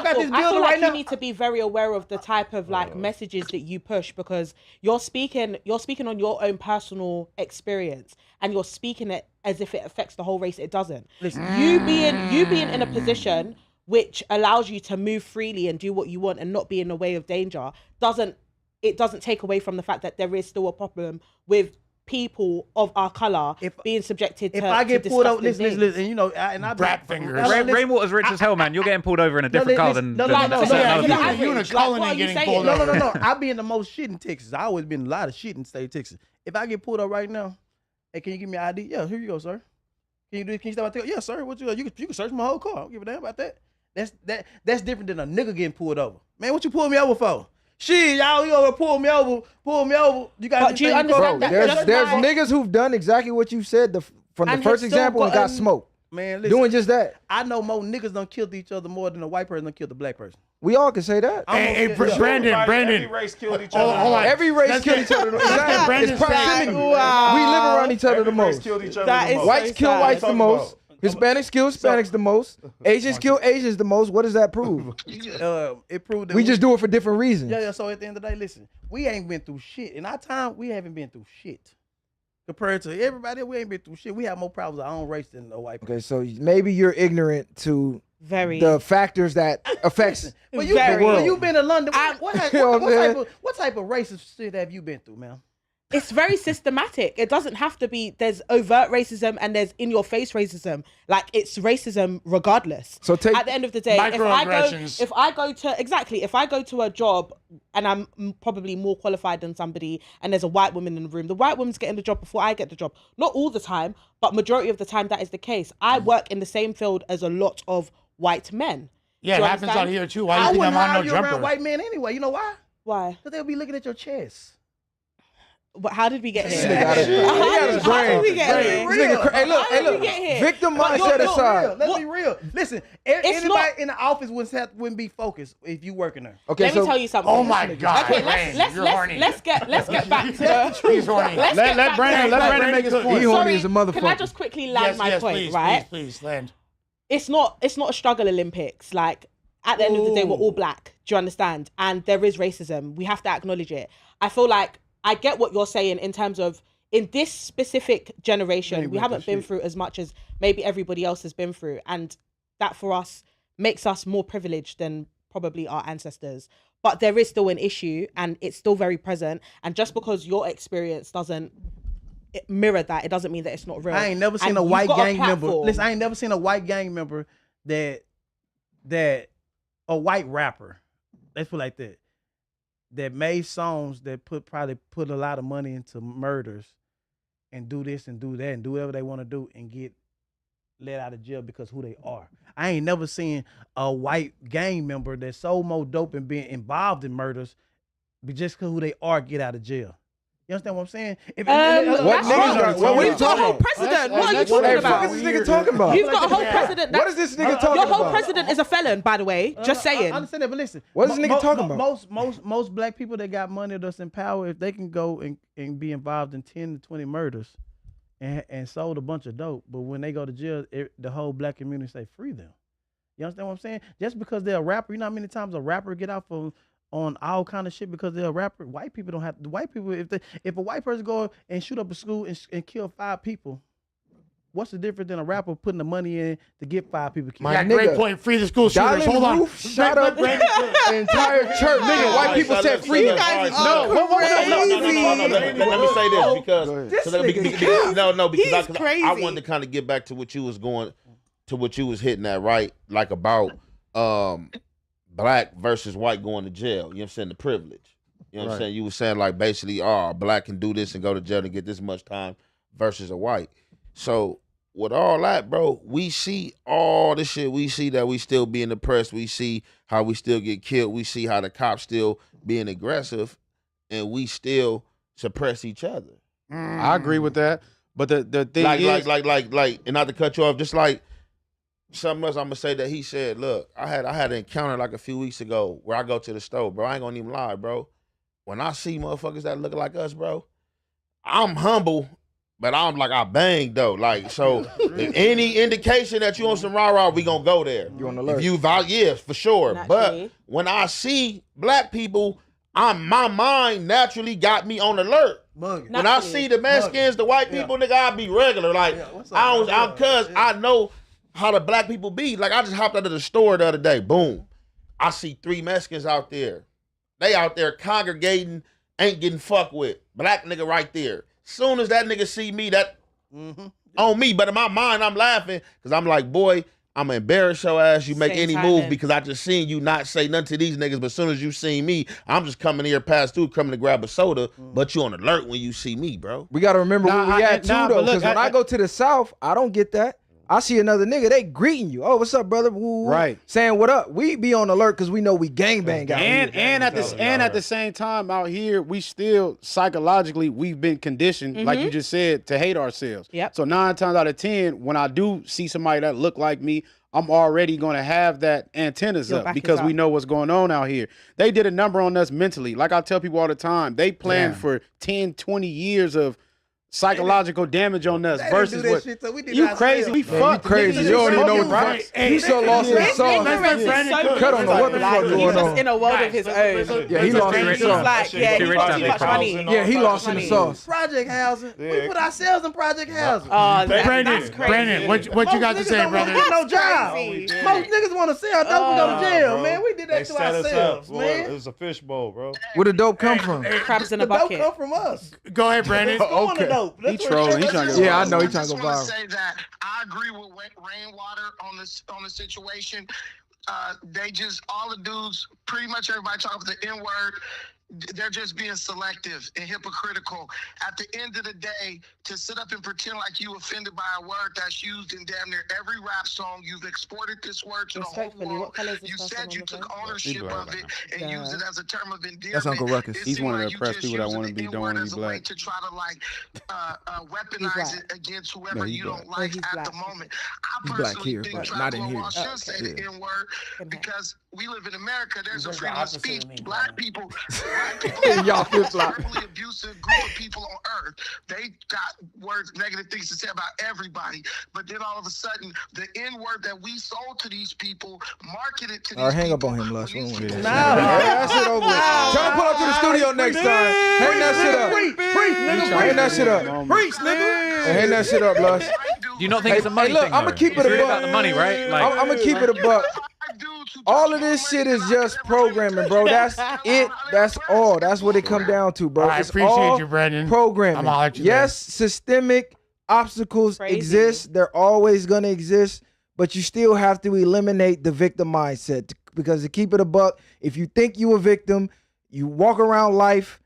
S6: out this building right now,
S16: you need to be very aware of the type of like messages that you push, because you're speaking on your own personal experience and you're speaking it as if it affects the whole race. It doesn't. You being in a position which allows you to move freely and do what you want and not be in the way of danger, doesn't take away from the fact that there is still a problem with people of our color being subjected to.
S6: If I get pulled over, listen, you know, and I
S3: brat fingers.
S14: Rainwater's rich as hell, man. You're getting pulled over in a different car than
S6: No. I be in the most shit in Texas. I always been in a lot of shit in state of Texas. If I get pulled up right now, hey, can you give me an ID? Yeah, here you go, sir. Can you stop out there? Yeah, sir. What you can search my whole car. I don't give a damn about that. That's different than a nigga getting pulled over. Man, what you pull me over for? Shit, y'all, you over pull me over. You got
S16: to understand that.
S4: There's niggas who've done exactly what you said from the first example and got smoked.
S6: Man, listen,
S4: doing just that.
S6: I know more niggas done killed each other more than a white person done killed a black person.
S4: We all can say that.
S3: Hey, Brandon.
S10: Every race killed each other.
S3: Hold on.
S4: Every race killed each other. It's proximity.
S16: Wow.
S4: We live around each other the
S10: Every race
S4: most.
S10: killed each other the most.
S4: Whites kill whites the most. Hispanics kill Hispanics the most. Asians kill Asians the most. What does that prove?
S6: It proved that
S4: we just do it for different reasons.
S6: Yeah. So at the end of the day, listen, we ain't been through shit. In our time, we haven't been through shit. Compared to everybody, we ain't been through shit. We have more problems with our own race than the white people.
S4: Okay, so maybe you're ignorant to the factors that affects
S6: but
S4: the world.
S6: You've been to London. What type of racist shit have you been through, man?
S16: It's very systematic. It doesn't have to be, there's overt racism and there's in-your-face racism. Like, it's racism regardless. So at the end of the day, if I go to a job and I'm probably more qualified than somebody and there's a white woman in the room, the white woman's getting the job before I get the job. Not all the time, but majority of the time that is the case. I work in the same field as a lot of white men.
S3: Yeah, it happens out here too. Why do you think I'm on no jumper?
S6: Around white men anyway. You know why?
S16: Why?
S6: Because they'll be looking at your chest.
S16: But how did we get here?
S4: How did we get here? Hey, look. Victim mindset aside.
S6: Let's be real. Listen, anybody in the office wouldn't be focused if you working there.
S16: Okay, let me tell you something.
S3: Oh my God.
S16: Okay, let's get back to
S3: He's horny.
S7: Let Brandon make his point.
S4: He horny as a motherfucker.
S16: Can I just quickly land my point, right?
S3: Please, land.
S16: It's not a struggle Olympics. Like, at the end of the day, we're all black. Do you understand? And there is racism. We have to acknowledge it. I feel like I get what you're saying in terms of, in this specific generation, we haven't been through as much as maybe everybody else has been through. And that for us makes us more privileged than probably our ancestors. But there is still an issue and it's still very present. And just because your experience doesn't mirror that, it doesn't mean that it's not real.
S6: I ain't never seen a white gang member. Listen, I ain't never seen a white gang member that a white rapper, let's put it like that made songs that probably put a lot of money into murders and do this and do that and do whatever they want to do and get let out of jail because who they are. I ain't never seen a white gang member that sold more dope and being involved in murders, but just because who they are get out of jail. You You understand what I'm saying? If,
S16: What
S4: niggas
S16: what are you talking about? President. What are you talking about?
S4: What is this nigga talking about?
S16: You've got a whole president.
S4: What is this nigga talking about?
S16: Your whole president is a felon, by the way. Just saying.
S6: I understand that, but listen.
S4: What is this nigga talking about?
S6: Most black people that got money that's in power, if they can go and be involved in 10 to 20 murders and sold a bunch of dope, but when they go to jail, the whole black community say free them. You understand what I'm saying? Just because they're a rapper, you know how many times a rapper get out on all kind of shit because they're a rapper? White people don't have. The white people, if a white person go and shoot up a school and kill 5 people, what's the difference than a rapper putting the money in to get 5 people killed?
S3: My great point. Free the school shooters. Hold on.
S4: Shut up, the entire church. Nigga, white people said free them.
S2: No. Let me say this because I wanted to kind of get back to what you was going to what you was hitting at, right? Like about black versus white going to jail. You know what I'm saying? The privilege. You know what I'm saying? You were saying like basically, black can do this and go to jail and get this much time versus a white. So with all that, bro, we see all this shit. We see that we still being oppressed. We see how we still get killed. We see how the cops still being aggressive, and we still suppress each other.
S7: I agree with that. But the thing is,
S2: like, and not to cut you off, just like something else I'm gonna say that he said. Look, I had an encounter like a few weeks ago where I go to the store, bro. I ain't gonna even lie, bro. When I see motherfuckers that look like us, bro, I'm humble. But I'm like, I bang though. Like, so if any indication that you on some rah-rah, we gonna go there.
S4: You on alert.
S2: If you yes, for sure.
S16: Naturally.
S2: But when I see black people, my mind naturally got me on alert. When I see the Mexicans, the white people, nigga, I be regular. Like, I know how the black people be. Like, I just hopped out of the store the other day. Boom. I see 3 Mexicans out there. They out there congregating, ain't getting fucked with. Black nigga right there. Soon as that nigga see me, that on me. But in my mind, I'm laughing because I'm like, boy, I'm gonna embarrass your ass. You make any move because I just seen you not say nothing to these niggas. But as soon as you see me, I'm just coming here past through, coming to grab a soda. But you on alert when you see me, bro.
S4: We got to remember where we at too, though. Because when I go to the South, I don't get that. I see another nigga, they greeting you. Oh, what's up, brother? Woo,
S7: right.
S4: Saying what up. We be on alert because we know we gangbang out here.
S7: And at the same time out here, we still psychologically we've been conditioned, like you just said, to hate ourselves.
S16: Yep.
S7: So 9 times out of 10, when I do see somebody that look like me, I'm already gonna have that antennas up because we know what's going on out here. They did a number on us mentally. Like I tell people all the time, they planned for 10, 20 years of psychological damage on us versus what
S6: shit, so we did
S7: you crazy. We fuck
S4: you crazy. You don't even know what the fuck. You so lost in the sauce. Cut on what the fuck going
S16: He's just
S4: on.
S16: in a world of his own.
S4: Yeah, he lost in the
S16: He's
S4: sauce.
S16: like, yeah, he's got too much money.
S4: Yeah, he lost in the sauce.
S6: Project housing. We put ourselves in project housing.
S16: Oh, that's crazy.
S3: Brandon, what you got to say, brother?
S6: Most niggas don't want to get no job. Most niggas want to sell dope and go to jail, man. We did that to ourselves, man.
S9: It was a fishbowl, bro.
S4: Where the dope come from?
S16: Crabs in a
S6: The dope
S16: bucket.
S6: come from us.
S3: Go ahead, Brandon.
S4: Okay.
S7: He trolling. He trying to go
S4: Yeah, I know he trying
S17: I
S4: to
S17: just
S4: go
S17: want to
S4: viral.
S17: say that I agree with Rainwater on the situation. They just all the dudes, pretty much everybody talking about the N-word. They're just being selective and hypocritical. At the end of the day, to sit up and pretend like you offended by a word that's used in damn near every rap song, you've exported this word to the whole world. You said you took ownership of it and used it as a term of endearment.
S4: That's Uncle Ruckus.
S7: He's one of the oppressed people that want to be, don't want to be black.
S17: To try to like weaponize it against whoever you don't like at the moment. I
S4: He's black
S17: personally
S4: here,
S17: think
S4: but not in here.
S17: should say the N-word because we live in America. There's a freedom of speech. Black people
S4: Y'all flip-flop.
S17: terribly abusive group of people on earth. They got words, negative things to say about everybody. But then all of a sudden, the N-word that we sold to these people, marketed to these
S4: All right, hang
S17: people.
S4: up on him, Lush. We don't want to do
S6: Nah,
S4: that. That shit over with. Tell him pull up to the studio next time. Hang that shit up.
S6: Preach, nigga.
S4: Hang that shit up.
S6: Preach, nigga.
S4: Hang that shit up, Lush.
S14: Do you not think it's a money
S4: hey, look,
S14: thing?
S4: I'm gonna keep it a
S14: really
S4: buck.
S14: about the money, right? Like,
S4: I'm gonna keep it a buck. All of this shit is just programming, bro. That's it. That's all. That's what it come down to, bro.
S3: I
S4: It's
S3: appreciate
S4: all
S3: you, Brandon.
S4: programming.
S3: I'm holler at you
S4: Yes, systemic obstacles exist. They're always gonna exist, but you still have to eliminate the victim mindset because to keep it a buck, if you think you a victim, you walk around life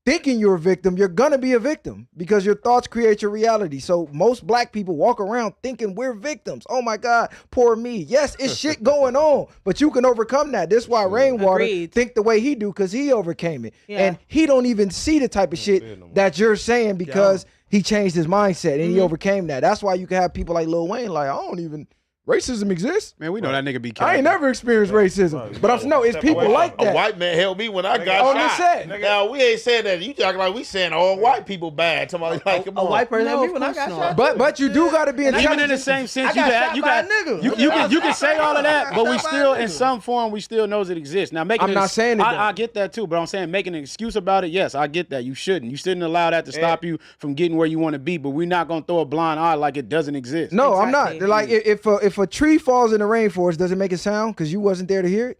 S4: thinking you're a victim, you're gonna be a victim because your thoughts create your reality. So most black people walk around thinking we're victims. Oh my God, poor me. Yes, it's shit going on, but you can overcome that. That's why Rainwater think the way he do because he overcame it.
S16: Yeah.
S4: And he don't even see the type of shit that you're saying because he changed his mindset and he overcame that. That's why you can have people like Lil Wayne like, I don't even... Racism exists?
S7: Man, we know that nigga be
S4: I ain't never experienced racism. But I'm no, it's people like that.
S2: A white man helped me when I got
S4: on the
S2: shot.
S4: set.
S2: Now we ain't saying that. You talking like we saying all white people bad. Somebody like come
S6: A
S2: on.
S6: white person helped me when I got shot.
S4: But you do got to be
S7: even in the same sense, you can say all of that, but we still in some form we still knows it exists. Now making
S4: I'm not saying it.
S7: I get that too, but I'm saying making an excuse about it. Yes, I get that. You shouldn't allow that to stop you from getting where you want to be. But we're not gonna throw a blind eye like it doesn't exist.
S4: No, I'm not. Like if a tree falls in the rainforest, does it make a sound because you wasn't there to hear it?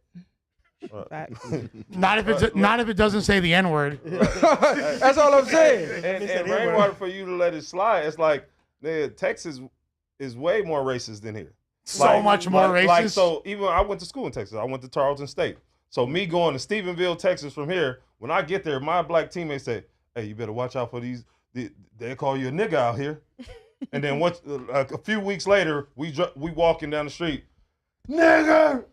S3: Not if it doesn't say the N-word.
S4: That's all I'm saying.
S10: And Rainwater, for you to let it slide, it's like Texas is way more racist than here.
S3: So much more racist.
S10: Like, so even I went to school in Texas. I went to Tarleton State. So me going to Stephenville, Texas from here, when I get there, my black teammates say, hey, you better watch out for these. They call you a nigga out here. And then a few weeks later, we walking down the street, nigga.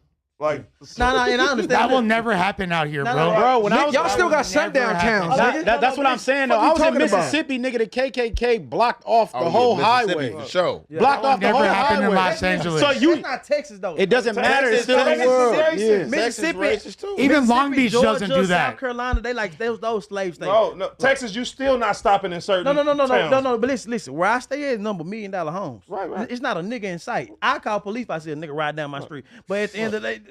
S10: Like,
S6: and I understand
S3: that will never happen out here,
S7: bro. When
S4: y'all still got sundown towns.
S7: That's what I'm saying. Though I was in Mississippi, nigga. The KKK blocked off the whole highway.
S2: For sure.
S7: Blocked off the whole highway.
S3: In Los Angeles.
S7: So
S6: It's not Texas though.
S7: It doesn't matter. It's still the world.
S6: Mississippi,
S3: even Long Beach
S6: Georgia,
S3: doesn't do that.
S6: South Carolina, they like those slave states.
S10: No, Texas, you still not stopping in certain
S6: No. But listen. Where I stay at, $1 million homes.
S10: Right.
S6: It's not a nigga in sight. I call police if I see a nigga ride down my street. But at the end of the day,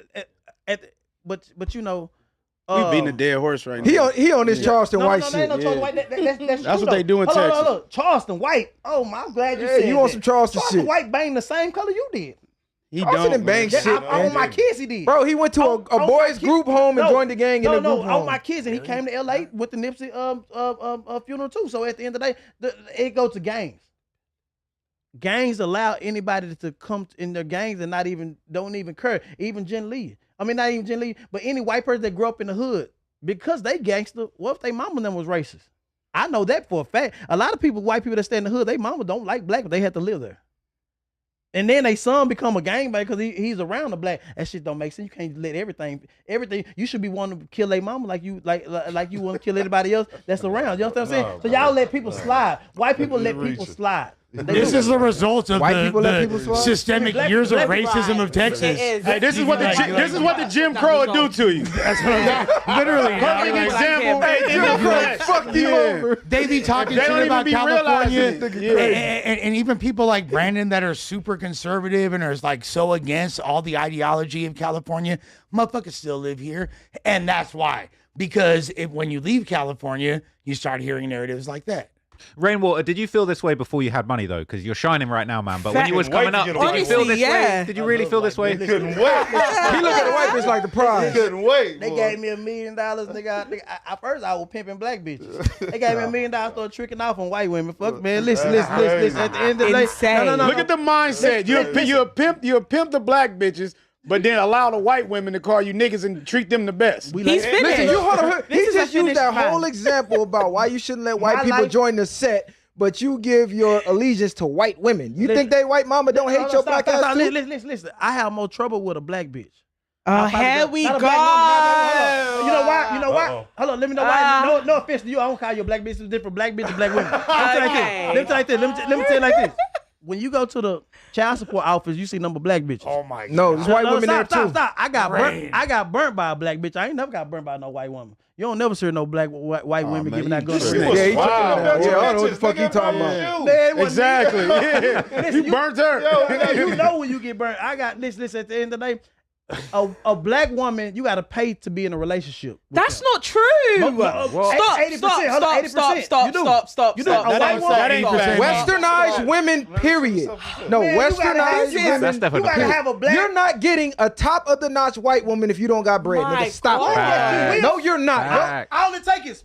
S6: but you know,
S7: we beating a dead horse right now.
S4: He on this Charleston White shit.
S6: Ain't no Charleston White. That's
S7: what they do in Texas.
S6: Look, Charleston White. Oh my, I'm glad you said
S4: you want some Charleston
S6: Charleston
S4: shit.
S6: White bang the same color you did.
S7: He
S4: Charleston
S7: don't
S4: bang shit.
S6: On my kids, he did.
S4: Bro, he went to a boys group home and joined the gang in the group home.
S6: On my kids, and he came to LA with the Nipsey funeral too. So at the end of the day, it goes to gangs. Gangs allow anybody to come in their gangs and don't even care. Even Jen Lee. I mean, not even Jen Lee, but any white person that grew up in the hood, because they gangster, what if they mama and them was racist? I know that for a fact. A lot of white people that stay in the hood, they mama don't like black, but they have to live there. And then they son become a gangbanger because he's around the black. That shit don't make sense. You can't let everything. You should be wanting to kill their mama like you want to kill anybody else that's around. You know what I'm saying? So y'all let people slide. White people let people slide.
S3: This is the result of the systemic years of racism of Texas.
S7: Hey, this is what the Jim Crow would do to you.
S3: That's what literally.
S7: Perfect example.
S4: Jim Crow fucked you over.
S3: They be talking shit about California, and even people like Brandon that are super conservative and are like so against all the ideology of California. Motherfuckers still live here, and that's why. Because when you leave California, you start hearing narratives like that.
S14: Rainwater, did you feel this way before you had money though? Because you're shining right now, man. But when you was coming up, did you feel this way? Did you really feel this way?
S10: Couldn't wait.
S4: He look at the white bitch like the prize.
S10: Couldn't wait.
S6: They gave me $1 million, nigga. At first, I was pimping black bitches. They gave me $1 million, started tricking off on white women. Fuck, man. Listen. At the end of the day, no.
S7: Look at the mindset. You pimp the black bitches, but then allow the white women to call you niggas and treat them the best.
S16: He's finished.
S4: Listen, you hold on. He just used that whole example about why you shouldn't let white people join the set, but you give your allegiance to white women. You think they white mama don't hate your black ass too?
S6: Listen. I have more trouble with a black bitch.
S16: Here we go.
S6: You know why? Hold on, let me know why. No offense to you. I don't call you a black bitch. It's different black bitch and black women. Let me tell you like this. When you go to the child support office, you see number black bitches.
S3: Oh my God.
S4: No, there's white women there too.
S6: Stop. I got burnt by a black bitch. I ain't never got burnt by no white woman. You don't never see no white women giving that gun.
S4: Yeah, he talking about. Yeah, I don't know what the fuck he talking about.
S6: Man,
S7: exactly. Yeah. You burnt her.
S6: You know when you get burnt. Listen, at the end of the day, a black woman, you got to pay to be in a relationship.
S16: That's not true. Stop.
S6: You do. A white woman,
S4: westernized women, period. No, westernized women.
S14: That's definitely
S6: you gotta have a black.
S4: You're not getting a top of the notch white woman if you don't got bread. Nigga, stop it. No, you're not.
S6: All it takes is.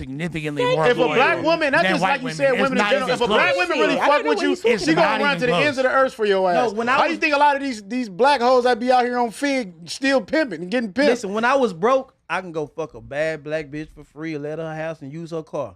S3: significantly more.
S7: If a
S3: loyal
S7: black woman, that's
S3: than
S7: just
S3: white
S7: like you said,
S3: It's
S7: women in
S3: not
S7: general.
S3: even
S7: If a black
S3: close.
S7: woman really
S3: I
S7: fuck
S3: don't know
S7: with
S3: what
S7: you,
S3: he's talking
S7: she gonna
S3: about.
S7: run to the
S3: Not
S7: ends of the earth for your ass.
S6: No, when I
S7: How
S6: was-
S7: you think a lot of these black hoes that be out here on Fig still pimping and getting pimped?
S6: Listen, when I was broke, I can go fuck a bad black bitch for free or let her house and use her car.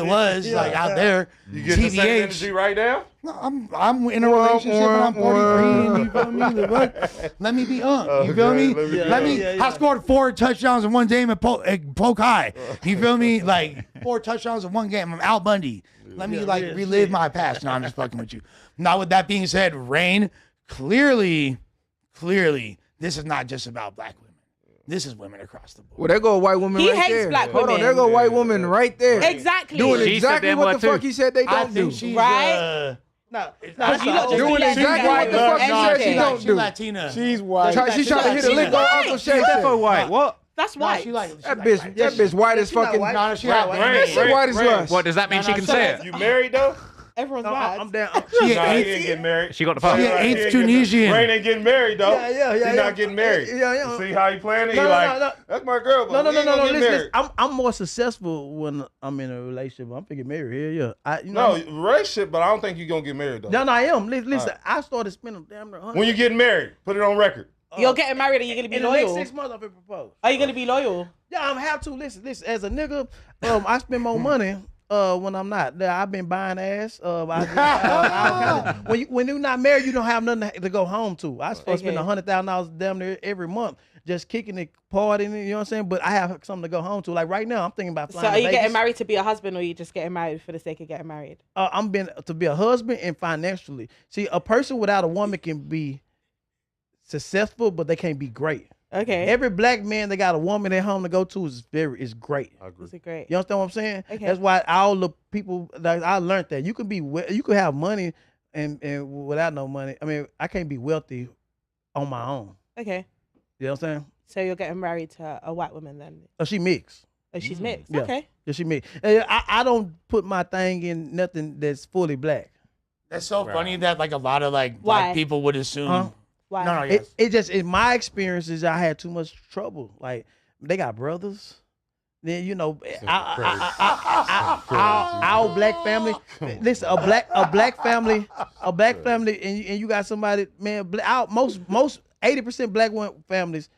S3: it was like out there.
S10: You get the same energy right now?
S3: No, I'm in a relationship and I'm 43. And you feel me? Let me be You feel me? Let me. I scored 4 touchdowns in one game at Polk High. You feel me? Like 4 touchdowns in one game. I'm Al Bundy. Let me relive my past. No, I'm just fucking with you. Now, with that being said, Rain, clearly, this is not just about black women. This is women across the board.
S4: Well, there go a white woman
S16: He
S4: right
S16: hates
S4: there.
S16: black
S4: Hold on,
S16: women.
S4: there go a white woman right there.
S16: Exactly.
S4: Doing
S14: She said
S4: exactly
S14: them
S4: what
S14: word
S4: the fuck
S14: too.
S4: he said they
S3: I
S4: don't
S3: think
S4: do.
S3: she's
S16: Right?
S3: No,
S4: Doing exactly what the fuck she said she don't
S3: She's
S4: do.
S3: Latina.
S7: She's white.
S4: She's trying to hit a lick on Uncle Shay.
S14: She's defo white. What?
S16: That's
S3: No,
S16: white.
S3: she like
S4: That bitch white as fucking.
S3: No, she like
S4: That shit white as Lush.
S14: What does that mean? She can say it.
S10: You married though?
S16: Everyone's
S4: No,
S16: mad.
S4: I'm down.
S10: Nah, he ain't getting married.
S14: She got the fuck.
S3: Yeah, eighth Tunisian.
S10: Rain ain't getting married though.
S4: Yeah.
S10: He's not getting married.
S4: Yeah.
S10: See how he playing it?
S4: No,
S10: He
S4: no,
S10: like,
S4: no.
S10: that's my girl, but
S6: No.
S10: we ain't gonna get
S6: Listen,
S10: married.
S6: I'm more successful when I'm in a relationship. I'm finna get married here. Yeah.
S10: No, relationship, but I don't think you're gonna get married though.
S6: No, I am. Listen, I started spending damn near 100.
S10: When you getting married, put it on record.
S16: You're getting married. Are you gonna be
S6: in the next
S16: loyal?
S6: 6 months, I'm gonna propose.
S16: Are you gonna be loyal?
S6: Yeah, I'm have to. Listen. As a nigga, I spend more money when I'm not. I've been buying ass. When you're not married, you don't have nothing to go home to. I supposed to spend $100,000 damn near every month just kicking it, partying. You know what I'm saying? But I have something to go home to. Like right now, I'm thinking about flying.
S16: So are
S6: to
S16: you
S6: Vegas.
S16: getting married to be a husband, or are you just getting married for the sake of getting married?
S6: I'm being to be a husband and financially. See, a person without a woman can be successful, but they can't be great.
S16: Okay.
S6: Every black man that got a woman at home to go to is great.
S10: I agree.
S16: Is it great?
S6: You understand what I'm saying?
S16: Okay.
S6: That's why all the people that I learned that you can have money and without no money. I mean, I can't be wealthy on my own.
S16: Okay.
S6: You know what I'm saying?
S16: So you're getting married to a white woman then?
S6: Oh, she mixed.
S16: Oh, she's mixed.
S6: Yeah.
S16: Okay.
S6: Yeah, she mixed. I don't put my thing in nothing that's fully black.
S3: That's so funny that like a lot of like
S16: Why?
S3: black people would assume.
S6: Huh?
S16: Why?
S3: No, yes.
S6: It just in my experiences, I had too much trouble. Like they got brothers. Then our black family. Listen, a black family, and you got somebody, man. Most 80% black families,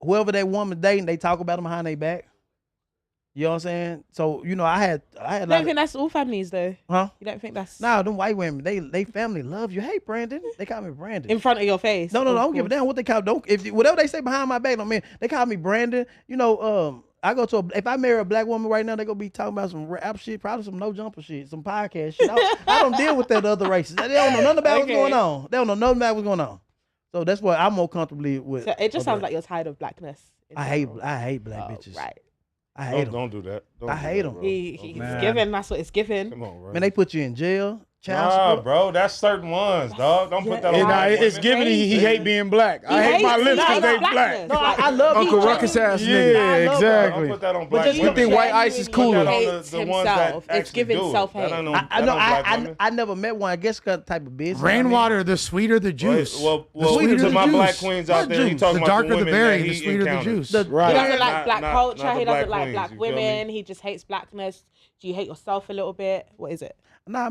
S6: whoever they woman dating, they talk about them behind their back. You know what I'm saying? So I had.
S16: You don't think that's all families though?
S6: Huh?
S16: You don't think that's
S6: Nah, them white women, they family love you. Hey, Brandon, they call me Brandon.
S16: in front of your face?
S6: No, I
S16: of
S6: don't give a
S16: course.
S6: damn what they call. Whatever they say behind my back, they call me Brandon. I go to if I marry a black woman right now, they gonna be talking about some rap shit, probably some no jumper shit, some podcast shit. I don't deal with that other races. They don't know nothing about what's going on. They don't know nothing about what's going on. So that's why I'm more comfortably with.
S16: So it just sounds like you're tired of blackness.
S6: I hate black bitches.
S16: Right.
S6: I hate them.
S10: Don't do that.
S6: I hate them.
S16: He's giving. That's what it's giving.
S10: Come on, bro.
S6: Man, they put you in jail.
S10: Nah,
S6: Child
S10: bro, that's certain ones, dog. Don't put that on.
S7: Nah, it's
S10: women.
S7: giving he hate being black. I hate my lips because they black.
S6: No, I love
S4: Uncle Ruckus ass nigga.
S7: Yeah, exactly.
S10: Don't put that on
S6: But
S10: black
S6: just
S4: You
S10: women.
S4: think white ice is cooler?
S16: Hates
S10: the ones that
S16: himself. It's
S10: actually
S16: giving
S10: do it.
S16: self-hate.
S10: That ain't on-
S6: I
S10: that
S6: know.
S10: on black women.
S6: I never met one. I guess type of business.
S3: Rainwater, the sweeter the juice.
S10: Well,
S3: The sweeter
S10: to
S3: the
S10: my
S3: juice.
S10: black queens out
S3: What
S10: there, he
S3: juice?
S10: talking
S3: The
S10: about
S3: darker the
S10: women
S3: berry,
S10: that
S3: the
S10: he
S3: sweeter the
S10: encountered.
S3: juice.
S16: He doesn't like
S10: Not-
S16: black
S10: not-
S16: culture.
S10: not the
S16: He doesn't
S10: black
S16: like
S10: queens,
S16: black
S10: you feel me?
S16: women. He just hates blackness. Do you hate yourself a little bit? What is it?
S6: No, I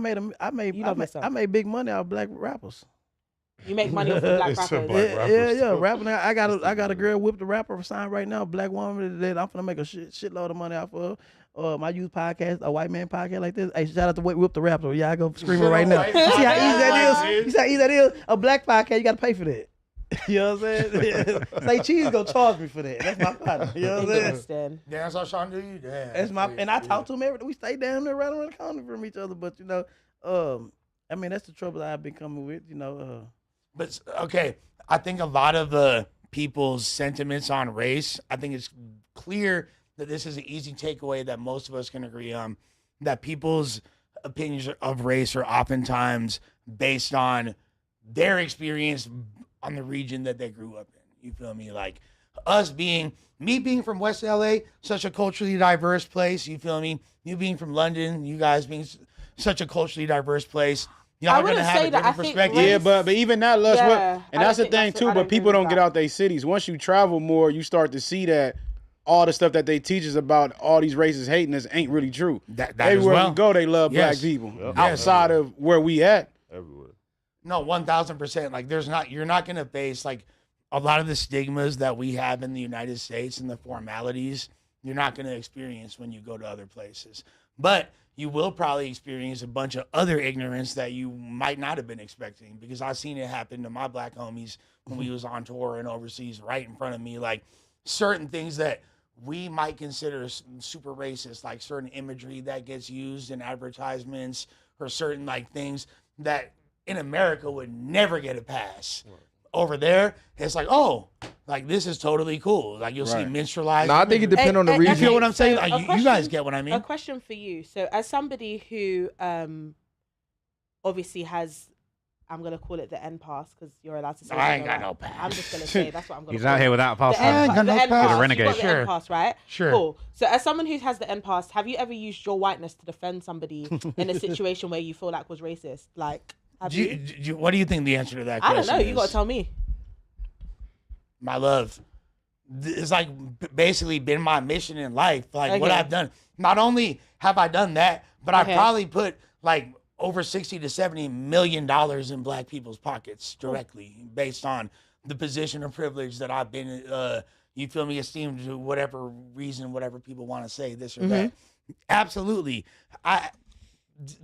S6: made big money out of black rappers.
S16: You make money off of black
S10: It's a
S16: rappers.
S10: black rappers.
S6: Yeah. Rapping. I got a girl whipped the rapper signed right now. Black woman that I'm finna make a shitload of money off of. My youth podcast, a white man podcast like this. Hey, shout out to Whip the Rapper. Yeah, I go screaming right now. You see how easy that is? You see how easy that is? A black podcast, you gotta pay for that. You know what I'm saying? Say Cheese gonna charge me for that. That's my partner. You know what I'm saying?
S16: Interesting.
S3: Yeah, that's how Sean do you. Damn.
S6: That's my and I talk to him every day. We stay down there right around the corner from each other. But I mean that's the trouble I've been coming with.
S3: But okay, I think a lot of people's sentiments on race, I think it's clear that this is an easy takeaway that most of us can agree on, that people's opinions of race are oftentimes based on their experience on the region that they grew up in. You feel me? Like me being from West LA, such a culturally diverse place. You feel me? You being from London, you guys being such a culturally diverse place. Y'all are gonna have a different perspective.
S7: Yeah, but even that, Lush,
S16: Yeah,
S7: and
S16: I
S7: that's the
S16: don't
S7: thing
S16: think
S7: too.
S16: that's- I
S7: But
S16: don't
S7: people
S16: agree
S7: don't
S16: with
S7: get
S16: that.
S7: out their cities. Once you travel more, you start to see that all the stuff that they teach us about all these races hating us ain't really true.
S3: That
S7: Everywhere
S3: as well.
S7: we go, they love
S3: Yes.
S7: black people.
S10: Yep.
S7: Outside of where we at.
S10: Everywhere.
S3: No, 1,000%. Like you're not gonna face like a lot of the stigmas that we have in the United States and the formalities. You're not gonna experience when you go to other places, but you will probably experience a bunch of other ignorance that you might not have been expecting, because I've seen it happen to my black homies when we was on tour and overseas right in front of me. Like certain things that we might consider super racist, like certain imagery that gets used in advertisements or certain like things that in America would never get a pass. Over there, it's like, oh, like this is totally cool. Like you'll see minstrelized.
S4: No, I think it depends on the region.
S3: You feel what I'm saying?
S16: So
S3: Like, you guys get what I mean?
S16: A question for you. So as somebody who obviously has, I'm gonna call it the N pass because you're allowed to say.
S3: I ain't got no pass.
S16: I'm just gonna say that's what I'm gonna.
S14: He's out here without a pass.
S16: I ain't got no pass.
S14: He's a renegade.
S16: You've got the N pass, right?
S3: Sure.
S16: Cool. So as someone who has the N pass, have you ever used your whiteness to defend somebody in a situation where you feel like was racist? Like, have you?
S3: What do you think the answer to that
S16: I
S3: question
S16: don't know.
S3: is?
S16: You gotta tell me.
S3: My love. It's like basically been my mission in life. Like what I've done. Not only have I done that, but I probably put like over 60 to 70 million dollars in black people's pockets directly based on the position of privilege that I've been, you feel me, esteemed to whatever reason, whatever people want to say, this or that. Absolutely.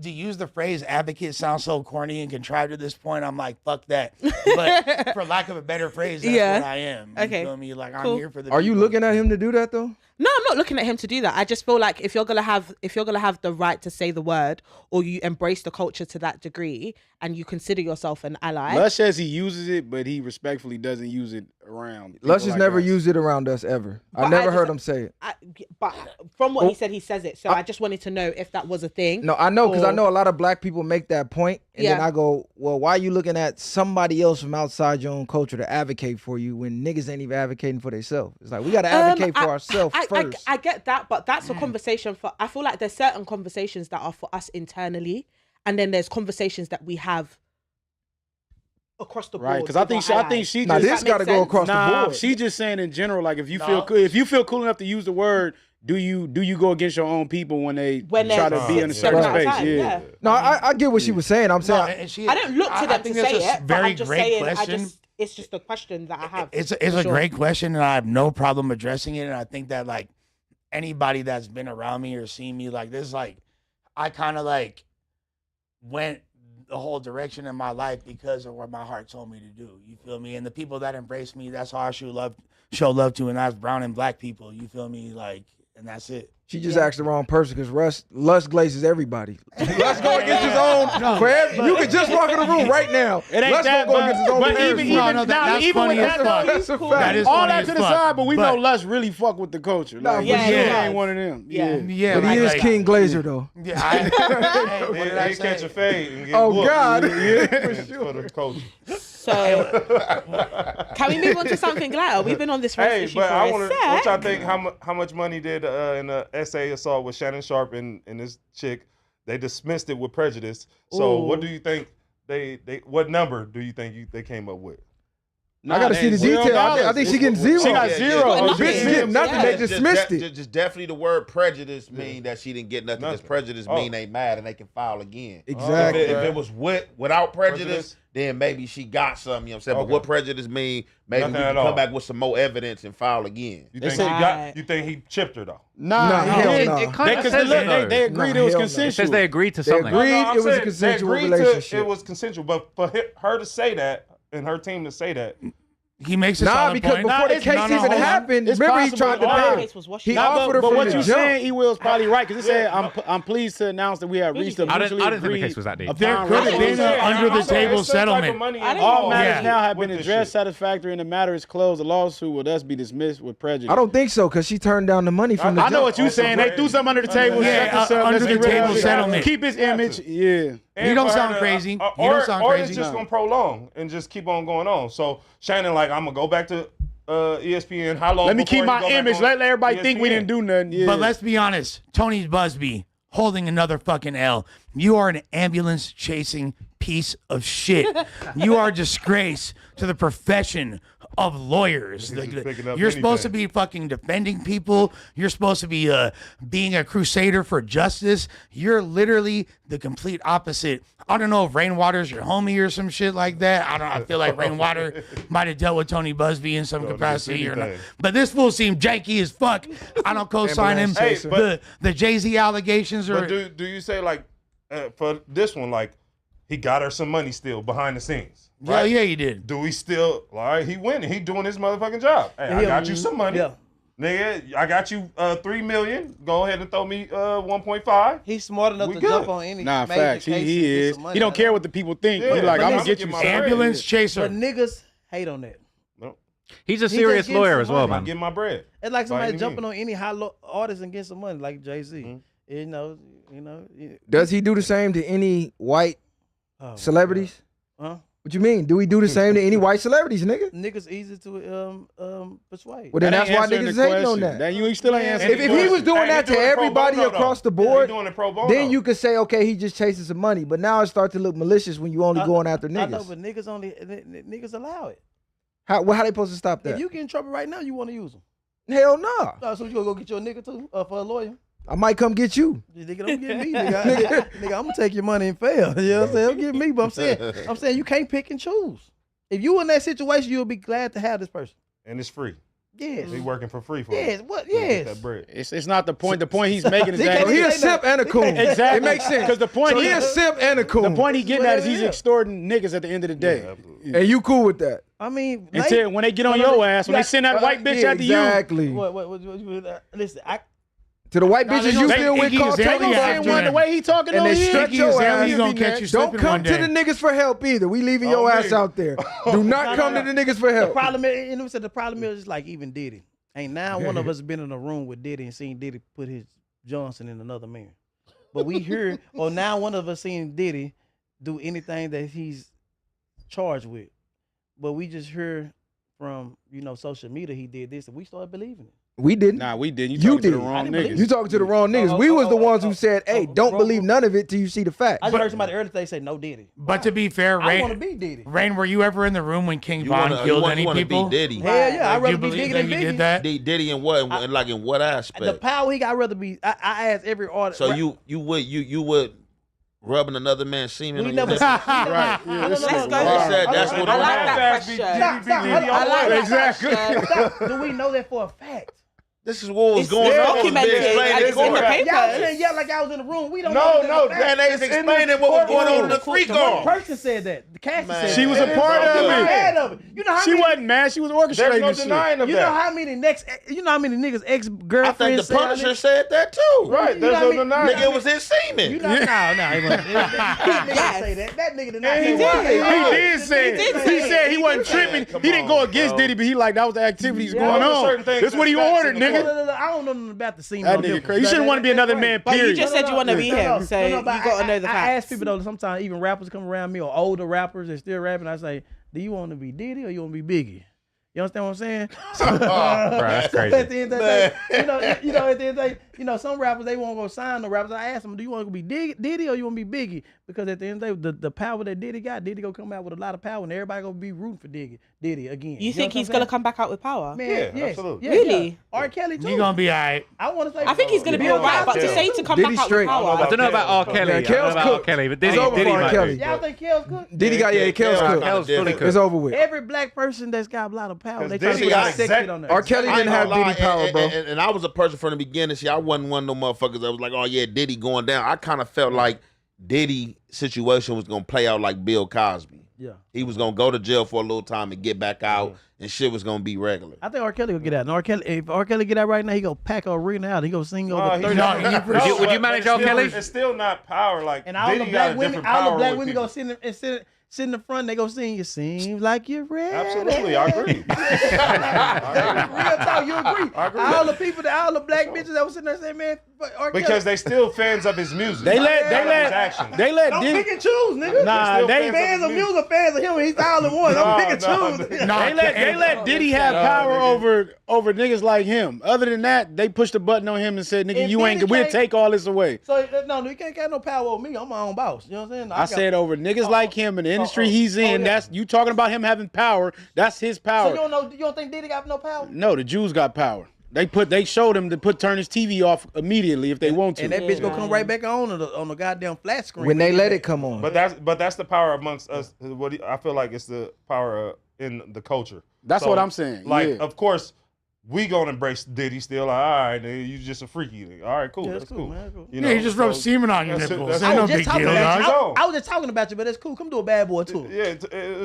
S3: To use the phrase advocate sounds so corny and contrived at this point. I'm like, fuck that. But for lack of a better phrase, that's what I am. You feel me? Like I'm here for the
S4: Are you looking at him to do that though?
S16: No, I'm not looking at him to do that. I just feel like if you're gonna have the right to say the word, or you embrace the culture to that degree, and you consider yourself an ally.
S7: Lush says he uses it, but he respectfully doesn't use it around.
S4: Lush has
S7: like
S4: never
S7: us.
S4: used it around us ever. I
S16: But
S4: never
S16: I
S4: heard
S16: just-
S4: him say it.
S16: But from what he said, he says it. So I just wanted to know if that was a thing.
S4: No, I know because I
S16: or-
S4: know a lot of black people make that point, and then
S16: Yeah.
S4: I go, well, why are you looking at somebody else from outside your own culture to advocate for you when niggas ain't even advocating for themselves? It's like we gotta advocate for ourselves first.
S16: I get that, but that's a conversation for. I feel like there's certain conversations that are for us internally, and then there's conversations that we have across the board.
S7: Right, because I think she
S4: Now,
S7: just
S4: this gotta go across the board.
S7: She just saying in general, like if you feel cool enough to use the word, do you go against your own people when they try to be in a certain space? Yeah.
S4: No, I get what she was saying. I'm saying
S16: I don't look to them to say it, but I'm just
S3: great
S16: saying.
S3: question.
S16: It's just a question that I have.
S3: It's
S16: for
S3: a
S16: sure.
S3: great question, and I have no problem addressing it. And I think that like anybody that's been around me or seen me like this, like I kind of like went the whole direction in my life because of what my heart told me to do. You feel me? And the people that embrace me, that's how I show love to, and that's brown and black people. You feel me? Like, and that's it.
S4: She just asked the wrong person because Lush glazes everybody. Lush go against his own. You could just walk in the room right now.
S7: It ain't
S4: Lush
S7: that,
S4: gonna go against his own
S7: but
S4: parents.
S7: even with that, though,
S4: That's a fact.
S7: all that to the side, but we know Lush really fuck with the culture. Like,
S4: yeah,
S7: he
S4: yeah.
S7: ain't one of them.
S3: Yeah,
S4: But he is
S3: like,
S4: King Glazer though.
S3: Yeah,
S10: They catch a fade and get
S4: Oh,
S10: whooped.
S4: God.
S10: For the culture.
S16: So, can we move on to something lighter? We've been on this race
S10: Hey,
S16: issue
S10: but
S16: for
S10: I
S16: a
S10: want to.
S16: sec.
S10: What y'all think? How much money did in the essay assault with Shannon Sharp and this chick? They dismissed it with prejudice. So, what do you think? What number do you think they came up with?
S4: I gotta see the detail. I think she getting zero.
S7: She got zero.
S4: Oh, bitch getting nothing. They dismissed it.
S2: Just definitely the word prejudice mean that she didn't get nothing. Because prejudice mean they mad and they can file again.
S4: Exactly.
S2: If it was without prejudice, then maybe she got something. You know what I'm saying? But what prejudice mean? Maybe
S10: Nothing
S2: we
S10: at
S2: can
S10: all.
S2: come back with some more evidence and file again.
S10: You think she got? You think he chipped her though?
S7: Nah,
S4: hell
S7: he
S4: no.
S7: didn't. They agreed it was
S4: hell no.
S7: consensual.
S14: It says they agreed to
S4: They
S14: something.
S4: agreed
S10: I'm
S4: it was a
S10: saying
S4: consensual
S10: they agreed
S4: relationship.
S10: It was consensual, but for her to say that and her team to say that.
S3: He makes a
S4: Nah,
S3: solid
S4: because
S3: point.
S4: before the case even happened,
S7: It's
S4: remember he
S7: possible.
S4: tried to
S7: All
S4: pay.
S7: right.
S4: He offered her
S7: but
S4: from
S7: what
S4: the
S7: you
S4: jump.
S7: saying, E-Will is probably right because it said, I'm pleased to announce that we have reached a
S14: I
S7: mutually
S14: didn't think the
S7: agreed
S14: case was that deep.
S3: There could have been an under-the-table settlement.
S7: All matters
S3: Yeah.
S7: now have been
S10: with this
S7: addressed
S10: shit.
S7: satisfactorily and the matter is closed. The lawsuit will thus be dismissed with prejudice.
S4: I don't think so because she turned down the money from the
S7: I
S4: jump.
S7: know what you're saying. They threw something under the table.
S3: Yeah,
S7: set this up,
S3: under
S7: let's
S3: the
S7: get rid of
S3: table
S7: it.
S3: settlement.
S7: Keep his image. Yeah.
S3: You don't sound crazy. You don't sound
S10: or
S3: crazy.
S10: it's just gonna prolong and just keep on going on. So Shannon, like, I'm gonna go back to ESPN. How long?
S7: Let me
S10: before
S7: keep
S10: he
S7: my
S10: go back
S7: image.
S10: on
S7: Let everybody think we
S10: ESPN?
S7: didn't do nothing. Yeah.
S3: But let's be honest, Tony Busby holding another fucking L. You are an ambulance chasing piece of shit. You are a disgrace to the profession of lawyers. You're supposed to be fucking defending people. You're supposed to be being a crusader for justice. You're literally the complete opposite. I don't know if Rainwater's your homie or some shit like that. I feel like Rainwater might have dealt with Tony Busby in some capacity or not. But this fool seemed janky as fuck. I don't co-sign him.
S10: Hey, but-
S3: The Jay-Z allegations are.
S10: But do you say like for this one, like he got her some money still behind the scenes? Right?
S3: Yeah, he did.
S10: Do we still? All right, he winning. He doing his motherfucking job. Hey, I got you some money.
S3: Yeah.
S10: Nigga, I got you $3 million. Go ahead and throw me 1.5.
S6: He's smart enough to jump on any
S7: Nah,
S6: major
S7: facts.
S6: case and
S7: He
S6: get
S7: is.
S6: some money.
S7: He don't care what the people think.
S10: Yeah,
S7: He like, I'm gonna get you
S10: my
S7: some.
S3: Ambulance chaser.
S6: But niggas hate on that.
S14: He's a
S6: He
S14: serious
S6: just getting
S14: lawyer
S6: some
S14: as well,
S6: money.
S10: I'm
S14: man.
S10: getting my bread.
S6: It's like
S10: By
S6: somebody
S10: any
S6: jumping
S10: means.
S6: on any artist and getting some money, like Jay-Z.
S10: Mm-hmm.
S6: You know.
S4: Does he do the same to any white celebrities?
S6: Huh?
S4: What you mean? Do we do the same to any white celebrities, nigga?
S6: Niggas easy to persuade.
S4: Well, then that's why niggas hating on that.
S7: You still ain't answering.
S4: If he was doing that to everybody across the board,
S10: doing it pro bono.
S4: then you could say, okay, he just chasing some money. But now it starts to look malicious when you only going after
S6: I know,
S4: niggas.
S6: but niggas allow it.
S4: How they supposed to stop that?
S6: If you get in trouble right now, you want to use them.
S4: Hell no.
S6: So you gonna go get your nigga too for a lawyer?
S4: I might come get you.
S6: Nigga, don't get me, nigga. Nigga, I'm gonna take your money and fail. You know what I'm saying? Don't get me, but I'm saying you can't pick and choose. If you in that situation, you'll be glad to have this person.
S10: And it's free.
S6: Yes.
S10: He working for free for
S6: Yes.
S10: him.
S6: What?
S10: To get
S6: Yes.
S10: that bread.
S7: It's not the point. The point he's making is
S4: So
S7: that
S4: he a simp and a coon.
S7: Exactly.
S4: It makes sense.
S7: Because the point
S4: So he a simp and a coon.
S7: The point he getting at is he's
S6: Yeah.
S7: extorting niggas at the end of the day.
S4: And you cool with that?
S6: I mean,
S7: Until when they get on your ass, when they send that white bitch after
S4: exactly.
S6: What, listen,
S4: To the white
S6: Nah,
S4: bitches
S6: they
S4: you
S6: gonna-
S4: still with,
S6: Iggy
S4: call
S6: Azalea
S4: take them
S6: after
S4: down
S6: him.
S7: the way he talking
S4: and
S7: on
S4: they
S7: you.
S4: stretch
S6: Iggy
S4: your
S6: Azalea,
S4: ass.
S6: he's gonna catch you
S4: Don't
S6: slipping
S4: come
S6: one
S4: to
S6: day.
S4: the niggas for help either. We leaving your ass out there. Do not come to the niggas for
S6: The
S4: help.
S6: problem is, you know, the problem is just like even Diddy. Ain't now one of us been in a room with Diddy and seen Diddy put his Johnson in another man. But we hear, or now one of us seen Diddy do anything that he's charged with. But we just hear from, social media he did this, and we started believing it.
S4: We didn't.
S7: Nah, we didn't.
S4: You
S7: You talking to
S4: did.
S7: the wrong niggas.
S4: You talking to the wrong niggas. We was the ones who said, "Hey, don't believe none of it till you see the facts."
S6: I just heard somebody earlier today say no Diddy.
S3: But to be fair,
S6: I want to
S3: Rain,
S6: be Diddy.
S3: Rain, were you ever in the room when King
S2: You
S3: Von
S2: wanna-
S3: killed
S2: you
S3: any
S2: wanna
S3: people?
S2: be Diddy.
S6: Hell yeah, I'd
S3: Do
S6: rather
S3: you
S6: be
S3: believe
S6: bigger
S3: that
S6: than
S3: you
S6: Biggie.
S3: did that?
S2: Diddy in what? Like in what aspect?
S6: The power he got, I'd rather be. I asked every artist.
S2: So you would rubbing another man's semen
S6: We
S2: on
S6: never.
S2: your
S7: Right.
S6: No,
S16: Let's go.
S2: They said that's what
S16: I like
S2: it
S16: that
S2: was.
S16: question.
S6: I like that
S7: Exactly.
S6: question. Stop. Do we know that for a fact?
S2: This is what was
S16: It's
S2: going on.
S16: documented, and it's in the paper.
S6: Y'all saying yeah like I was in the room. We don't
S2: No,
S6: know that for a fact.
S2: man, they was explaining what was going on in the free
S6: One
S2: call.
S6: person said that. The Cassie said
S7: She
S6: that.
S7: was a part of it.
S6: Mad of it. You know how
S7: She
S6: many?
S7: wasn't mad. She was
S10: There's
S7: orchestrating
S10: no
S7: this shit.
S10: denying of
S6: You know
S10: that.
S6: how many niggas
S2: I
S6: ex-girlfriends
S2: think the
S6: said
S2: Punisher said that too.
S10: Right,
S6: You
S10: there's
S6: know
S10: no
S6: what I mean?
S10: denying.
S2: Nigga, it was his semen.
S6: You know, no, he wasn't. That nigga didn't say that. That nigga did not say
S7: He
S6: that.
S7: did say it. He said he wasn't tripping. He didn't go against Diddy, but he like that was the activities
S6: Yeah,
S7: going
S10: there were
S7: on.
S10: certain things
S7: That's what he
S10: that's facts
S7: ordered,
S10: in the
S7: nigga.
S10: court.
S6: I don't know nothing about the scene.
S7: That nigga crazy. You shouldn't want to be another man,
S16: But you
S7: period.
S16: just said you want to be him, so you
S6: but
S16: got to know the
S6: I
S16: facts.
S6: ask people though, sometimes even rappers come around me or older rappers that still rapping. I say, do you want to be Diddy or you want to be Biggie? You understand what I'm saying?
S14: Bro, that's crazy.
S6: At the end of the day, at the end of the day, some rappers they won't go sign the rappers. I ask them, do you want to be Diddy or you want to be Biggie? Because at the end of the day, the power that Diddy got, Diddy gonna come out with a lot of power, and everybody gonna be rooting for Diddy again.
S16: You think he's going to come back out with power?
S6: Man,
S10: Yeah,
S6: yes,
S10: absolutely.
S6: yes,
S16: Really?
S6: yeah. R. Kelly too.
S3: You gonna be alright.
S6: I want to say.
S16: I think he's going to be all right, but to say to come
S4: Diddy
S16: back out
S4: straight.
S16: with power.
S14: I don't know about R. Kelly. I don't know
S4: Kel's
S14: about R.
S4: cooked.
S14: Kelly, but
S4: It's
S14: Diddy,
S4: over
S14: Diddy
S4: for R.
S14: might
S4: Kelly.
S14: be.
S6: Y'all think Kel's good?
S4: Diddy got Kel's cooked.
S14: Kel's fully
S4: It's
S14: cooked.
S4: over with.
S6: Every black person that's got a lot of power, they try to
S10: Diddy
S6: put
S10: got
S6: sexy on there.
S4: R. Kelly
S2: I
S4: didn't
S2: ain't
S4: have
S2: gonna lie,
S4: Diddy power, bro.
S2: and I was a person from the beginning. See, I wasn't one of them motherfuckers that was like, oh yeah, Diddy going down. I kind of felt like Diddy situation was gonna play out like Bill Cosby.
S6: Yeah.
S2: He was gonna go to jail for a little time and get back out, and shit was gonna be regular.
S6: I think R. Kelly will get out. And if R. Kelly get out right now, he gonna pack an arena out. He gonna sing over 30.
S14: Would you manage R. Kelly?
S10: It's still not power. Like
S6: And all
S10: Diddy
S6: the
S10: got
S6: black
S10: a
S6: women,
S10: different
S6: all
S10: power
S6: the black
S10: with
S6: women
S10: people.
S6: gonna sit in the front. They gonna sing. You seem like you're ready.
S10: Absolutely, I agree.
S6: Real talk, you agree?
S10: I agree.
S6: All the black bitches that was sitting there saying, man, R. Kelly.
S10: Because they still fans of his music.
S7: They let
S6: Don't
S7: Diddy.
S6: pick and choose, nigga.
S7: Nah, they
S6: fans of music, fans of him. He's all in one. Don't pick and choose.
S7: They let Diddy have power over niggas like him. Other than that, they pushed the button on him and said, "Nigga,
S6: If
S7: you ain't.
S6: Diddy
S7: We'll
S6: can't-
S7: take all this away."
S6: So no, you can't have no power over me. I'm my own boss. You know what I'm saying?
S7: I said over niggas like him in the industry he's in.
S6: yeah.
S7: That's you talking about him having power. That's his
S6: So
S7: power.
S6: you don't think Diddy got no power?
S7: No, the Jews got power. They showed him to turn his TV off immediately if they want to.
S6: And that bitch gonna come right back on the goddamn flat screen.
S4: When they let it come on.
S10: But that's the power amongst us. I feel like it's the power in the culture.
S7: That's what I'm saying,
S10: Like,
S7: yeah.
S10: of course, we gonna embrace Diddy still. Like, all right, nigga, you just a freaky nigga. All right, cool.
S6: Yeah,
S10: that's cool.
S6: man, cool.
S10: You
S3: Yeah, you just rub semen on your
S10: that's it,
S3: nipples.
S10: that's
S3: Ain't
S10: it.
S3: no
S6: I was
S3: big
S6: just talking
S3: deal,
S6: about
S3: dog.
S6: you. I was just talking about you, but it's cool. Come do a bad boy too.
S10: Yeah,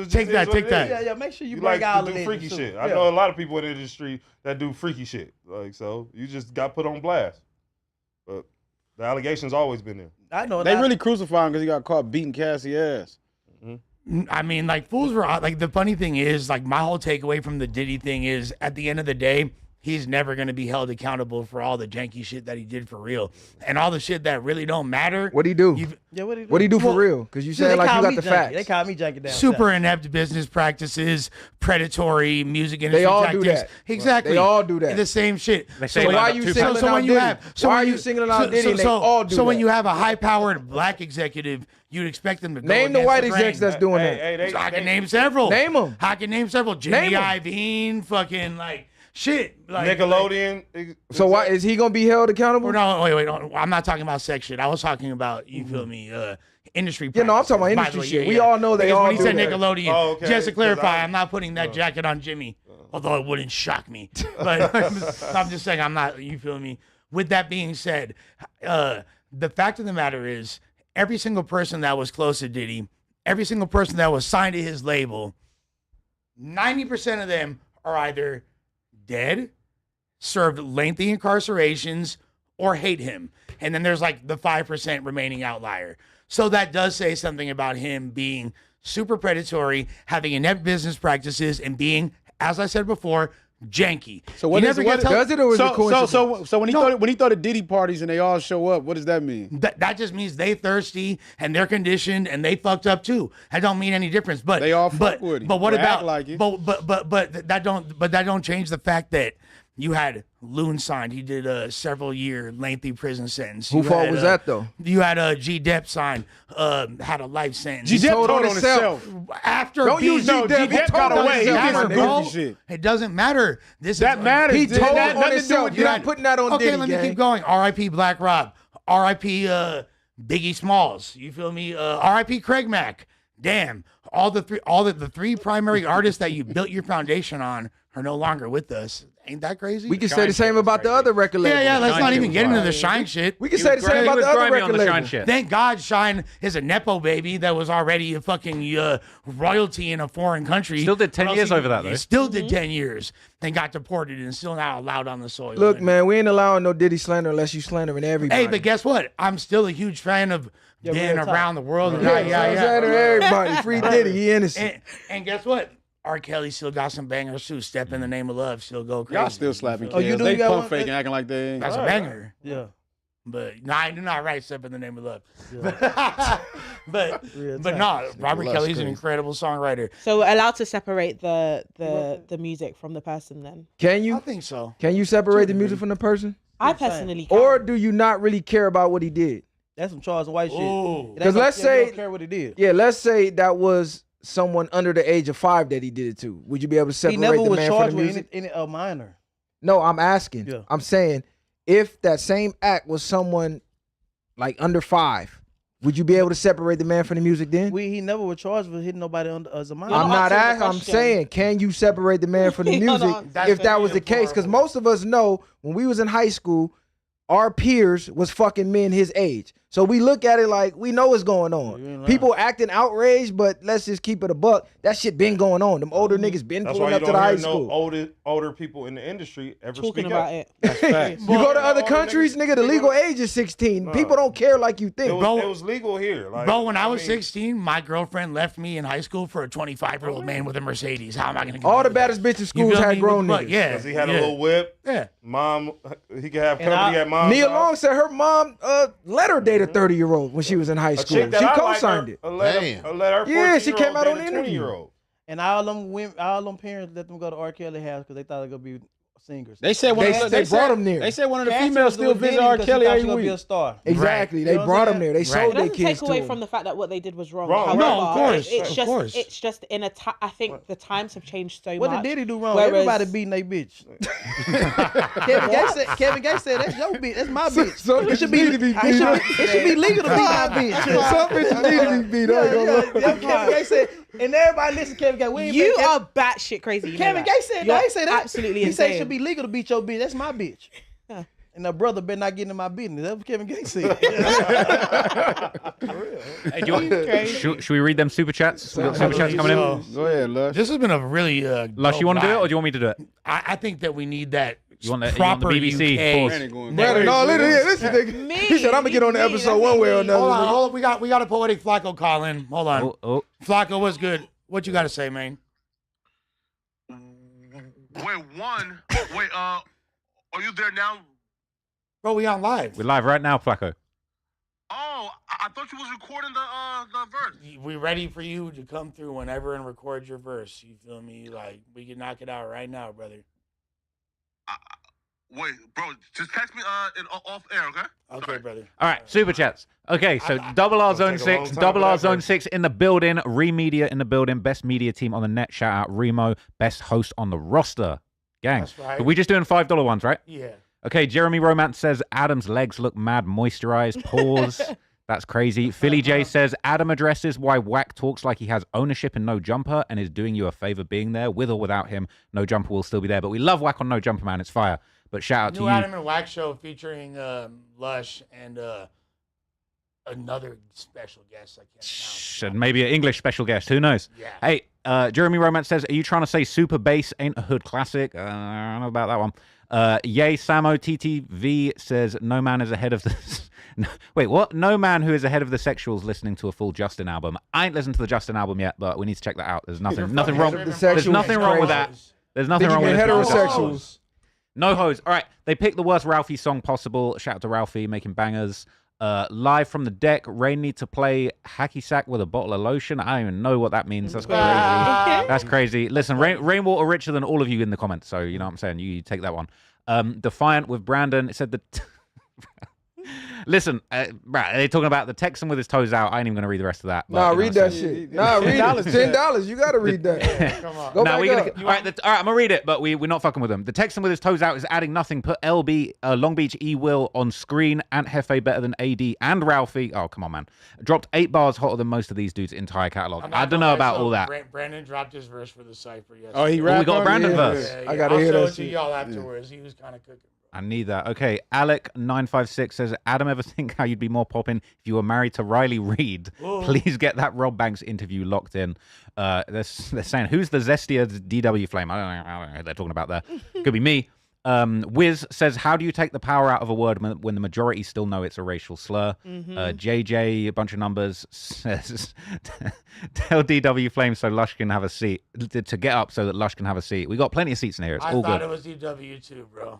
S3: Take that, take that.
S6: Yeah, make sure you
S10: You
S6: bring
S10: like
S6: all
S10: to
S6: of
S10: do
S6: that
S10: freaky
S6: too.
S10: shit.
S6: Yeah.
S10: I know a lot of people in the industry that do freaky shit. Like, so you just got put on blast. But the allegations always been there.
S6: I know
S7: They really crucified him because he got caught beating Cassie ass.
S3: I mean, like, fools were like, the funny thing is, like, my whole takeaway from the Diddy thing is, at the end of the day, he's never going to be held accountable for all the janky shit that he did for real. And all the shit that really don't matter.
S4: What'd he do?
S6: Yeah, what do you do?
S4: What'd he do for real? Because you said like you got the facts.
S6: They call me janky down.
S3: Super inept business practices, predatory music industry
S4: They all
S3: tactics.
S4: do that.
S3: Exactly.
S4: They all do that.
S3: The same shit.
S4: So why are you singling out Diddy? Why are you singling out Diddy? And they all do
S3: So when
S4: that.
S3: you have a high-powered black executive, you'd expect them to go
S4: Name the
S3: against
S4: white
S3: grain.
S4: execs that's doing that.
S3: I can name several.
S4: Name them.
S3: I can name several. Jimmy
S4: Name 'em.
S3: Iovine, fucking like shit. Like,
S10: Nickelodeon.
S4: So why is he gonna be held accountable?
S3: No, wait. No, I'm not talking about sex shit. I was talking about, you feel me, industry.
S4: Yeah, no, I'm talking about
S3: practices.
S4: industry
S3: By the way,
S4: shit.
S3: yeah,
S4: We
S3: yeah.
S4: all know they
S3: Because
S4: all
S3: when he
S4: do
S3: said
S4: that.
S3: Nickelodeon,
S10: Oh, okay,
S3: just to
S10: 'cause
S3: clarify, I'm not putting that jacket on Jimmy, although it wouldn't shock me. But I'm just saying, I'm not. You feel me? With that being said, the fact of the matter is, every single person that was close to Diddy, every single person that was signed to his label, 90% of them are either dead, served lengthy incarcerations, or hate him. And then there's like the 5% remaining outlier. So that does say something about him being super predatory, having inept business practices, and being, as I said before, janky.
S7: So what
S3: You
S7: is
S3: never get
S7: does it, or is it
S3: coincidence?
S7: so when he throw the Diddy parties and they all show up, what does that mean?
S3: That just means they thirsty and they're conditioned and they fucked up too. That don't mean any difference. But
S7: They all fuck with him.
S3: But what
S7: Or act
S3: about
S7: like it.
S3: but that don't change the fact that you had Loon signed. He did a several year lengthy prison sentence.
S4: Who
S3: You
S4: fault
S3: had,
S4: was that though?
S3: You had G Depp signed, had a life sentence.
S7: G Depp told on himself.
S3: After
S4: Don't
S3: being
S4: use G-Depp. He
S3: got
S4: told on
S3: away.
S4: himself.
S3: He
S4: Bro.
S3: shit. It doesn't matter. This
S7: That
S3: is,
S7: matters.
S4: He
S7: Did
S4: told
S7: that
S4: on
S7: nothing to do
S4: himself.
S7: with
S4: You're
S7: that?
S4: not putting that on
S3: Okay,
S4: Diddy,
S3: let me
S4: gang.
S3: keep going. R.I.P. Black Rob. R.I.P. Biggie Smalls. You feel me? R.I.P. Craig Mack. Damn. All the three primary artists that you built your foundation on are no longer with us. Ain't that crazy?
S4: We can say the same about the other record labels.
S3: Yeah, let's
S14: Shine
S3: not
S14: shit
S3: even
S14: was
S3: get into
S14: fire.
S3: the Shine shit.
S4: We can say the same about the other record labels.
S3: Thank God Shine is a Nepo baby that was already a fucking royalty in a foreign country.
S14: Still did 10
S3: Or else
S14: years
S3: he-
S14: over that, though.
S3: he Still did 10 years. Then got deported and still not allowed on the soil.
S4: Look,
S3: And-
S4: man, we ain't allowing no Diddy slander unless you slandering everybody.
S3: Hey, but guess what? I'm still a huge fan of being
S6: real talk.
S3: around the world. And
S4: yeah, slandering everybody. Free Diddy, he innocent.
S3: And guess what? R. Kelly still got some bangers too. Step in the Name of Love, still go crazy.
S7: Y'all still slapping kids.
S6: Oh, you do
S7: They
S6: got
S7: pump
S6: one?
S7: faking, acting like they ain't.
S3: That's a banger.
S6: Yeah.
S3: But no, I do not write Step in the Name of Love. but
S6: Real
S3: but
S6: talk.
S3: no, Robert
S2: Love
S3: Kelly's an
S2: crazy.
S3: incredible songwriter.
S16: So we're allowed to separate the music from the person then?
S4: Can
S3: I
S4: you?
S3: think so.
S4: Can you separate the music from the person?
S16: I personally can.
S4: Or do you not really care about what he did?
S6: That's some Charles White shit.
S3: Ooh.
S6: It ain't
S4: 'Cause let's
S6: we
S4: say-
S6: don't care what he did.
S4: Yeah, let's say that was someone under the age of 5 that he did it to. Would you be able to
S6: He
S4: separate
S6: never
S4: the
S6: was
S4: man from
S6: charged
S4: the
S6: with
S4: music?
S6: any a minor.
S4: No, I'm asking.
S6: Yeah.
S4: I'm saying if that same act was someone like under 5, would you be able to separate the man from the music then?
S6: He never was charged with hitting nobody as a minor.
S4: I'm not
S16: answering the
S4: asking. I'm
S16: question.
S4: saying, can you separate the man from the
S16: You're not
S4: music
S16: answering.
S4: if that was the case? Because most of us know when we was in high school, our peers was fucking men his age. So we look at it like we know what's going
S6: You ain't
S4: on.
S6: lying.
S4: People acting outraged, but let's just keep it a buck. That shit been going on. Them older niggas been
S10: That's why
S4: pulling
S10: you
S4: up to
S10: don't
S4: the high
S10: hear
S4: school.
S10: no older people in the industry ever
S16: Talking
S10: speak
S16: about
S10: up.
S16: it.
S10: That's facts.
S4: You go to other
S10: Older
S4: countries, nigga, the legal age is 16. People don't care like you think.
S10: It was legal here. Like,
S3: Bro, when I was
S10: mean,
S3: 16, my girlfriend left me in high school for a 25-year-old man with a Mercedes. How am I gonna?
S4: All the baddest bitches in schools had grown niggas.
S3: Yeah,
S10: Because he had a
S3: yeah.
S10: little whip.
S3: Yeah.
S10: Mom, he could have
S6: And
S10: company at mom's
S4: Nia
S10: house.
S4: Long said her mom let her date a 30-year-old when she was in high
S10: A
S4: school.
S10: chick that
S4: She
S10: I
S4: co-signed
S10: like
S4: it.
S10: Let her
S4: Yeah, she
S10: 14-year-old
S4: came out
S10: date
S4: on the
S10: a
S4: interview.
S10: 20-year-old.
S6: And all them women, all them parents let them go to R. Kelly house because they thought they were gonna be singers.
S7: They said one
S4: They
S7: of the,
S4: brought him there.
S7: They said one of the
S6: Cassie
S7: females
S6: was
S7: still
S6: with
S7: visit
S6: Diddy
S7: R.
S6: because she
S7: Kelly
S6: thought she
S7: every
S6: gonna be a
S7: week.
S6: star.
S4: Exactly.
S6: You
S4: They
S6: know what
S4: brought
S6: I'm
S4: him there.
S6: saying?
S4: They sold
S16: It
S4: their
S16: doesn't
S4: kids
S16: take
S4: to
S16: away
S4: him.
S16: from the fact that what they did was wrong.
S10: Wrong,
S16: However,
S10: no,
S3: of course,
S16: it's
S3: of
S16: just
S3: course.
S16: it's just in a I think the times have changed so
S6: What
S16: much.
S6: did Diddy do wrong?
S16: Whereas-
S6: Everybody beating they bitch. Kevin Gates said that's your bitch. That's my bitch.
S4: Some
S6: It should be legal to beat my bitch.
S4: Some bitches need to be beat up.
S6: Kevin Gates said And everybody listen to Kevin Gates. We ain't
S16: You
S6: been-
S16: are batshit crazy. You know
S6: Kevin
S16: that.
S6: Gates said
S16: You're
S6: that. I ain't say that.
S16: Absolutely
S6: He
S16: insane.
S6: said it should be legal to beat your bitch. That's my bitch. And the brother better not get in my business. That's what Kevin Gates said.
S14: Hey, do you should we read them super chats? We got super chats coming in.
S3: Go ahead, Lush. This has been a really
S14: Lush, you want to do it or do you want me to do it?
S3: I think that we need that.
S14: You want the
S3: proper
S14: BBC
S3: UK.
S4: Brandon, no, listen, nigga. He said, I'm going to get on the episode one way or another.
S3: Hold on. We got a poetic Flacco call in. Hold on.
S14: Oh.
S3: Flacco, what's good? What you got to say, man?
S15: Wait, are you there now?
S3: Bro, we on live.
S14: We're live right now, Flacco.
S15: Oh, I thought you was recording the verse.
S3: We ready for you to come through whenever and record your verse. You feel me? Like, we can knock it out right now, brother.
S15: Wait, bro, just text me off air, okay?
S3: Okay, brother.
S14: All right, super chats. Okay, so Double R Zone 6, Double R Zone 6 in the building, Remedia in the building, best media team on the net. Shout out Remo, best host on the roster. Gang.
S3: That's right.
S14: Are we just doing $5 ones, right?
S3: Yeah.
S14: Okay, Jeremy Romance says Adam's legs look mad moisturized. Pause. That's crazy. Philly J says Adam addresses why Wack talks like he has ownership in No Jumper and is doing you a favor being there. With or without him, No Jumper will still be there. But we love Wack on No Jumper, man. It's fire. But shout out to
S3: New
S14: you.
S3: Adam and Wax show featuring Lush and another special guest. I can't
S14: And maybe an English special guest. Who knows?
S3: Yeah.
S14: Hey, Jeremy Romance says, are you trying to say Super Bass ain't a hood classic? I don't know about that one. Yay, Samo TTV says, no man is ahead of the... Wait, what? No man who is ahead of the sexuals listening to a full Justin album. I ain't listened to the Justin album yet, but we need to check that out. There's nothing wrong. There's nothing wrong with that. There's nothing wrong with
S4: heterosexuals.
S14: No hoes. All right. They picked the worst Ralphie song possible. Shout out to Ralphie making bangers. Live from the deck. Rain need to play hacky sack with a bottle of lotion. I don't even know what that means. That's crazy. That's crazy. Listen, Rainwater richer than all of you in the comments. So you know what I'm saying. You take that one. Defiant with Brandon. It said that. Listen, they're talking about the Texan with his toes out. I ain't even going to read the rest of that.
S4: Nah, read that shit. Nah, read it. $10. You got to read that.
S3: Come on.
S4: Go
S14: No,
S4: back up.
S14: all right, I'm gonna read it, but we're not fucking with them. The Texan with his toes out is adding nothing. Put LB Long Beach E Will on screen. And Hefe better than AD and Ralphie. Oh come on, man! Dropped 8 bars hotter than most of these dudes' entire catalog. I don't know about all that.
S3: Brandon dropped his verse for the cipher yesterday.
S7: Oh, he
S14: we got a Brandon verse.
S3: Yeah,
S4: I gotta
S3: I'll
S4: hear
S3: show
S4: that
S3: it to
S4: shit.
S3: y'all afterwards. He was kind of cooking.
S14: I need that. Okay, Alec956 says, Adam, ever think how you'd be more popping if you were married to Riley Reid?
S3: Ooh.
S14: Please get that Rob Banks interview locked in. They're saying, who's the zestier DW flame? I don't know who they're talking about there. Could be me. Wiz says, how do you take the power out of a word when the majority still know it's a racial slur? JJ, a bunch of numbers, says, tell DW Flame so Lush can have a seat. To get up so that Lush can have a seat. We got plenty of seats in here. It's
S3: I
S14: all
S3: thought
S14: good.
S3: it was DW too, bro.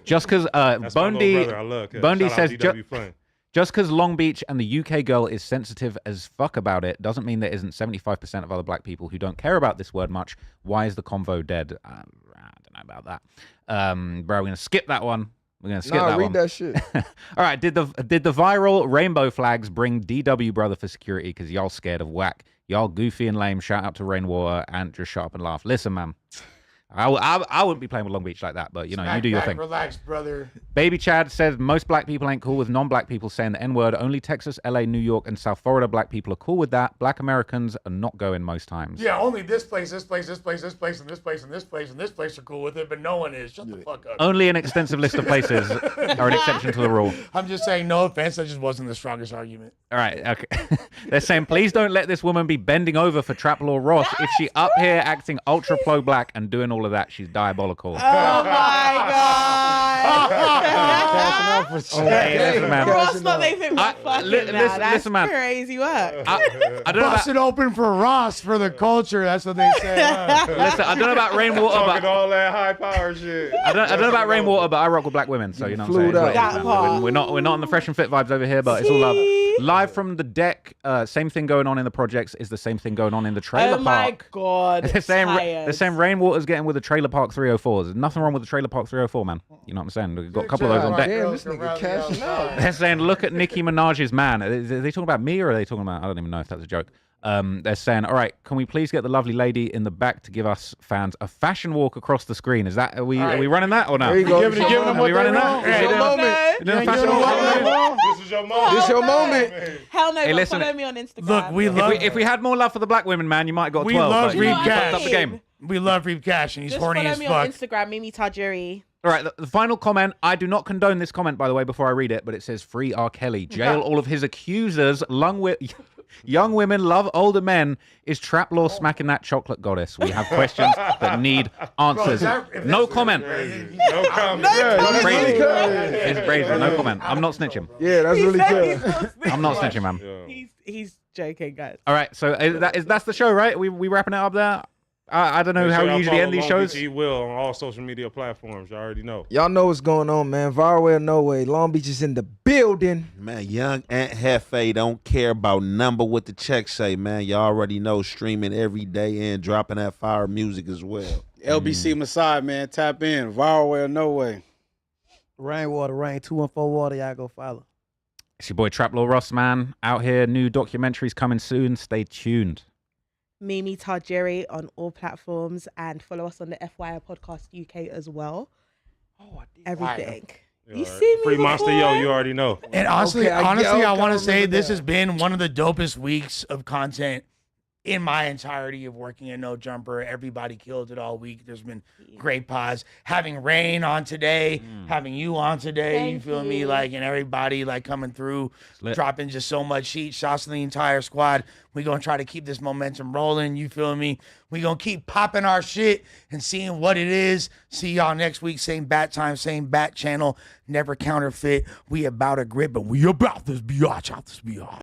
S14: Just because Bondi says,
S10: DW Flame.
S14: just because Long Beach and the UK girl is sensitive as fuck about it doesn't mean there isn't 75% of other black people who don't care about this word much. Why is the convo dead? I don't know about that. Bro, we're going to skip that one. We're going to skip that one.
S4: read that shit.
S14: All right, did the viral rainbow flags bring DW brother for security because y'all scared of Whack? Y'all goofy and lame. Shout out to Rainwater and just shut up and laugh. Listen, man. I wouldn't be playing with Long Beach like that, but you know, you do your thing.
S3: Relax, brother.
S14: Baby Chad says most black people ain't cool with non-black people saying the N-word. Only Texas, LA, New York, and South Florida black people are cool with that. Black Americans are not going most times.
S3: Yeah, only this place, and this place, and this place are cool with it, but no one is. Shut the fuck up.
S14: Only an extensive list of places are an exception to the rule.
S3: I'm just saying, no offense, that just wasn't the strongest argument.
S14: All right, okay. They're saying, please don't let this woman be bending over for Trap Law Ross. If she up here acting ultra pro black and doing all of that, she's diabolical.
S16: Oh my god!
S14: Listen, man.
S16: Ross not even fucking now. That's
S14: listen, man.
S16: crazy work.
S14: I don't know
S3: Bust
S14: about,
S3: it open for Ross for the culture. That's what they say.
S14: listen, I don't know about Rainwater,
S10: Talking
S14: but
S10: all that high power shit.
S14: I don't know about Rainwater, but I rock with black women, so you know what I'm saying.
S16: That part.
S14: We're not on the fresh and fit vibes over here, but it's all love. Live from the deck, same thing going on in the projects is the same thing going on in the trailer
S16: Oh my
S14: park.
S16: god!
S14: They're saying Rainwater's getting with the Trailer Park 304s. There's nothing wrong with the Trailer Park 304, man. You know what I'm saying? We've got a couple of those on deck.
S4: Damn, this nigga cashing out.
S14: They're saying, look at Nicki Minaj's man. Are they talking about me or are they talking about, I don't even know if that's a joke. They're saying, all right, can we please get the lovely lady in the back to give us fans a fashion walk across the screen? Is that, are we running that or not?
S4: There you go.
S7: Giving them
S14: Are we running
S7: what
S14: that?
S7: they
S14: Is it
S7: want.
S14: a fashion walk?
S10: This is is your moment.
S4: This your moment.
S16: Hell no,
S14: Hey,
S16: but
S14: listen,
S16: follow me on Instagram.
S3: Look, we love.
S14: If we had more love for the black women, man, you might have got 12.
S3: We love
S14: but
S3: Reed
S14: you fucked
S3: Cash.
S14: up the game.
S3: We love Reed Cash, and he's
S16: Just
S3: horny
S16: follow
S3: as
S16: me on
S3: fuck.
S16: Instagram, Mimi Tajiri.
S14: All right, the final comment. I do not condone this comment, by the way, before I read it, but it says, free R. Kelly. Jail all of his accusers. Young women love older men. Is trap law smacking that chocolate goddess? We have questions that need answers. No comment.
S10: No comment.
S14: Crazy. It's crazy. No comment. I'm not snitching.
S4: Yeah, that's really good.
S14: I'm not snitching, man.
S16: He's joking, guys.
S14: All right, so that's the show, right? We wrapping it up there? I don't know how we usually end these shows.
S10: He will on all social media platforms. You already know.
S4: Y'all know what's going on, man. Viral way or no way. Long Beach is in the building.
S2: Man, young Aunt Hefe don't care about number what the check say, man. Y'all already know, streaming every day and dropping that fire music as well.
S7: LBC Masai, man, tap in. Viral way or no way.
S6: Rainwater, rain, 214 water. Y'all go follow.
S14: It's your boy Trap Law Ross, man. Out here, new documentaries coming soon. Stay tuned.
S16: Mimi Tajiri on all platforms, and follow us on the FYI Podcast UK as well. Everything. You see me
S10: Free Monster
S16: before?
S10: Yo, you already know.
S3: And honestly,
S4: Okay,
S3: I want
S4: I
S3: to say
S4: remember
S3: this
S4: that.
S3: has been one of the dopest weeks of content in my entirety of working at No Jumper. Everybody killed it all week. There's been great pods. Having Rain on today, having you on today, you feel me? Like, and everybody like coming through, dropping just so much heat. Shots to the entire squad. We're going to try to keep this momentum rolling. You feel me? We're going to keep popping our shit and seeing what it is. See y'all next week. Same bat time, same bat channel. Never counterfeit. We about a grip, but we about this biatch. Out this biatch.